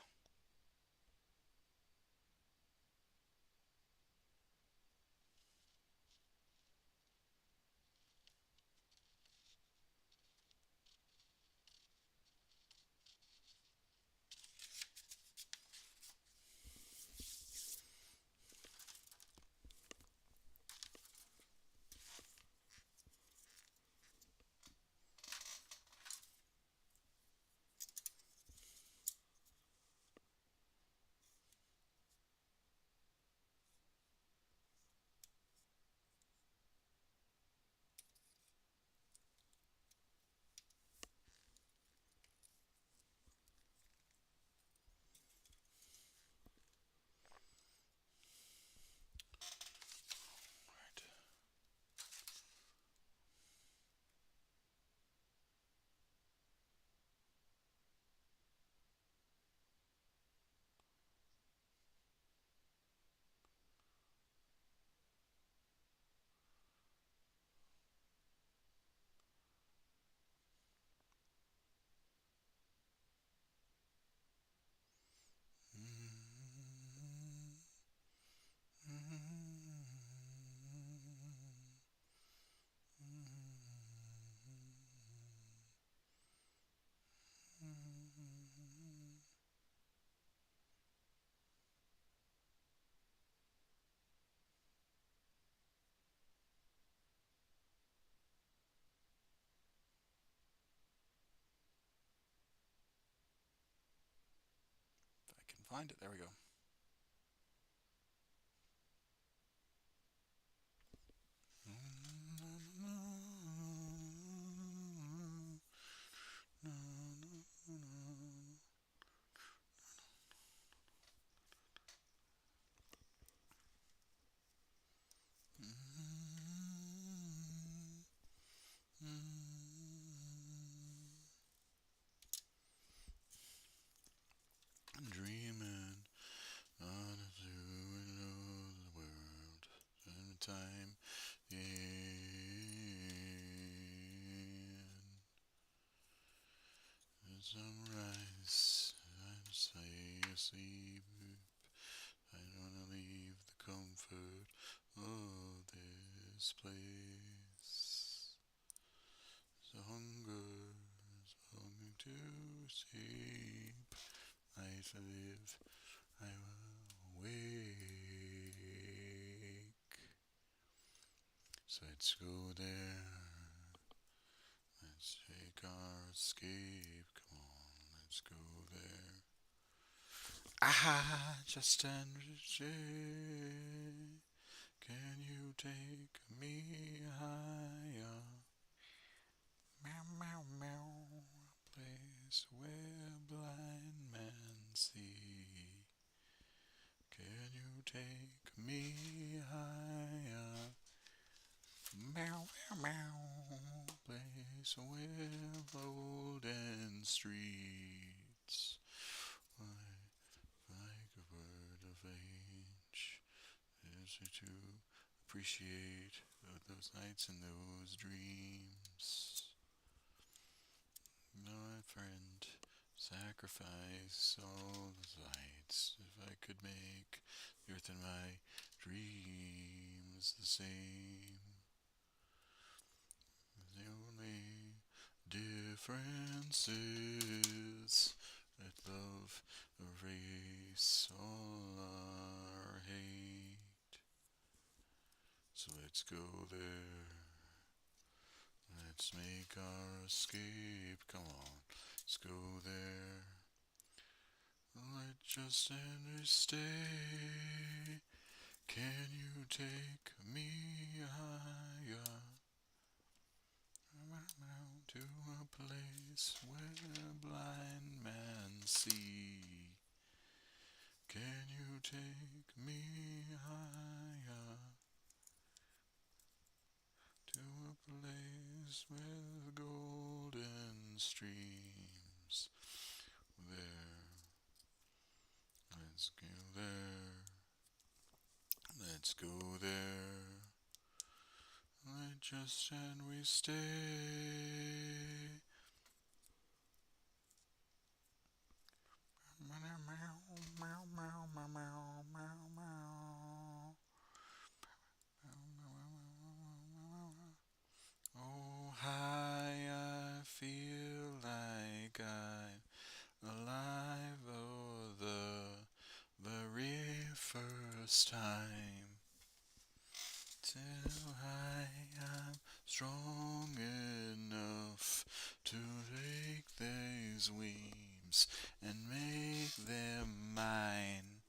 find it. There we go. Dreaming on a doing of the world and time in the sunrise. I say asleep. I don't wanna leave the comfort of this place. The hunger is longing to sleep. I live, I will wake. So let's go there. Let's take our escape. Come on, let's go there. Ah, just energy. Can you take me higher? Meow, meow, meow. A place where blind men see. Can you take me higher? Meow, meow, meow. Place where golden streets. Like a word of age. Is it to appreciate those nights and those dreams? My friend, sacrifice all the lights if I could make the earth and my dreams the same. The only difference is that love erase all our hate. So let's go there. Let's make our escape. Come on, let's go there. Let's just stay. Can you take me higher? To a place where blind men see. Can you take me higher? To a place with golden streams. There. Let's go there. Let's go there. Let just and we stay. Oh, hi, I feel like I'm alive for the very first time. Till I am strong enough to take these dreams and make them mine.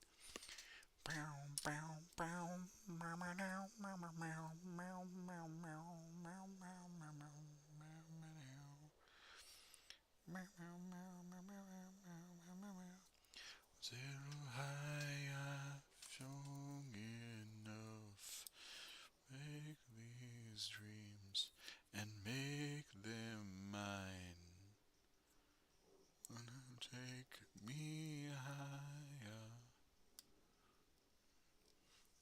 Till I am strong enough, make these dreams and make them mine. Take me higher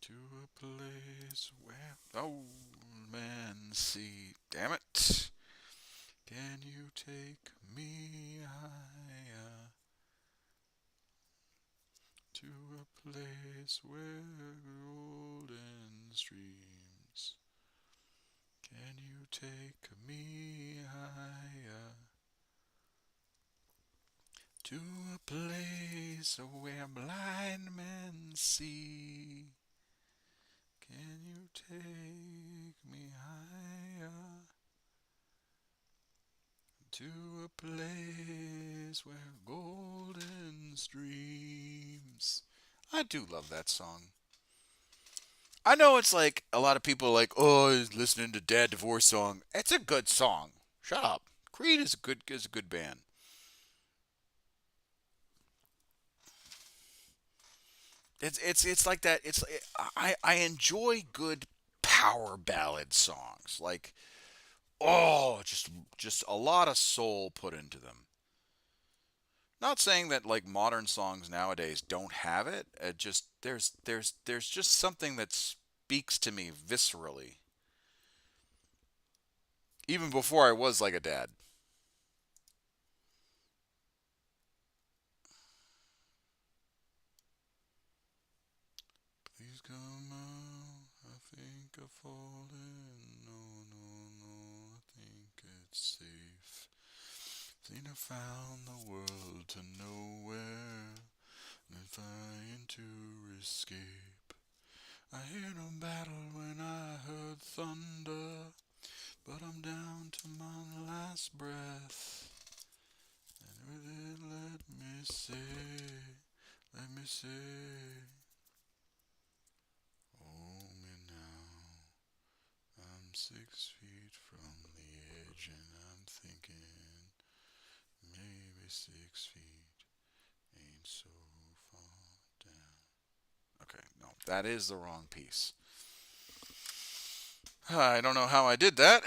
to a place where old men see. Damn it! Can you take me higher to a place where golden streams? Can you take me higher to a place where blind men see? Can you take me higher to a place where golden streams? dreams. I do love that song. I know it's like a lot of people are like, oh, he's listening to Dad Divorce song. It's a good song. Shut up. Creed is a good band. It's like that. I enjoy good power ballad songs. Like, oh, just a lot of soul put into them. Not saying that like modern songs nowadays don't have it. Just there's just something that speaks to me viscerally, even before I was like a dad. Please come out. I think I've fallen. No, no, no. I think it's safe. Think I found the world to nowhere and trying to escape. I hear no battle when I heard thunder, but I'm down to my last breath. And with it, let me say, hold me now. I'm 6 feet from the edge, and I'm thinking maybe 6 feet ain't so far down. Okay, no, that is the wrong piece. I don't know how I did that.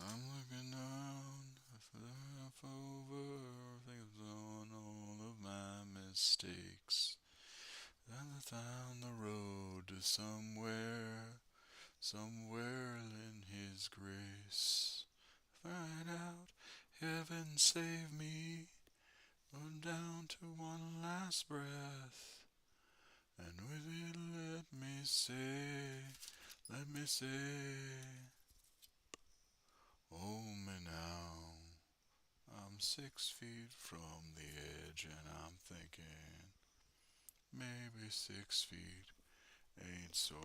I'm looking down, half over, think on all of my mistakes. Then I found the road to somewhere in His grace. Find out, heaven save me, but down to one last breath. And with it, let me say, oh me now. I'm 6 feet from the edge, and I'm thinking maybe 6 feet ain't so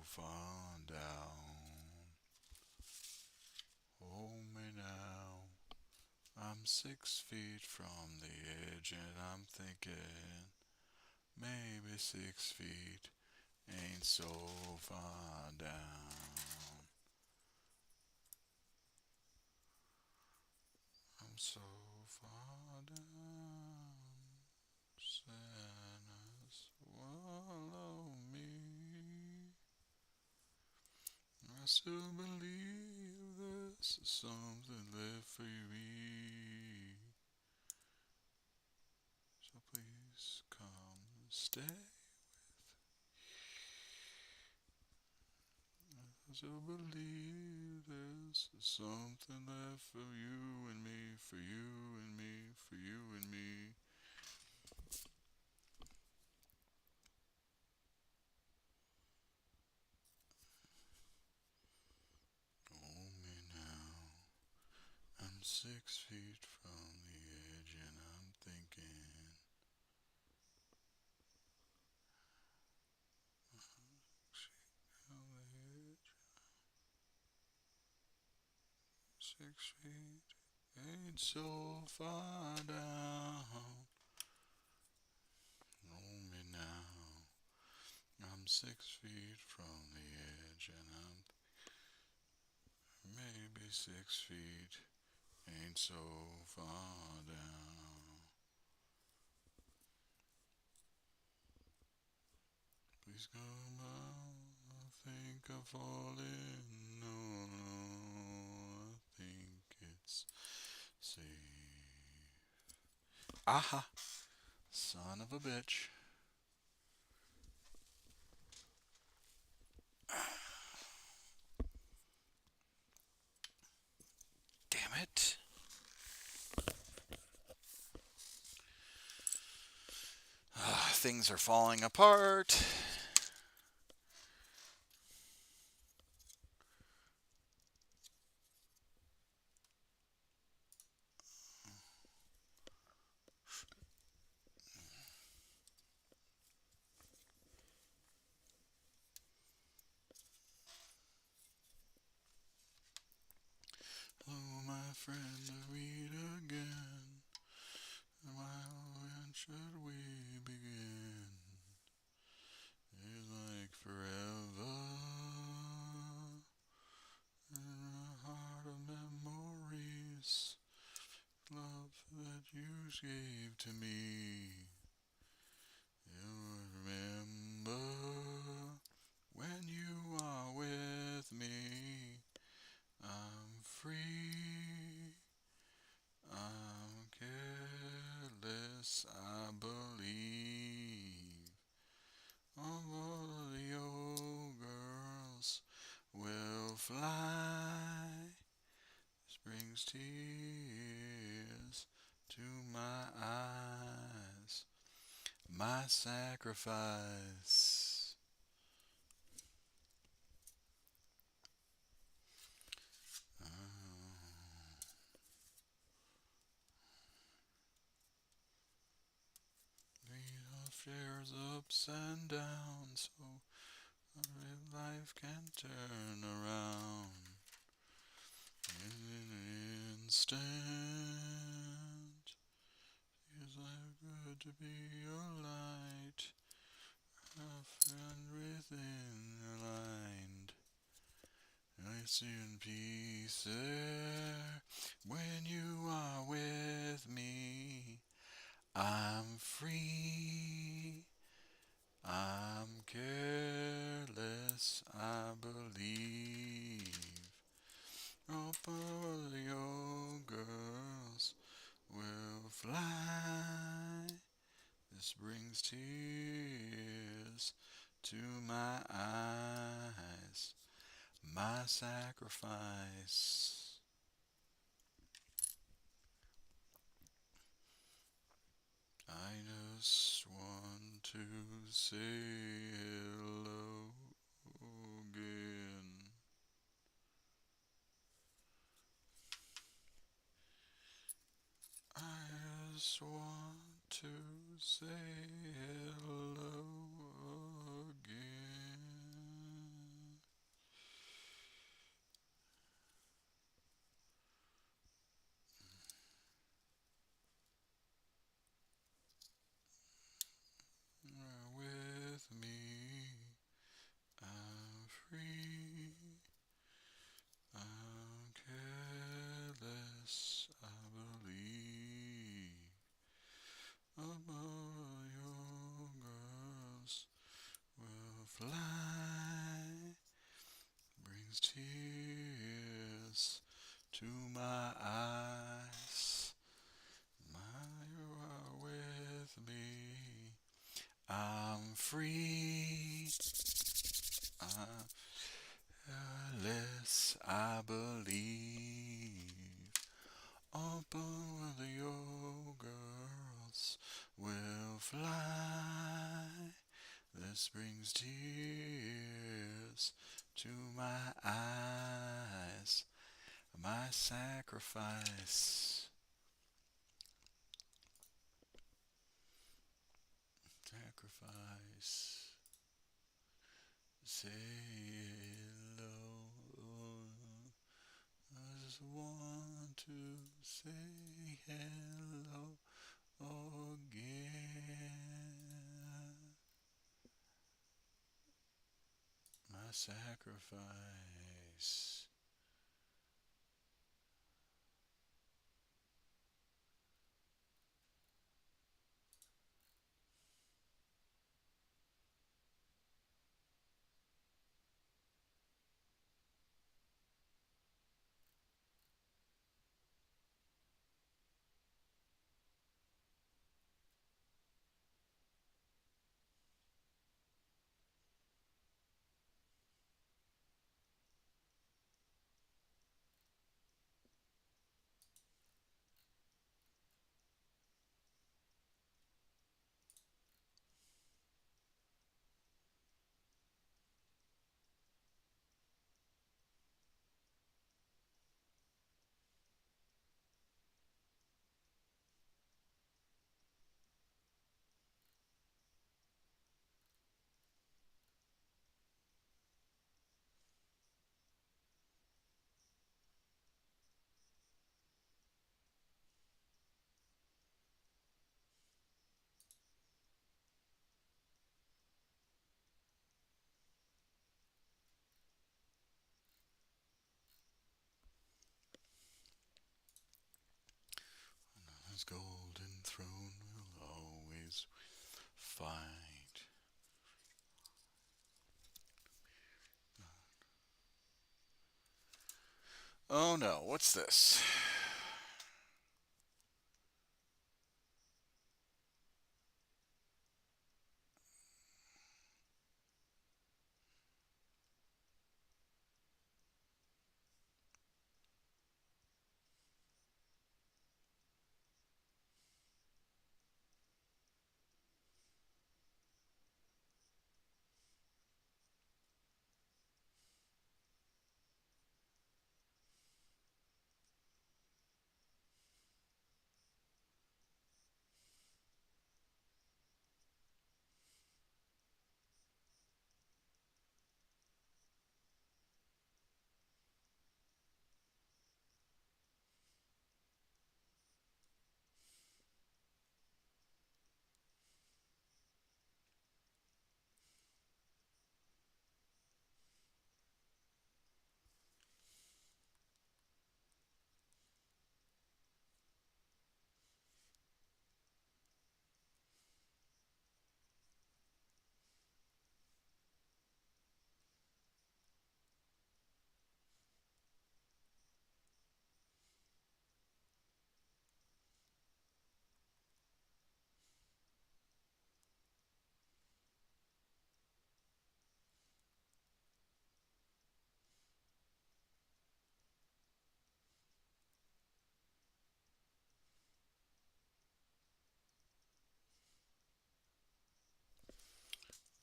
far down. Oh me now. I'm 6 feet from the edge, and I'm thinking maybe 6 feet ain't so far down. I'm so far down. Sadness swallow me. I still believe there's something left for me. So please come and stay. I still believe there's something left for you and me, for you and me, for you and me. Oh me now. I'm 6 feet from the edge, and I'm thinking 6 feet from the edge, 6 feet ain't so far down. Oh me now. I'm 6 feet from the edge, and I'm maybe 6 feet ain't so far down. Please come out. I think I'm falling. No, no, I think it's safe. Aha! Son of a bitch. Damn it. Things are falling apart. friend to meet again. When should we begin? It's like forever in a heart of memories. Love that you gave to me. You remember when you are with me. I'm free. I'm careless, I believe. All the old girls will fly. This brings tears to my eyes. My sacrifice. Shares ups and downs, so life can turn around in an instant. Feels like good to be a light, a friend within your mind. I see in peace there when you are with me. I'm free. I'm careless, I believe. All the old girls will fly. This brings tears to my eyes. My sacrifice. I just want to say hello again. I just want to say hello again. With me, I'm free. I'm careless, I believe. Above your girls will fly. Brings tears to my eyes. You are with me. I'm free. I'm careless, I believe. All the old girls will fly. This brings tears to my eyes. My sacrifice. Sacrifice. Say hello. I just want to say hello again. My sacrifice. golden throne will always fight. Oh no, what's this?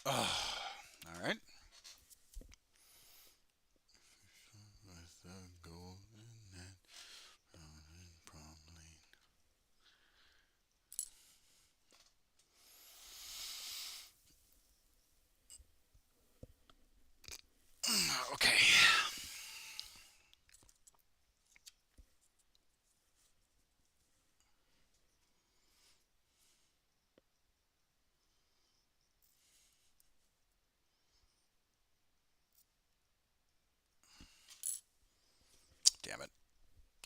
Oh, all right. With the golden net, and promenade. Okay. Damn it.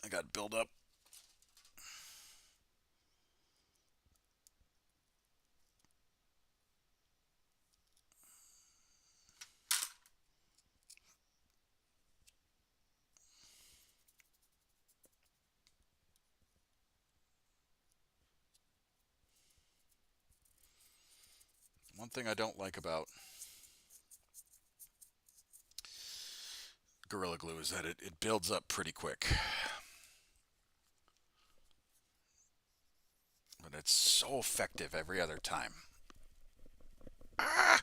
I got build up. One thing I don't like about Gorilla Glue is that it builds up pretty quick. But it's so effective every other time. Ah!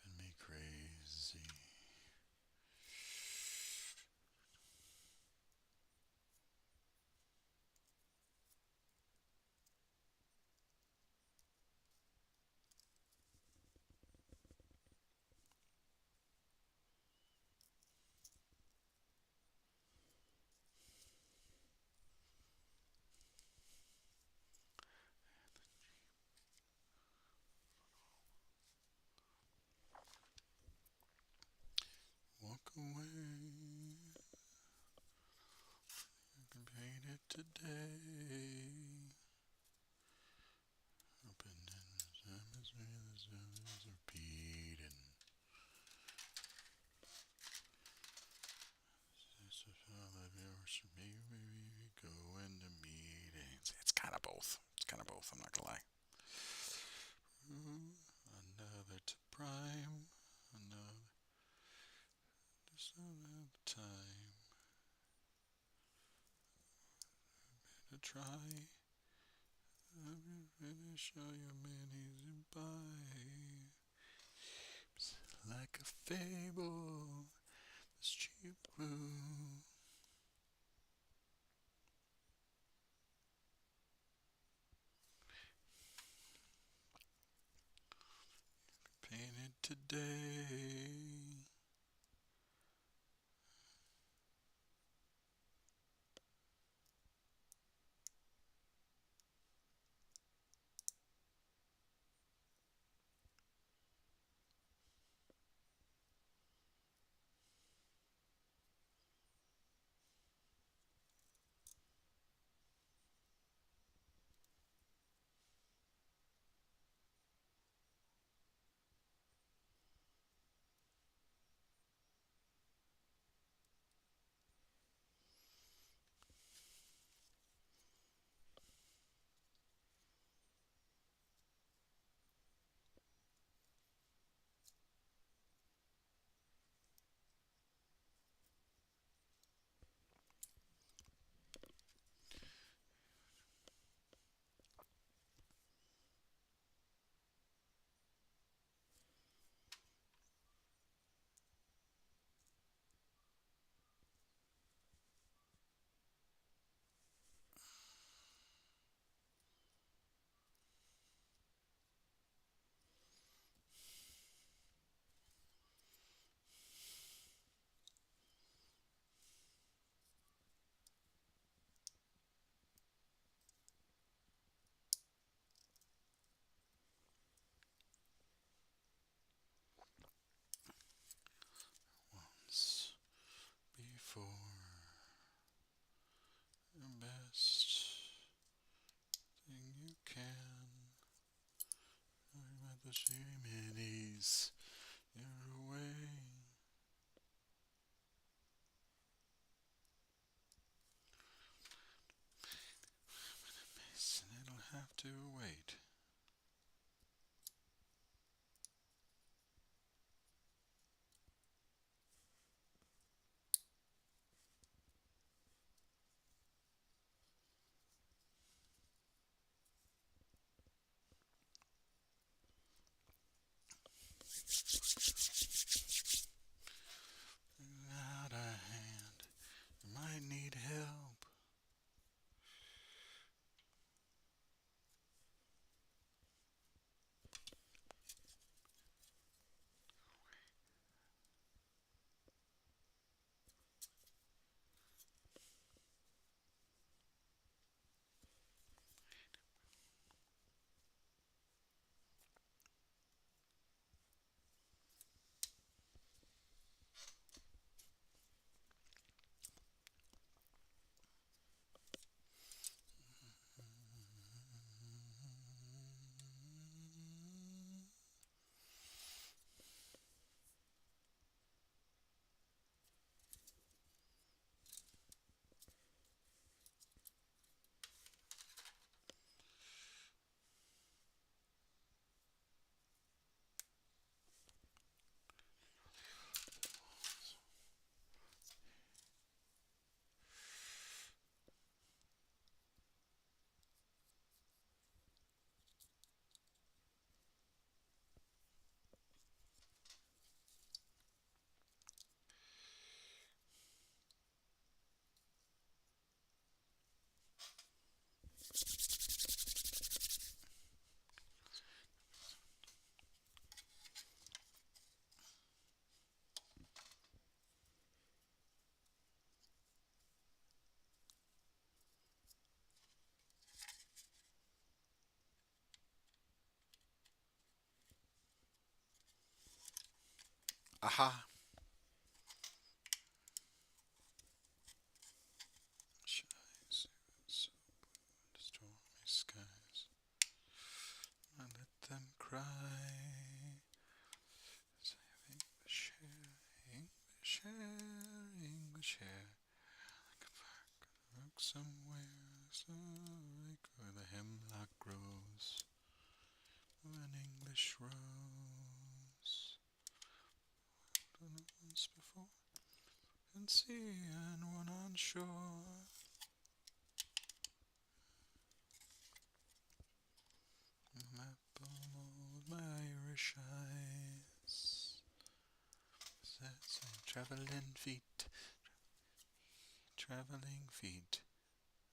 Driving me crazy. Walk away. You can paint it today. Open in the is repeating. Maybe go into meetings. It's kind of both. It's kind of both. I'm not gonna lie. Another to prime. Another. Just another time to try. Finish all your minis and buy. Like a fable, this cheap glue. Painted today. Minis, you're away. Miss, and it'll have to wait. Out of hand, you might need help. Aha! Shies, so stormy skies. I let them cry. English hair, English hair, English hair. Look somewhere, so like where the hemlock grows, an English rose. Done it once before, and sea and one on shore. Apple with my Irish eyes. Says traveling feet, traveling feet.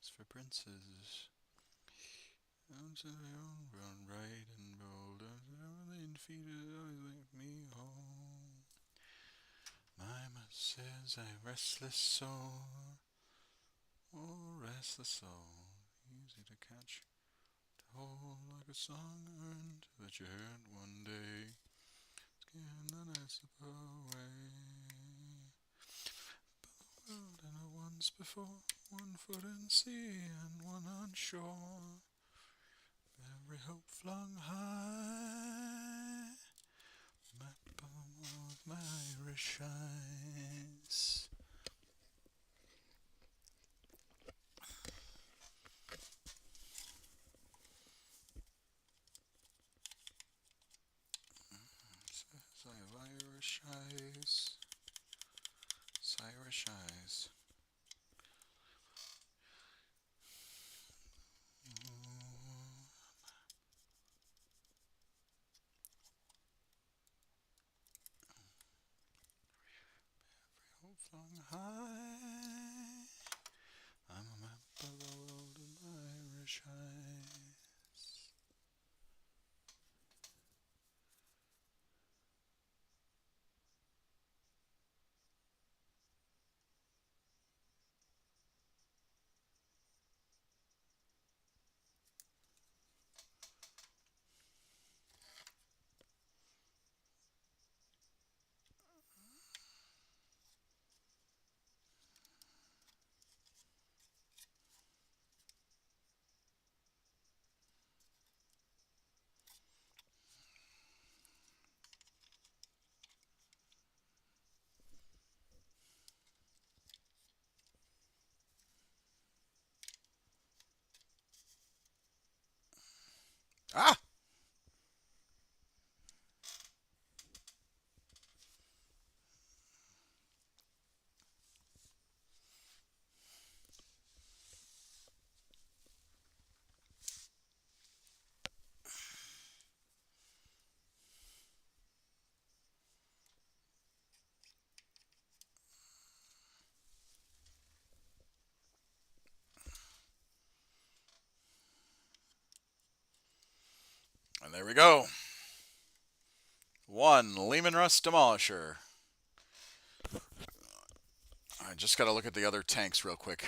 It's for princes. To their own run right and bold. Traveling feet always make me home. Mama says I restless soul. Oh, restless soul. Easy to catch, to hold like a song earned that you heard one day. Skin the night slip away. But I know once before, one foot in sea and one on shore. Every hope flung high, map of my Irish eyes. Says I have Irish eyes. It's Irish eyes. Flung high, I'm a map of the world in my Irish eyes. There we go. 1 Lehman Russ Demolisher. I just got to look at the other tanks real quick.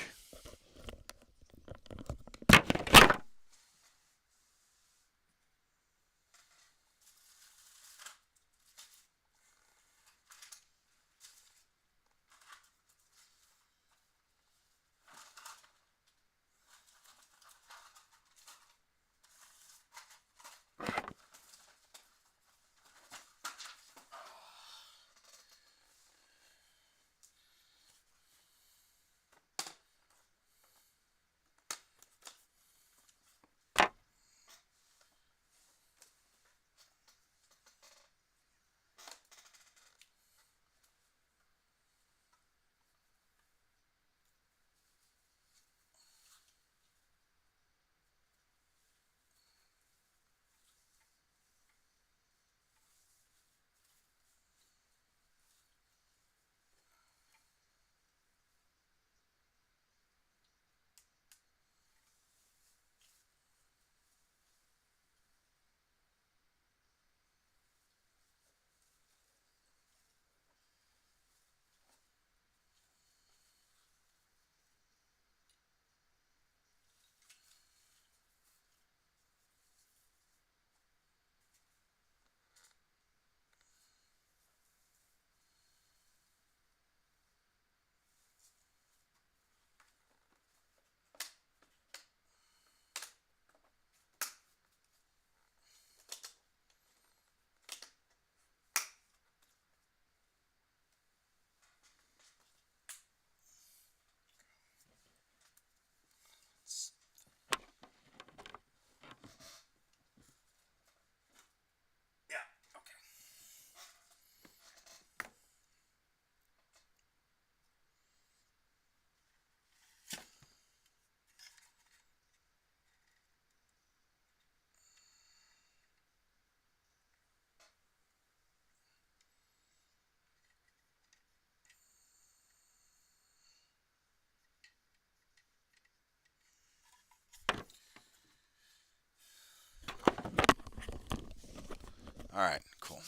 All right, cool.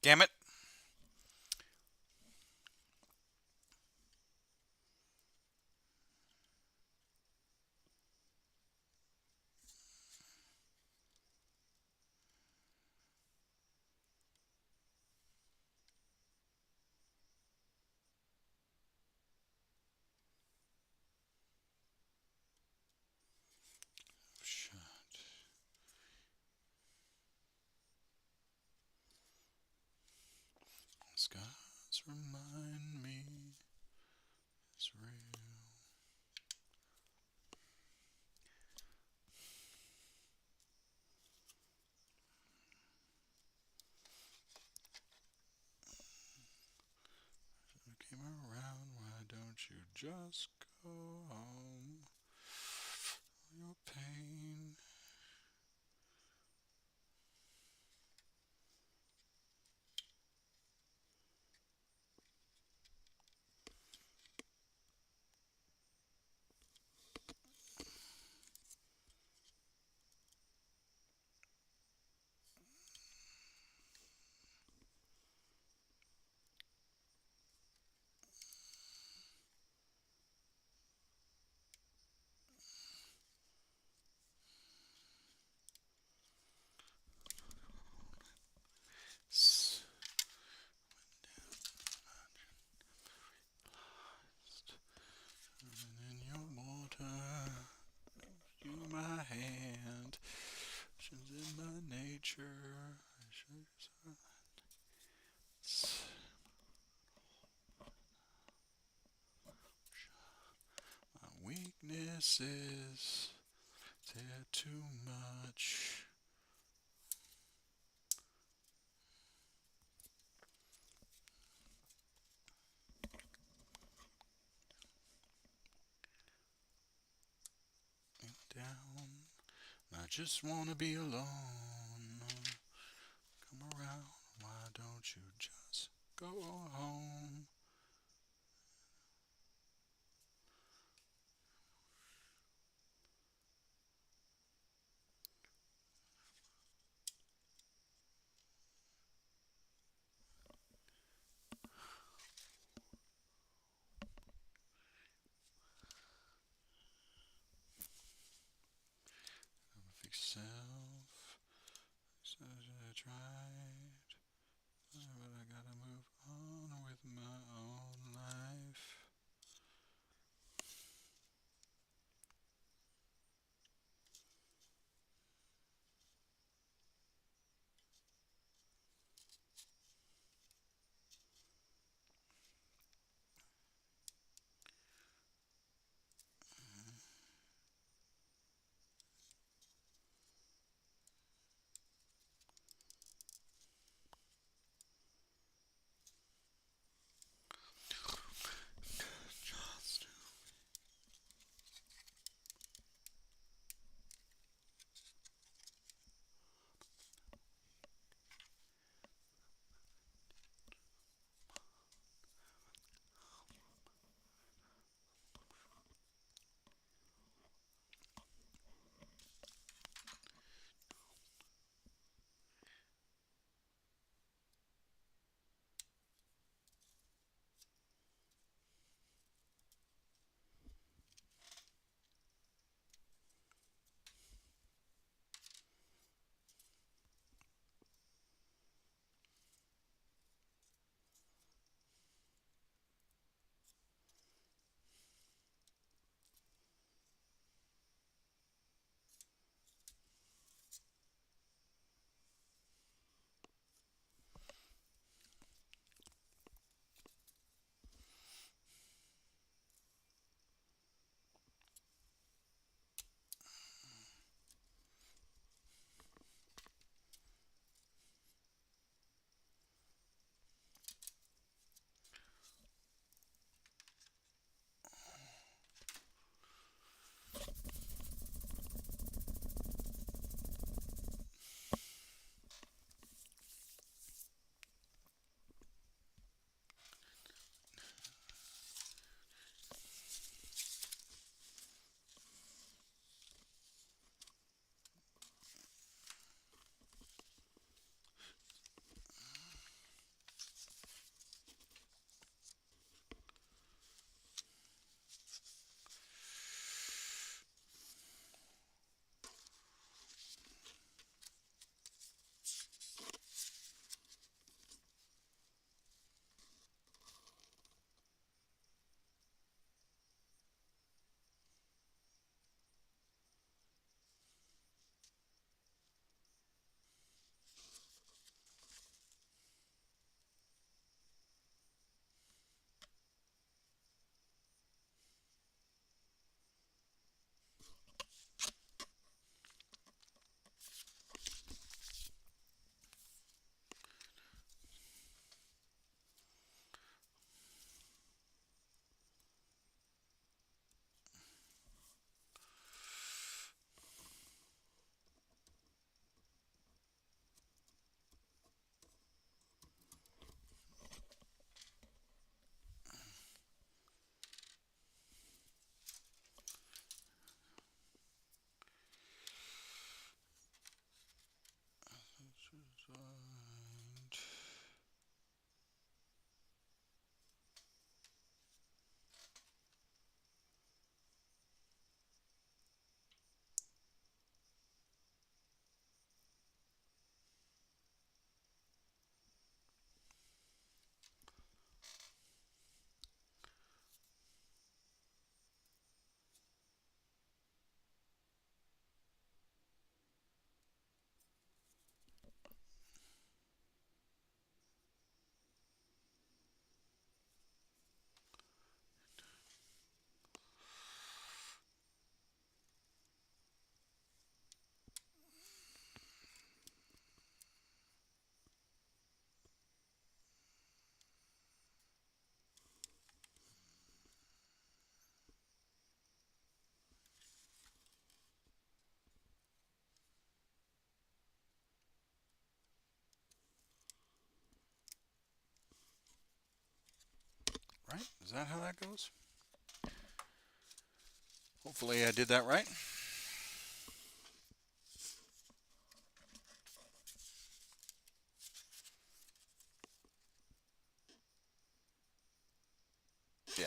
Damn it. Shit. skies remind me it's real. Came around, why don't you just go home? Your pain. In your water, you my hand. She's in my nature. My weaknesses, they're too much. Down. I just wanna be alone. Come around, why don't you just go home? Fix self. So I tried, but I gotta move on with my own life. right? Is that how that goes? Hopefully I did that right. Yeah.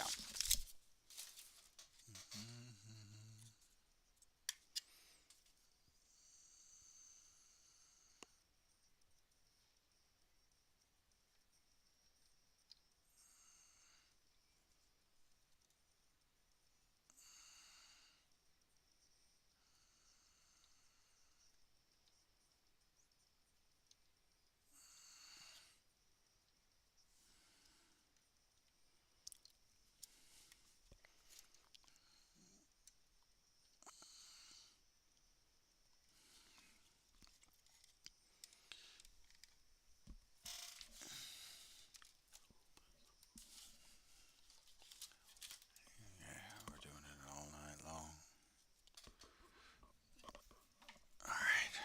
We're doing it all night long. All right.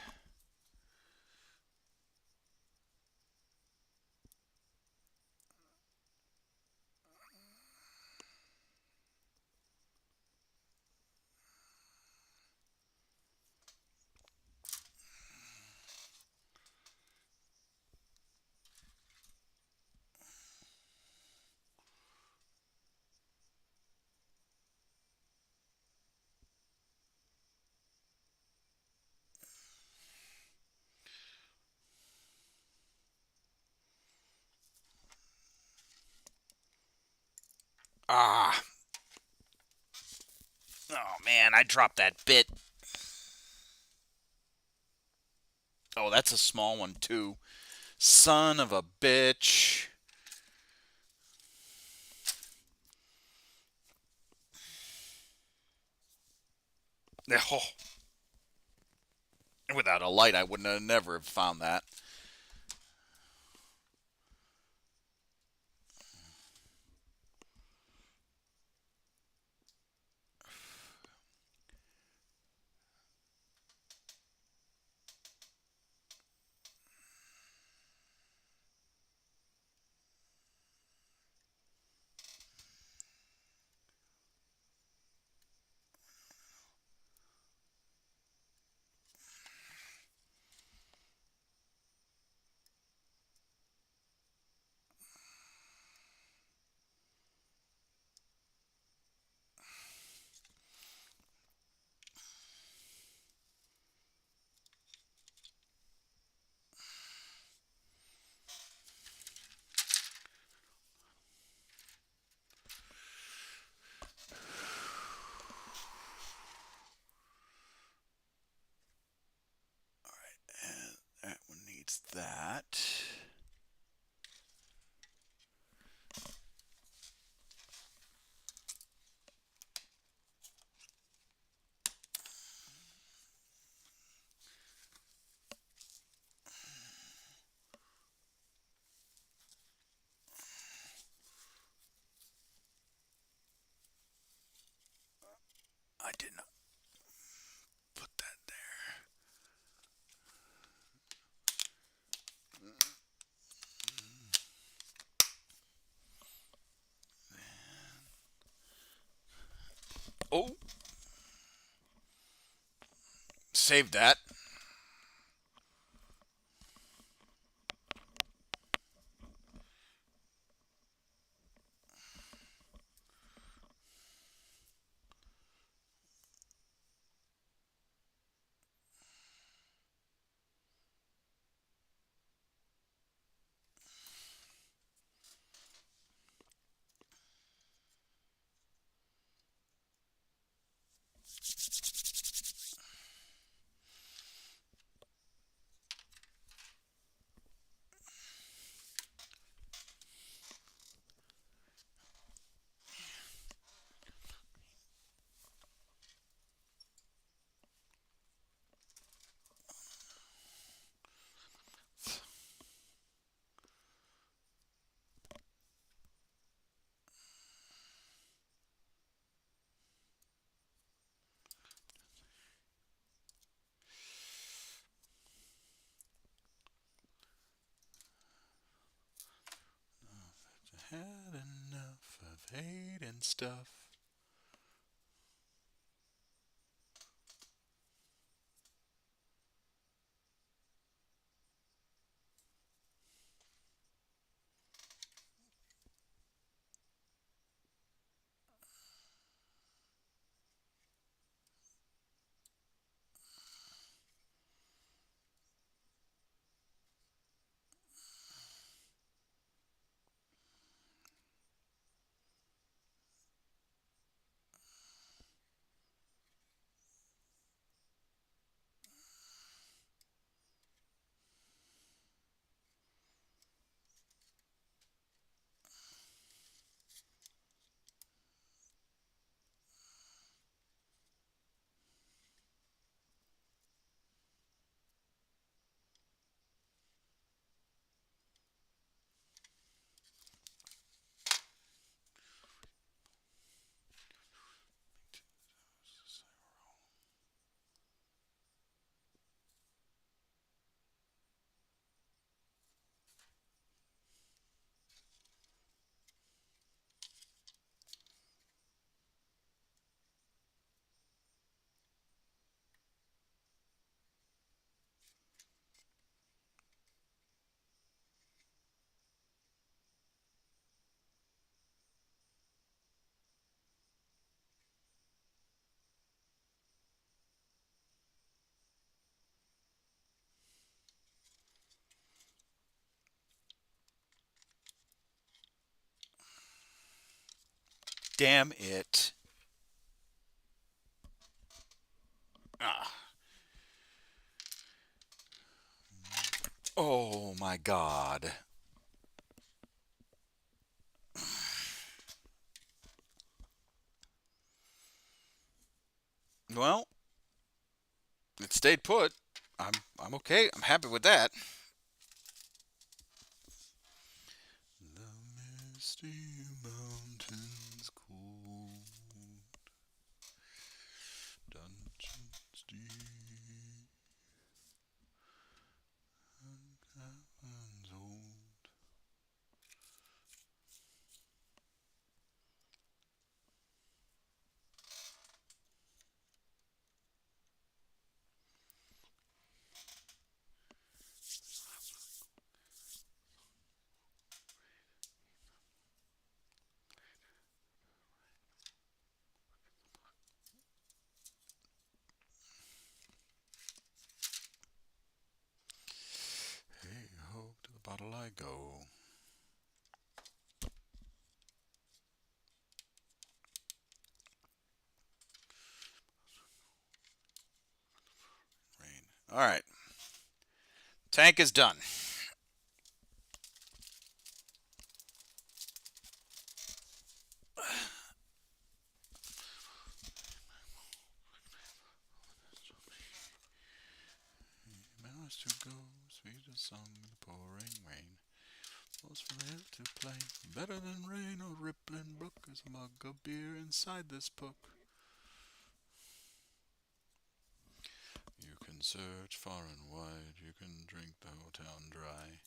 Ah. Oh, man, I dropped that bit. Oh, that's a small one, too. Son of a bitch. Oh. Without a light, I wouldn't have never have found that. That one needs that. I did not put that there. Oh. Save that. hate and stuff. Damn it. Ah. Oh my god. Well, it stayed put. I'm okay. I'm happy with that. The misty mountains cold, dungeons deep, and caverns old. Hey ho, to the bottle I go. Rain. Alright. Tank is done. Mouse to go, sweet as song in the pouring rain. Falls from hill to plain. Better than rain or rippling brook is a mug of beer inside this book. You can search far and wide, you can drink the whole town dry.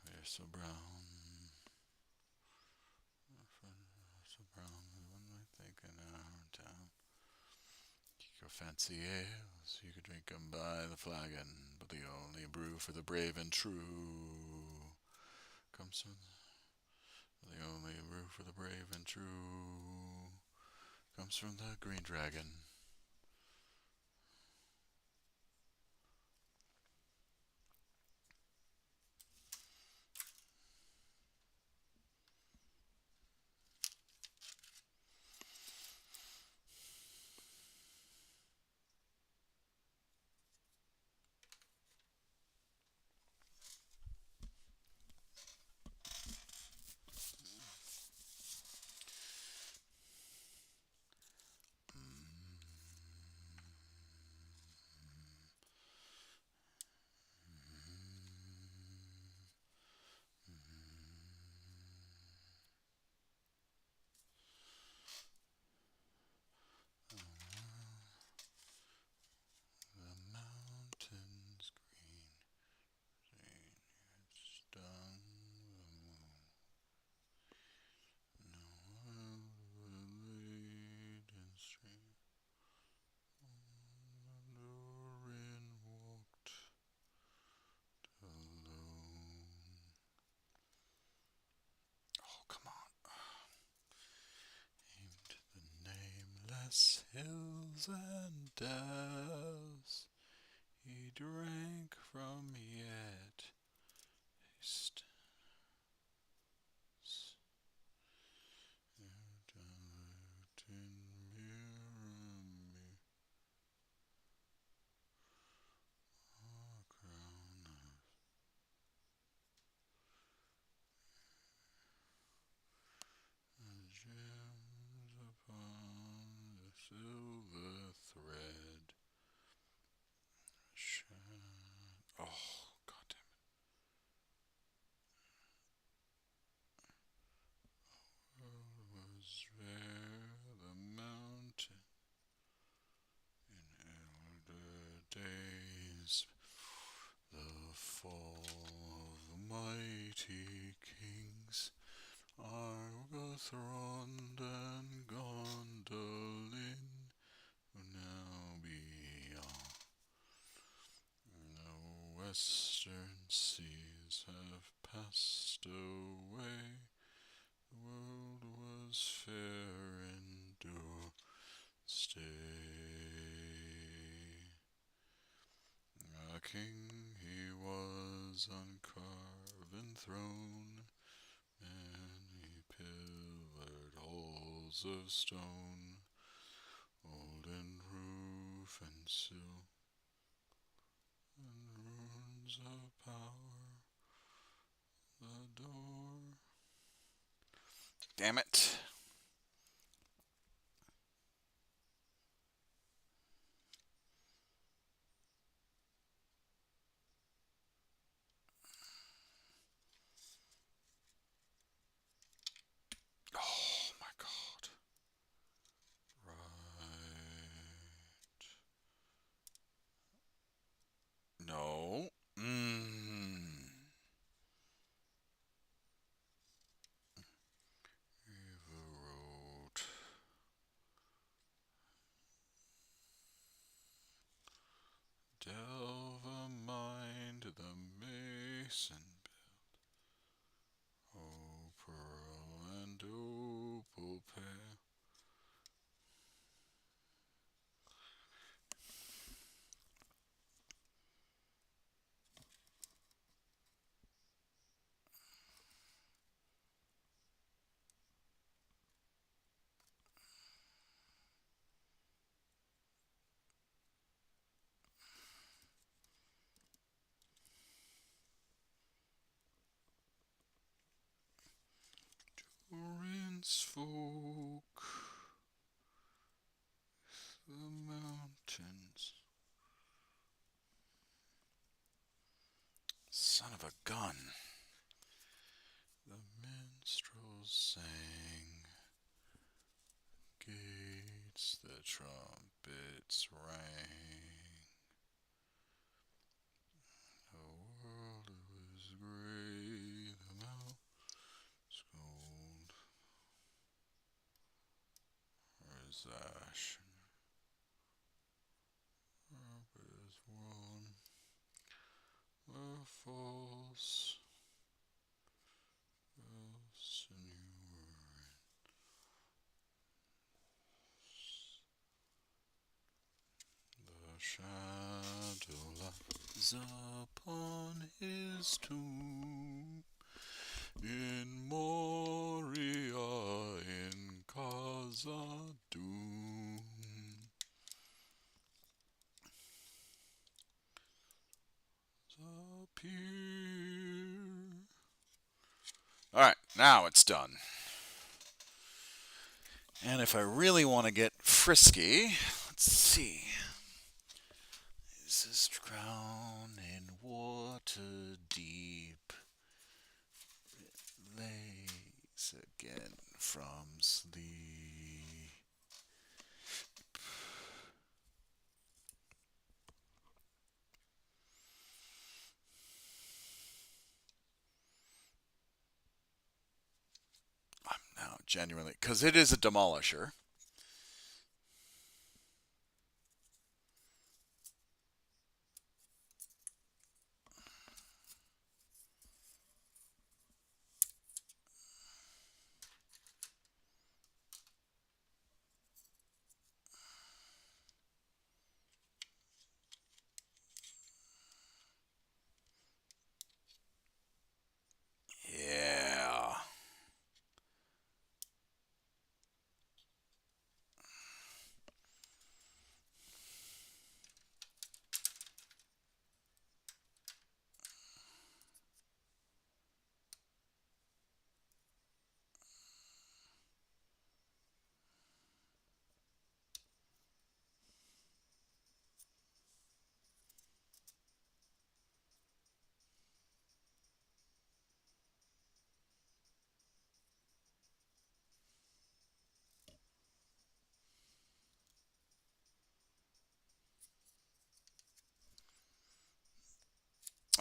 And we're so brown. So brown, when we think in our town. Your fancy ales, you could drink 'em by the flagon, but the only brew for the brave and true comes from the only brew for the brave and true comes from the Green Dragon. past hills and dales, he drank from yet haste. Gems upon the silver thread. Oh, God damn it. Was there the mountain in elder days, the fall of mighty kings, Argothron and Gondolin, who now beyond the western seas have passed away. The world was fair in due stay. A king he was on carven throne, many pillared halls of stone, golden roof and sill, and runes of power, the door. Damn it. Oh my God. Right. No. River Road. Delve a mind the mason build. Oh, pearl and opal pale. Rinse folk, the mountains. Son of a gun. The minstrels sang, gates the trumpets rang. The world was grey, the mouse gold. Ashen, is one, the false, the shadow lies upon his tomb in Moria, in Khazad-dûm. Alright, now it's done. And if I really want to get frisky, let's see. Is this drown in water deep? It lays again from sleep. I'm now genuinely, because it is a demolisher.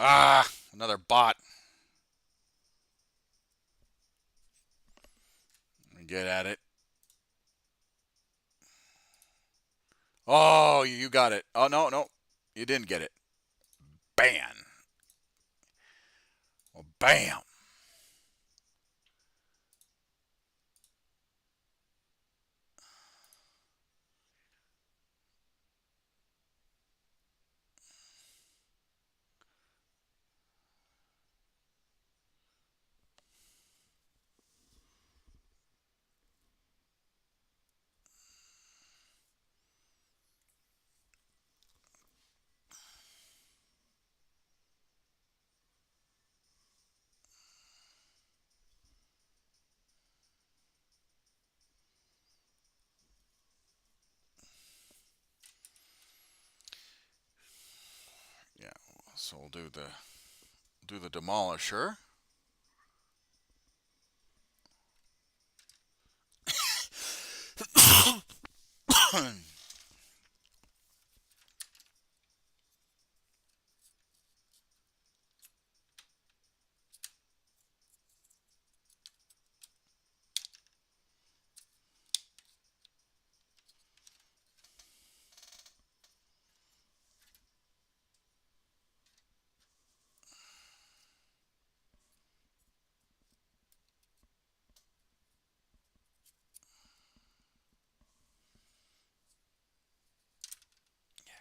Ah, another bot. Get at it. Oh, you got it. Oh, no, no. You didn't get it. Bam. Well, bam. Yeah, so we'll do the demolisher.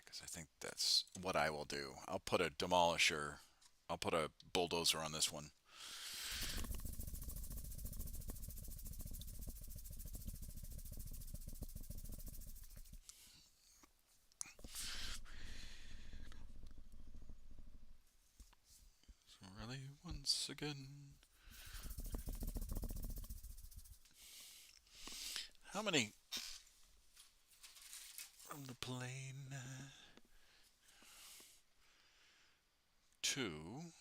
Because I think that's what I will do. I'll put a demolisher. I'll put a bulldozer on this one. So really, once again. How many from the plane? Two.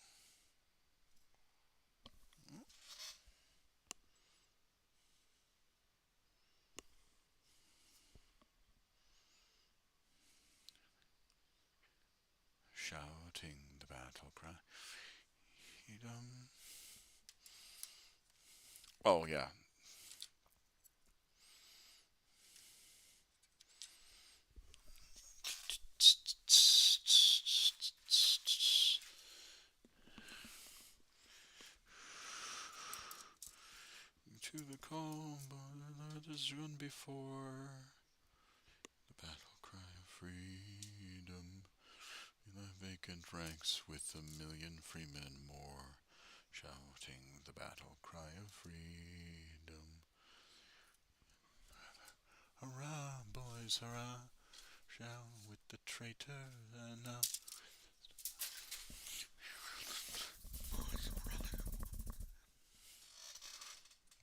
Shouting the battle cry. Oh, yeah. To the call, but let us run before the battle cry of freedom. In the vacant ranks with 1,000,000 freemen more, shouting the battle cry of freedom. Hurrah, boys, hurrah! Shout with the traitor and now.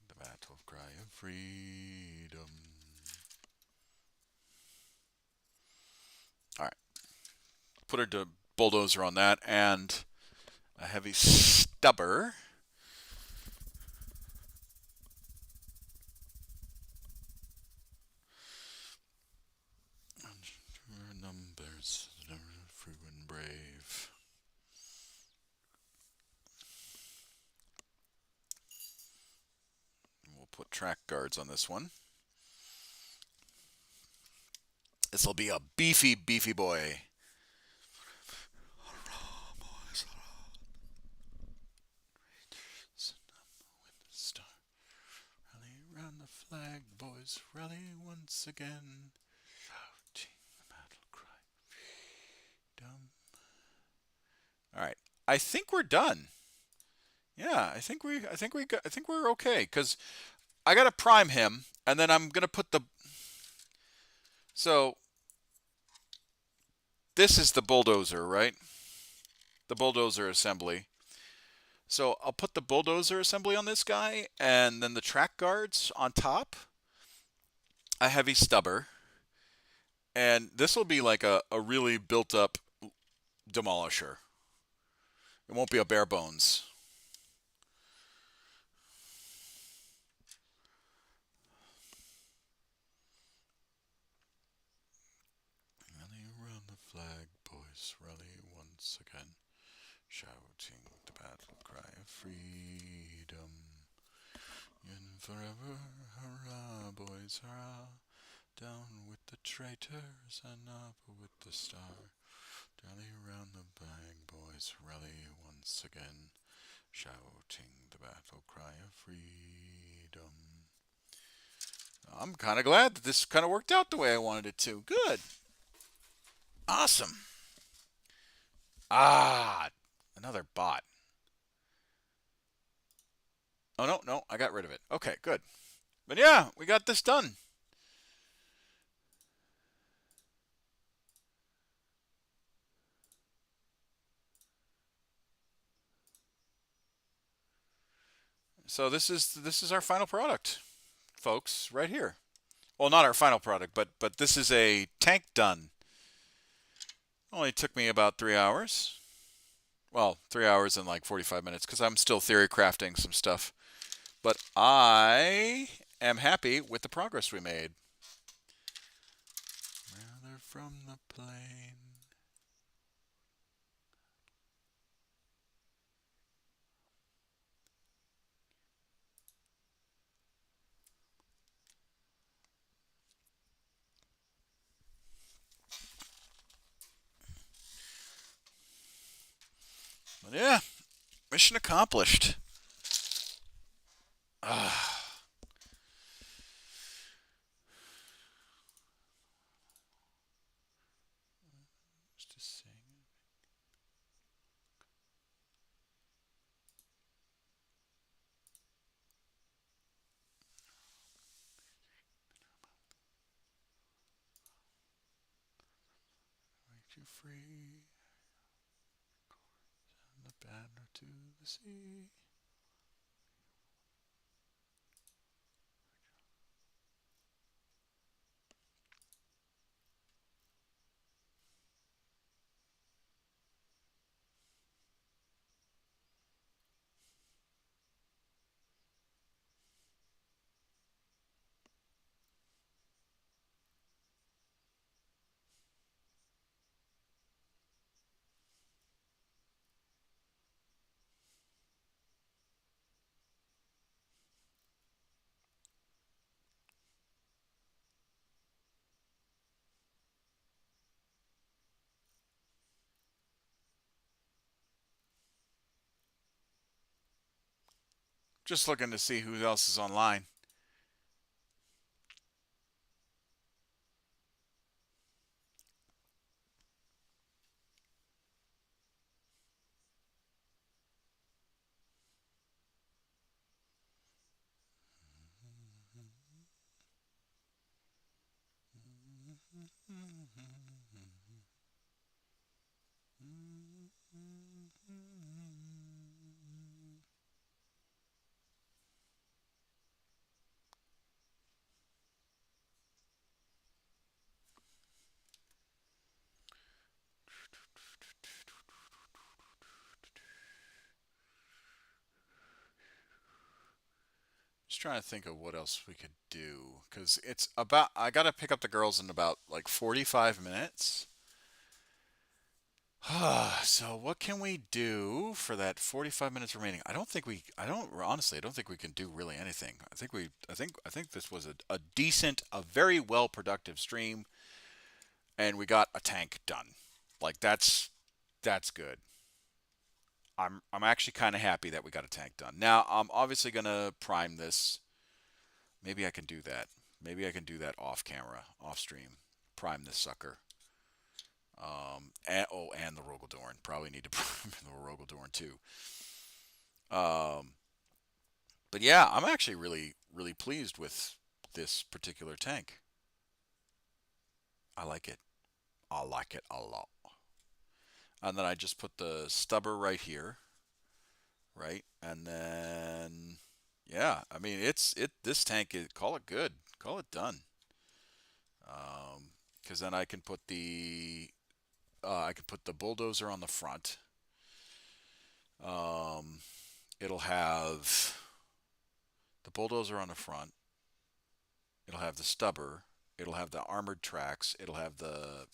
The battle cry of freedom. All right, put a bulldozer on that and a heavy stubber. Numbers, free and brave. We'll put track guards on this one. This will be a beefy, beefy boy. Hurrah, boys, hurrah. With the star. Rally round the flag, boys, rally once again. Shouting the battle cry. Freedom. All right, I think we're done. Yeah, I think we're okay because I gotta prime him, and then I'm gonna put the. So this is the bulldozer, right? The bulldozer assembly. So I'll put the bulldozer assembly on this guy, and then the track guards on top. A heavy stubber, and this will be like a really built up demolisher. It won't be a bare bones. Rally around the flag, boys. Rally once again. shouting the battle cry of freedom. And forever, hurrah, boys, hurrah! Down with the traitors and up with the star. Rally round the flag, boys, rally once again, shouting the battle cry of freedom. I'm kind of glad that this kind of worked out the way I wanted it to. Good. Awesome. Ah, another bot. Oh, no, no, I got rid of it. Okay, good. But yeah, we got this done. So this is our final product, folks, right here. Well, not our final product, but this is a tank done. Only took me about 3 hours. Well, 3 hours and like 45 minutes because I'm still theory crafting some stuff. But I am happy with the progress we made. Rather from the plain. But yeah, mission accomplished. Ah. Just saying. Make you free. Send the banner to the sea. Just looking to see who else is online. Just trying to think of what else we could do because it's about. I gotta pick up the girls in about like 45 minutes. So what can we do for that 45 minutes remaining? I don't think we. I don't honestly. I don't think we can do really anything. I think we. I think this was a decent, a very well productive stream, and we got a tank done. Like that's good. I'm actually kind of happy that we got a tank done. Now I'm obviously gonna prime this. Maybe I can do that. Maybe I can do that off camera, off stream. Prime this sucker. And the Rogaldorn. Probably need to prime the Rogaldorn too. Um, but yeah, I'm actually really pleased with this particular tank. I like it. I like it a lot. And then I just put the stubber right here, right? And then yeah, I mean it's this tank is call it good, call it done. Because then I can put the bulldozer on the front. Um, it'll have the bulldozer on the front. It'll have the stubber. It'll have the armored tracks. It'll have the.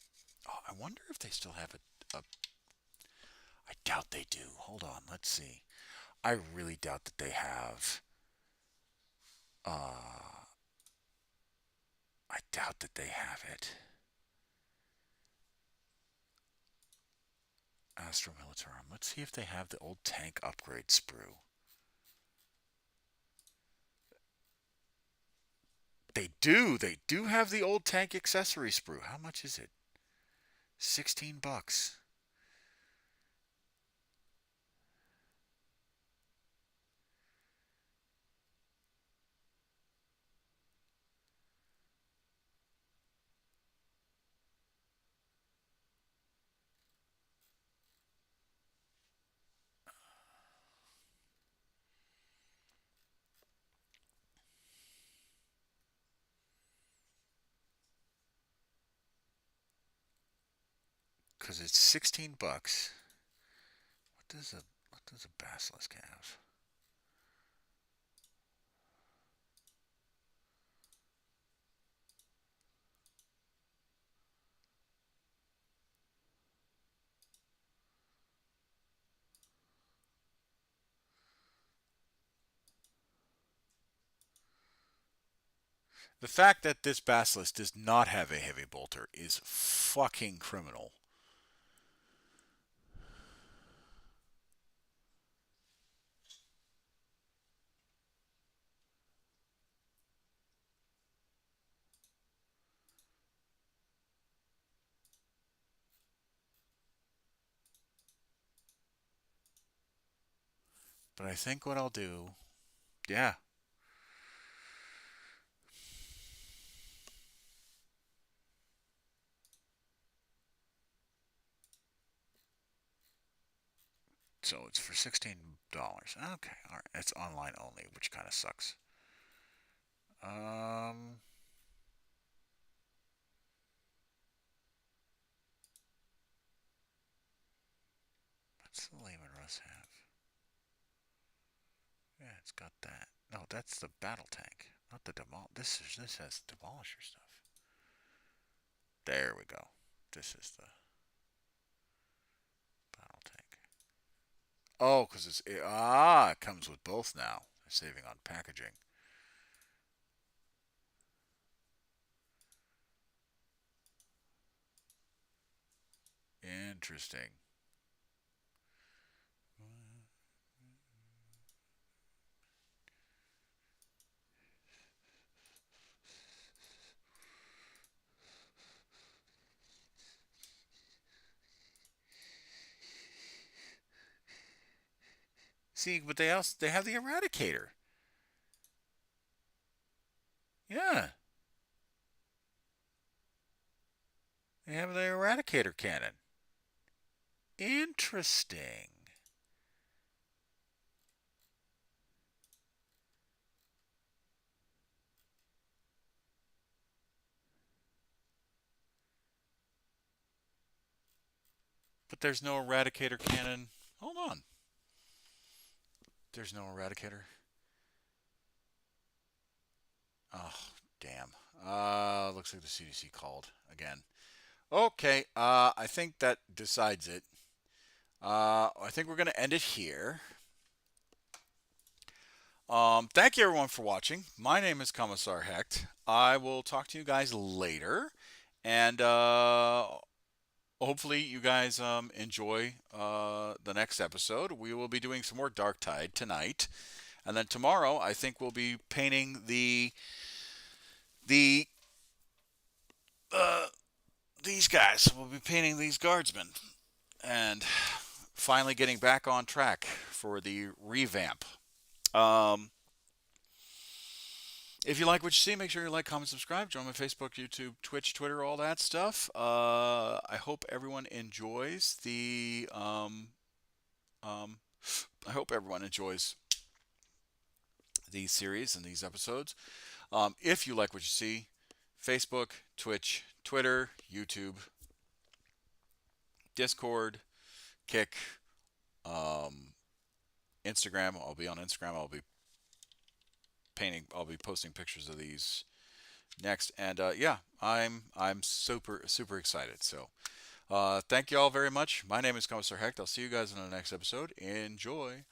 Oh, I wonder if they still have a. I doubt they do. Hold on, let's see. I really doubt that they have. Uh, I doubt that they have it. Astro Militarum. Let's see if they have the old tank upgrade sprue. They do. They do have the old tank accessory sprue. How much is it? $16. Because it's $16. What does a basilisk have? The fact that this basilisk does not have a heavy bolter is fucking criminal. But I think what I'll do, yeah. So it's for $16. Okay, all right. It's online only, which kind of sucks. Um, what's the Lehman Russ have? Yeah, it's got that. No, that's the battle tank, not the demol. This has demolisher stuff. There we go. This is the battle tank. Oh, because it comes with both now. They're saving on packaging. Interesting. See, but they have the Eradicator. Yeah, they have the Eradicator cannon. Interesting. But there's no Eradicator cannon. Hold on. There's no Eradicator. Oh, damn. Looks like the CDC called again. Okay, I think that decides it. I think we're going to end it here. Thank you everyone for watching. My name is Commissar Hecht. I will talk to you guys later, and hopefully you guys enjoy the next episode. We will be doing some more Dark Tide tonight, and then tomorrow I think we'll be painting the these guys. We'll be painting these guardsmen, and finally getting back on track for the revamp. Um, if you like what you see, make sure you like, comment, subscribe. Join my Facebook, YouTube, Twitch, Twitter, all that stuff. I hope everyone enjoys I hope everyone enjoys these series and these episodes. If you like what you see, Facebook, Twitch, Twitter, YouTube, Discord, Kick, Instagram. I'll be on Instagram. I'll be posting pictures of these next, and yeah, I'm super excited. So Thank you all very much. My name is Commissar Hecht. I'll see you guys in the next episode. Enjoy.